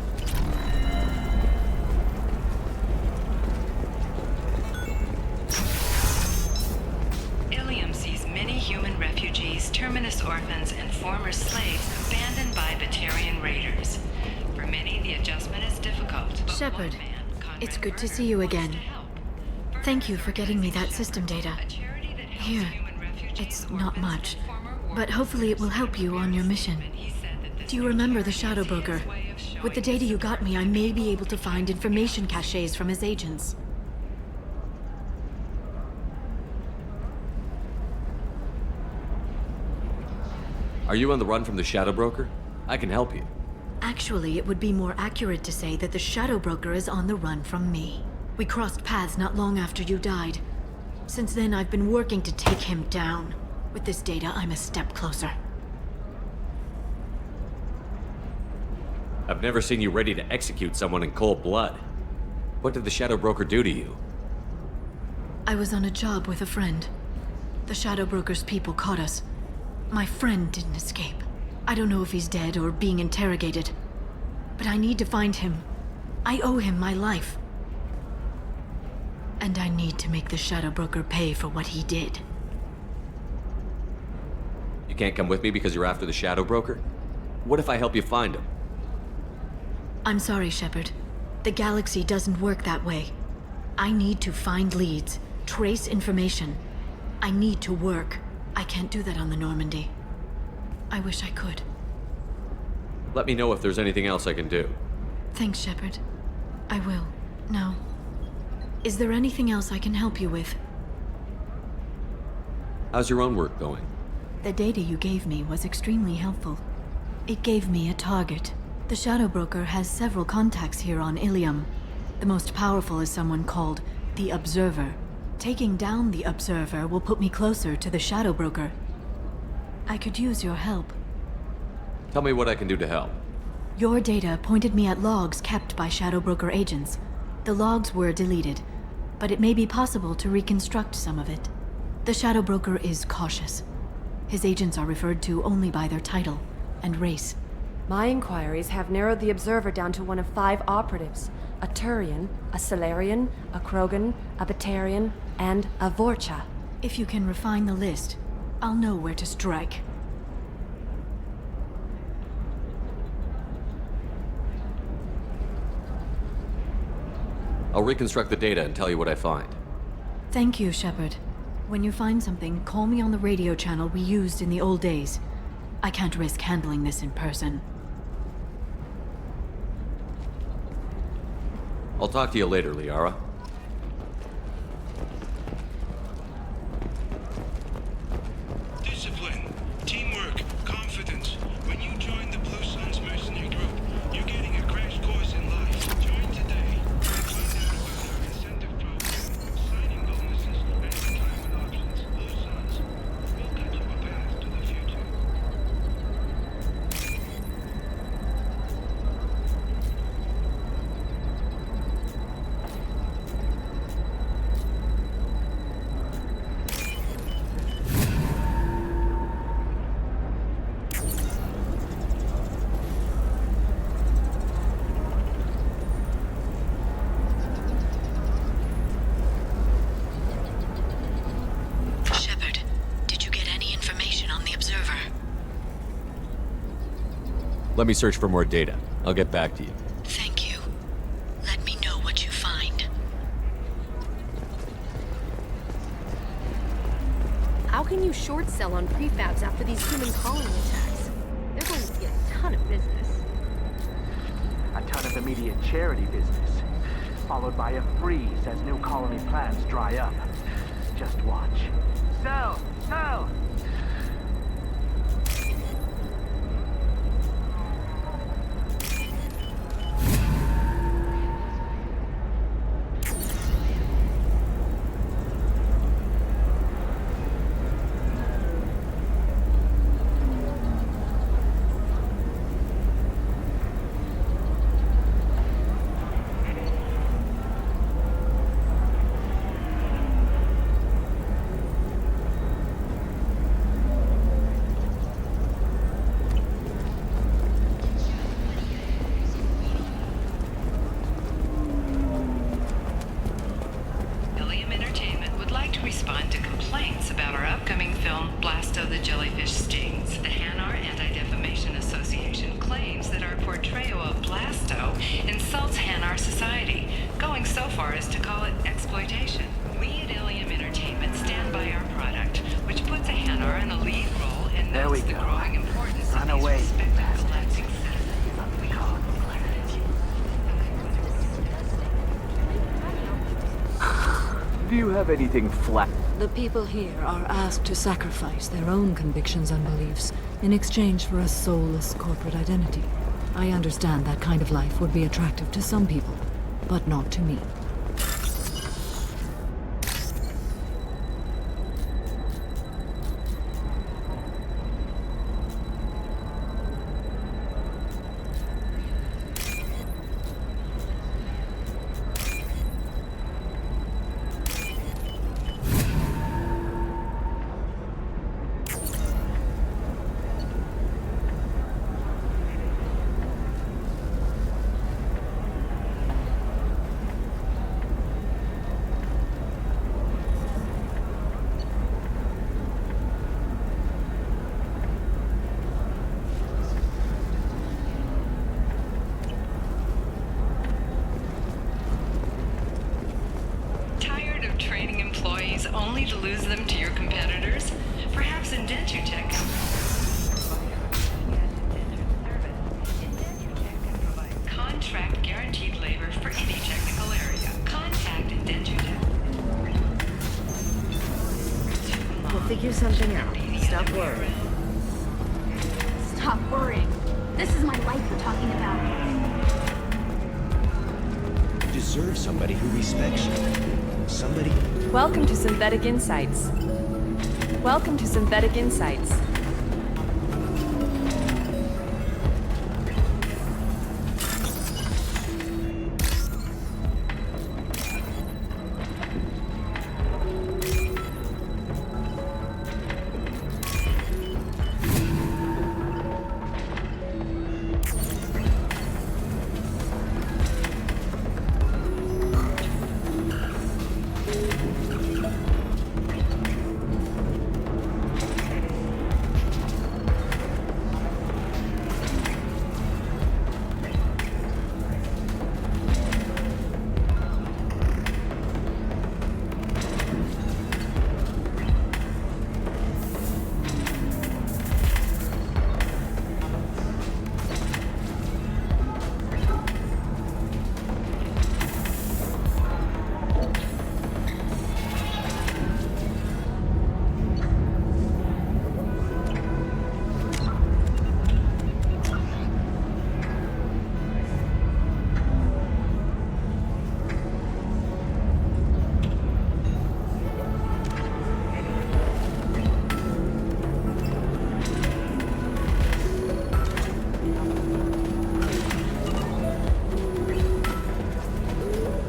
Illium sees many human refugees, terminus orphans, and former slaves abandoned by Batarian raiders. For many, the adjustment is difficult. Shepard, it's good to see you again. Thank you for getting me that system data. Here, it's not much, but hopefully it will help you on your mission. Do you remember the Shadow Broker? With the data you got me, I may be able to find information caches from his agents. Are you on the run from the Shadow Broker? I can help you. Actually, it would be more accurate to say that the Shadow Broker is on the run from me. We crossed paths not long after you died. Since then, I've been working to take him down. With this data, I'm a step closer. I've never seen you ready to execute someone in cold blood. What did the Shadow Broker do to you? I was on a job with a friend. The Shadow Broker's people caught us. My friend didn't escape. I don't know if he's dead or being interrogated. But I need to find him. I owe him my life. And I need to make the Shadow Broker pay for what he did. You can't come with me because you're after the Shadow Broker? What if I help you find him? I'm sorry, Shepard. The galaxy doesn't work that way. I need to find leads, trace information. I need to work. I can't do that on the Normandy. I wish I could. Let me know if there's anything else I can do. Thanks, Shepard. I will. Now, is there anything else I can help you with? How's your own work going? The data you gave me was extremely helpful. It gave me a target. The Shadow Broker has several contacts here on Illium. The most powerful is someone called the Observer. Taking down the Observer will put me closer to the Shadow Broker. I could use your help. Tell me what I can do to help. Your data pointed me at logs kept by Shadow Broker agents. The logs were deleted, but it may be possible to reconstruct some of it. The Shadow Broker is cautious. His agents are referred to only by their title and race. My inquiries have narrowed the Observer down to one of 5 operatives. A Turian, a Solarian, a Krogan, a Batarian, and a Vorcha. If you can refine the list, I'll know where to strike. I'll reconstruct the data and tell you what I find. Thank you, Shepard. When you find something, call me on the radio channel we used in the old days. I can't risk handling this in person. I'll talk to you later, Liara. Discipline, teamwork, confidence. When you join the Blue Suns mercenary group, you're getting a crash course in life. Join today and find out about our incentive program, signing bonuses, and retirement options. Blue Suns, we'll cut you a path to the future. Let me search for more data. I'll get back to you. Thank you. Let me know what you find. How can you short sell on prefabs after these human colony attacks? They're going to be a ton of business. A ton of immediate charity business, followed by a freeze as new colony plans dry up. Just watch. Sell! Sell! Illium Entertainment would like to respond to complaints about our upcoming film, Blasto the Jellyfish Stings. The Hanar Anti-Defamation Association claims that our portrayal of Blasto insults Hanar society, going so far as to call it exploitation. We at Illium Entertainment stand by our product, which puts a Hanar in the lead role and There we notes the go. growing importance Run of these away, respected bastard. relaxing citizens. Do you have anything flat? The people here are asked to sacrifice their own convictions and beliefs in exchange for a soulless corporate identity. I understand that kind of life would be attractive to some people, but not to me. Tired of training employees only to lose them to your competitors? Perhaps Indentutech can provide contract guaranteed labor for any technical area. Contact Indentutech. We'll figure something out. Stop worrying. Stop worrying. This is my life you're talking about. You deserve somebody who respects you. Somebody... Welcome to Synthetic Insights. Welcome to Synthetic Insights.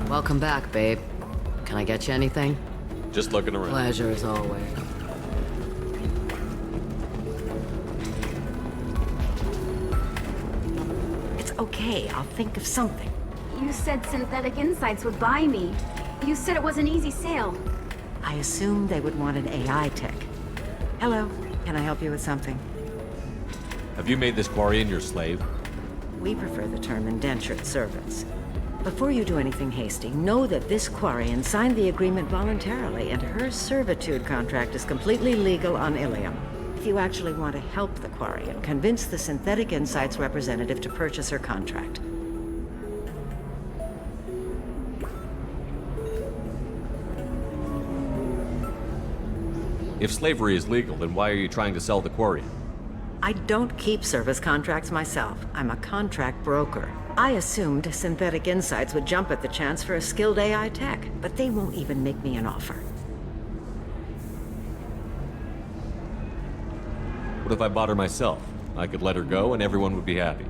Welcome back, babe. Can I get you anything? Just looking around. Pleasure as always. It's okay, I'll think of something. You said Synthetic Insights would buy me. You said it was an easy sale. I assumed they would want an AI tech. Hello, can I help you with something? Have you made this Quarian your slave? We prefer the term indentured servants. Before you do anything hasty, know that this Quarian signed the agreement voluntarily, and her servitude contract is completely legal on Illium. If you actually want to help the Quarian, convince the Synthetic Insights representative to purchase her contract. If slavery is legal, then why are you trying to sell the Quarian? I don't keep service contracts myself. I'm a contract broker. I assumed Synthetic Insights would jump at the chance for a skilled AI tech, but they won't even make me an offer. What if I bought her myself? I could let her go and everyone would be happy.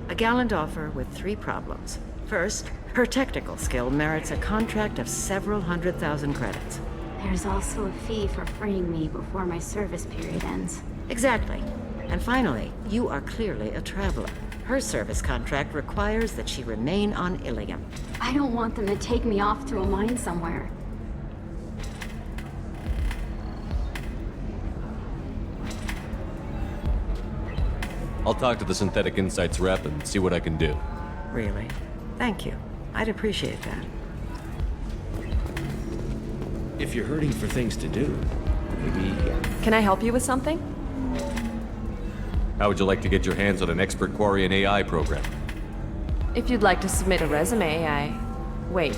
A gallant offer with 3 problems. First, her technical skill merits a contract of several 100,000 credits. There's also a fee for freeing me before my service period ends. Exactly. And finally, you are clearly a traveler. Her service contract requires that she remain on Illium. I don't want them to take me off to a mine somewhere. I'll talk to the Synthetic Insights rep and see what I can do. Really? Thank you. I'd appreciate that. If you're hurting for things to do, maybe... Can I help you with something? How would you like to get your hands on an expert Quarian AI program? If you'd like to submit a resume, Wait.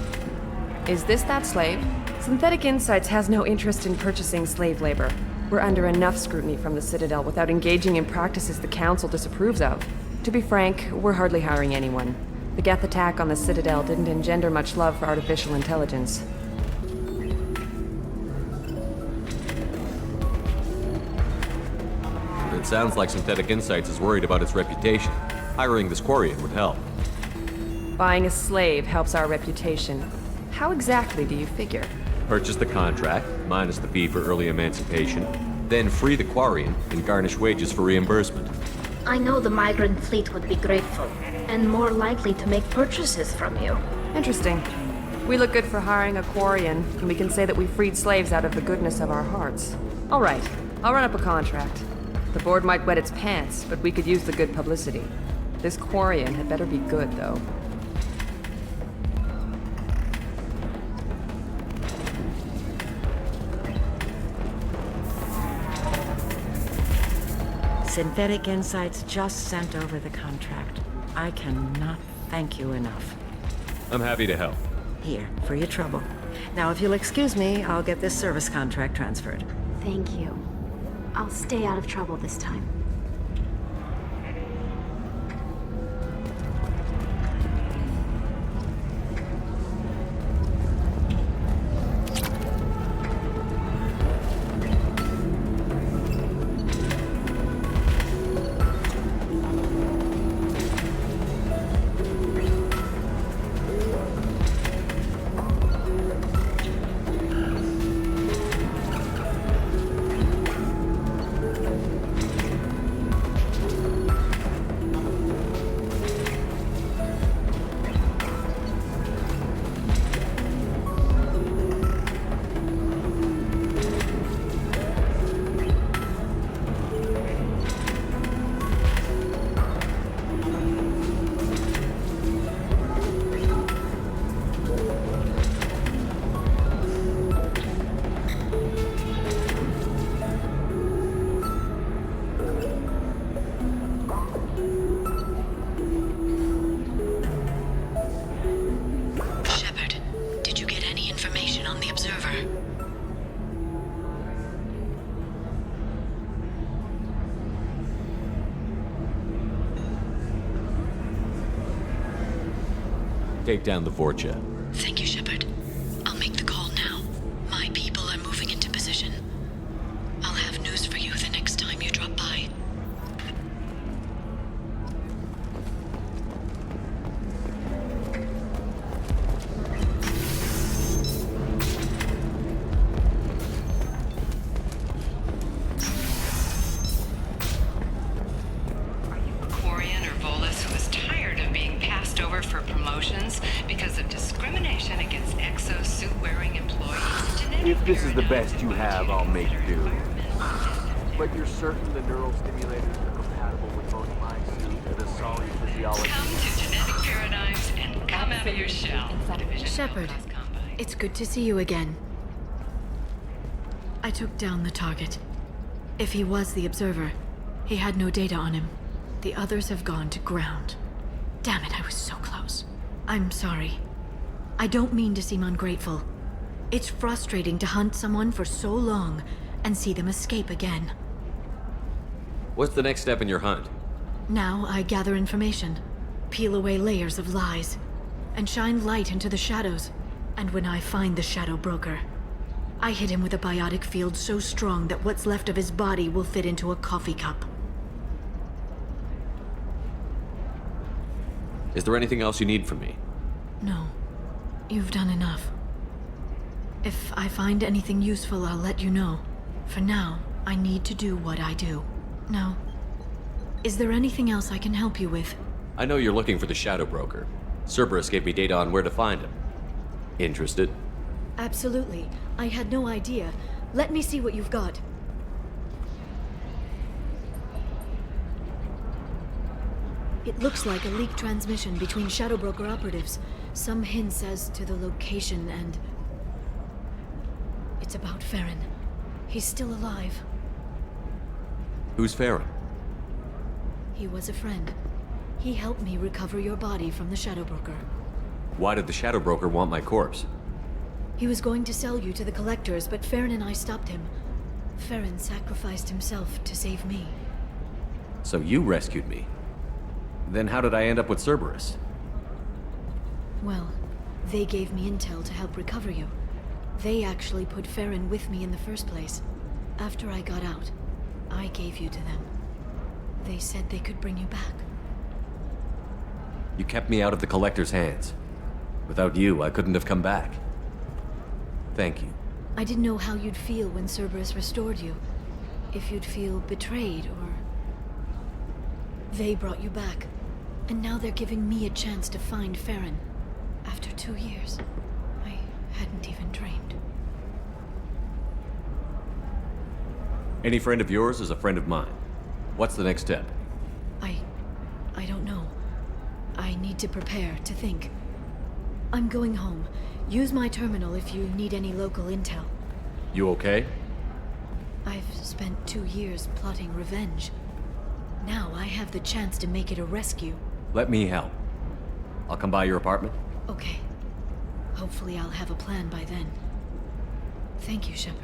Is this that slave? Synthetic Insights has no interest in purchasing slave labor. We're under enough scrutiny from the Citadel without engaging in practices the Council disapproves of. To be frank, we're hardly hiring anyone. The Geth attack on the Citadel didn't engender much love for artificial intelligence. It sounds like Synthetic Insights is worried about its reputation. Hiring this Quarian would help. Buying a slave helps our reputation. How exactly do you figure? Purchase the contract, minus the fee for early emancipation, then free the Quarian and garnish wages for reimbursement. I know the migrant fleet would be grateful, and more likely to make purchases from you. Interesting. We look good for hiring a Quarian, and we can say that we freed slaves out of the goodness of our hearts. All right, I'll run up a contract. The board might wet its pants, but we could use the good publicity. This Quarian had better be good, though. Synthetic Insights just sent over the contract. I cannot thank you enough. I'm happy to help. Here, for your trouble. Now, if you'll excuse me, I'll get this service contract transferred. Thank you. I'll stay out of trouble this time. Take down the Vorcha. Thank you, Shepard. I'll make the call now. My people are moving into position. I'll have news for you the next time you drop by. Quarian or Volus who is tired of being passed over for promotions because of discrimination against exosuit-wearing employees. If this is the best you have, I'll make do. But you're certain the neural stimulators are compatible with both my suit and the trolley physiology. Come to genetic paradigms and come out of your shell. Shepard, it's good to see you again. I took down the target. If he was the observer, he had no data on him. The others have gone to ground. Damn it, I was so close. I'm sorry. I don't mean to seem ungrateful. It's frustrating to hunt someone for so long and see them escape again. What's the next step in your hunt? Now I gather information, peel away layers of lies, and shine light into the shadows. And when I find the Shadow Broker, I hit him with a biotic field so strong that what's left of his body will fit into a coffee cup. Is there anything else you need from me? No. You've done enough. If I find anything useful, I'll let you know. For now, I need to do what I do. Now, is there anything else I can help you with? I know you're looking for the Shadow Broker. Cerberus gave me data on where to find him. Interested? Absolutely. I had no idea. Let me see what you've got. It looks like a leaked transmission between Shadow Broker operatives. Some hints as to the location and... It's about Farron. He's still alive. Who's Farron? He was a friend. He helped me recover your body from the Shadow Broker. Why did the Shadow Broker want my corpse? He was going to sell you to the Collectors, but Farron and I stopped him. Farron sacrificed himself to save me. So you rescued me. Then how did I end up with Cerberus? Well, they gave me intel to help recover you. They actually put Farron with me in the first place. After I got out, I gave you to them. They said they could bring you back. You kept me out of the Collector's hands. Without you, I couldn't have come back. Thank you. I didn't know how you'd feel when Cerberus restored you. If you'd feel betrayed, or... They brought you back. And now they're giving me a chance to find Farron. After 2 years, I hadn't even dreamed. Any friend of yours is a friend of mine. What's the next step? I don't know. I need to prepare, to think. I'm going home. Use my terminal if you need any local intel. You okay? I've spent 2 years plotting revenge. Now I have the chance to make it a rescue. Let me help. I'll come by your apartment. Okay. Hopefully I'll have a plan by then. Thank you, Shepard.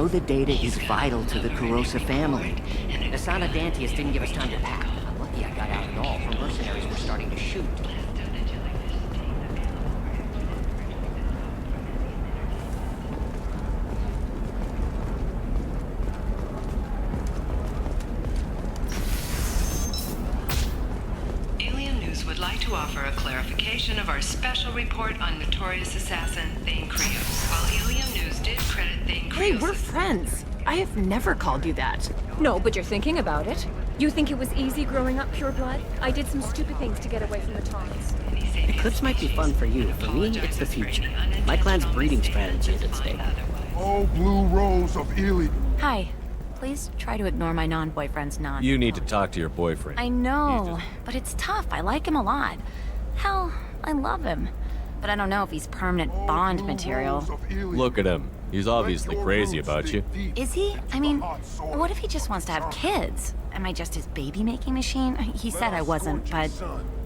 The data is vital to the Kurosa family. The son of Dantius didn't give us time to pack. I'm lucky I got out at all, for mercenaries were starting to shoot. Illium News would like to offer a clarification of our special report on notorious assassin Thane Krios. While Illium News did credit Thane Krios... Hey, we're friends. I have never called you that. No, but you're thinking about it. You think it was easy growing up pure blood? I did some stupid things to get away from the Taunts. Eclipse might be fun for you. For me, it's the future. My clan's breeding strategy is at stake. Oh, Blue Rose of Illium. Hi. Please try to ignore my non-boyfriend's nonsense. You need to talk to your boyfriend. I know, but it's tough. I like him a lot. Hell, I love him. But I don't know if he's permanent Bond material. Look at him. He's obviously crazy about you. Is he? I mean, what if he just wants to have kids? Am I just his baby-making machine? He said I wasn't, but...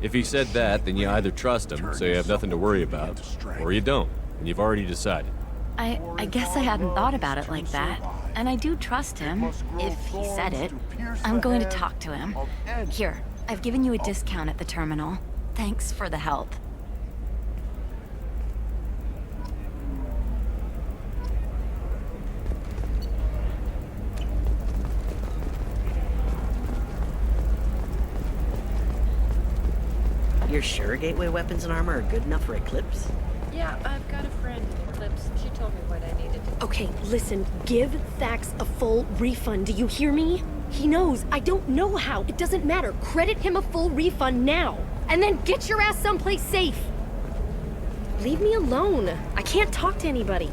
If he said that, then you either trust him, so you have nothing to worry about, or you don't, and you've already decided. I guess I hadn't thought about it like that. And I do trust him, if he said it. I'm going to talk to him. Here, I've given you a discount at the terminal. Thanks for the help. You're sure gateway weapons and armor are good enough for Eclipse? Yeah, I've got a friend in Eclipse. She told me what I needed to do. Okay, listen, give Thax a full refund, do you hear me? He knows, I don't know how, it doesn't matter. Credit him a full refund now, and then get your ass someplace safe. Leave me alone, I can't talk to anybody.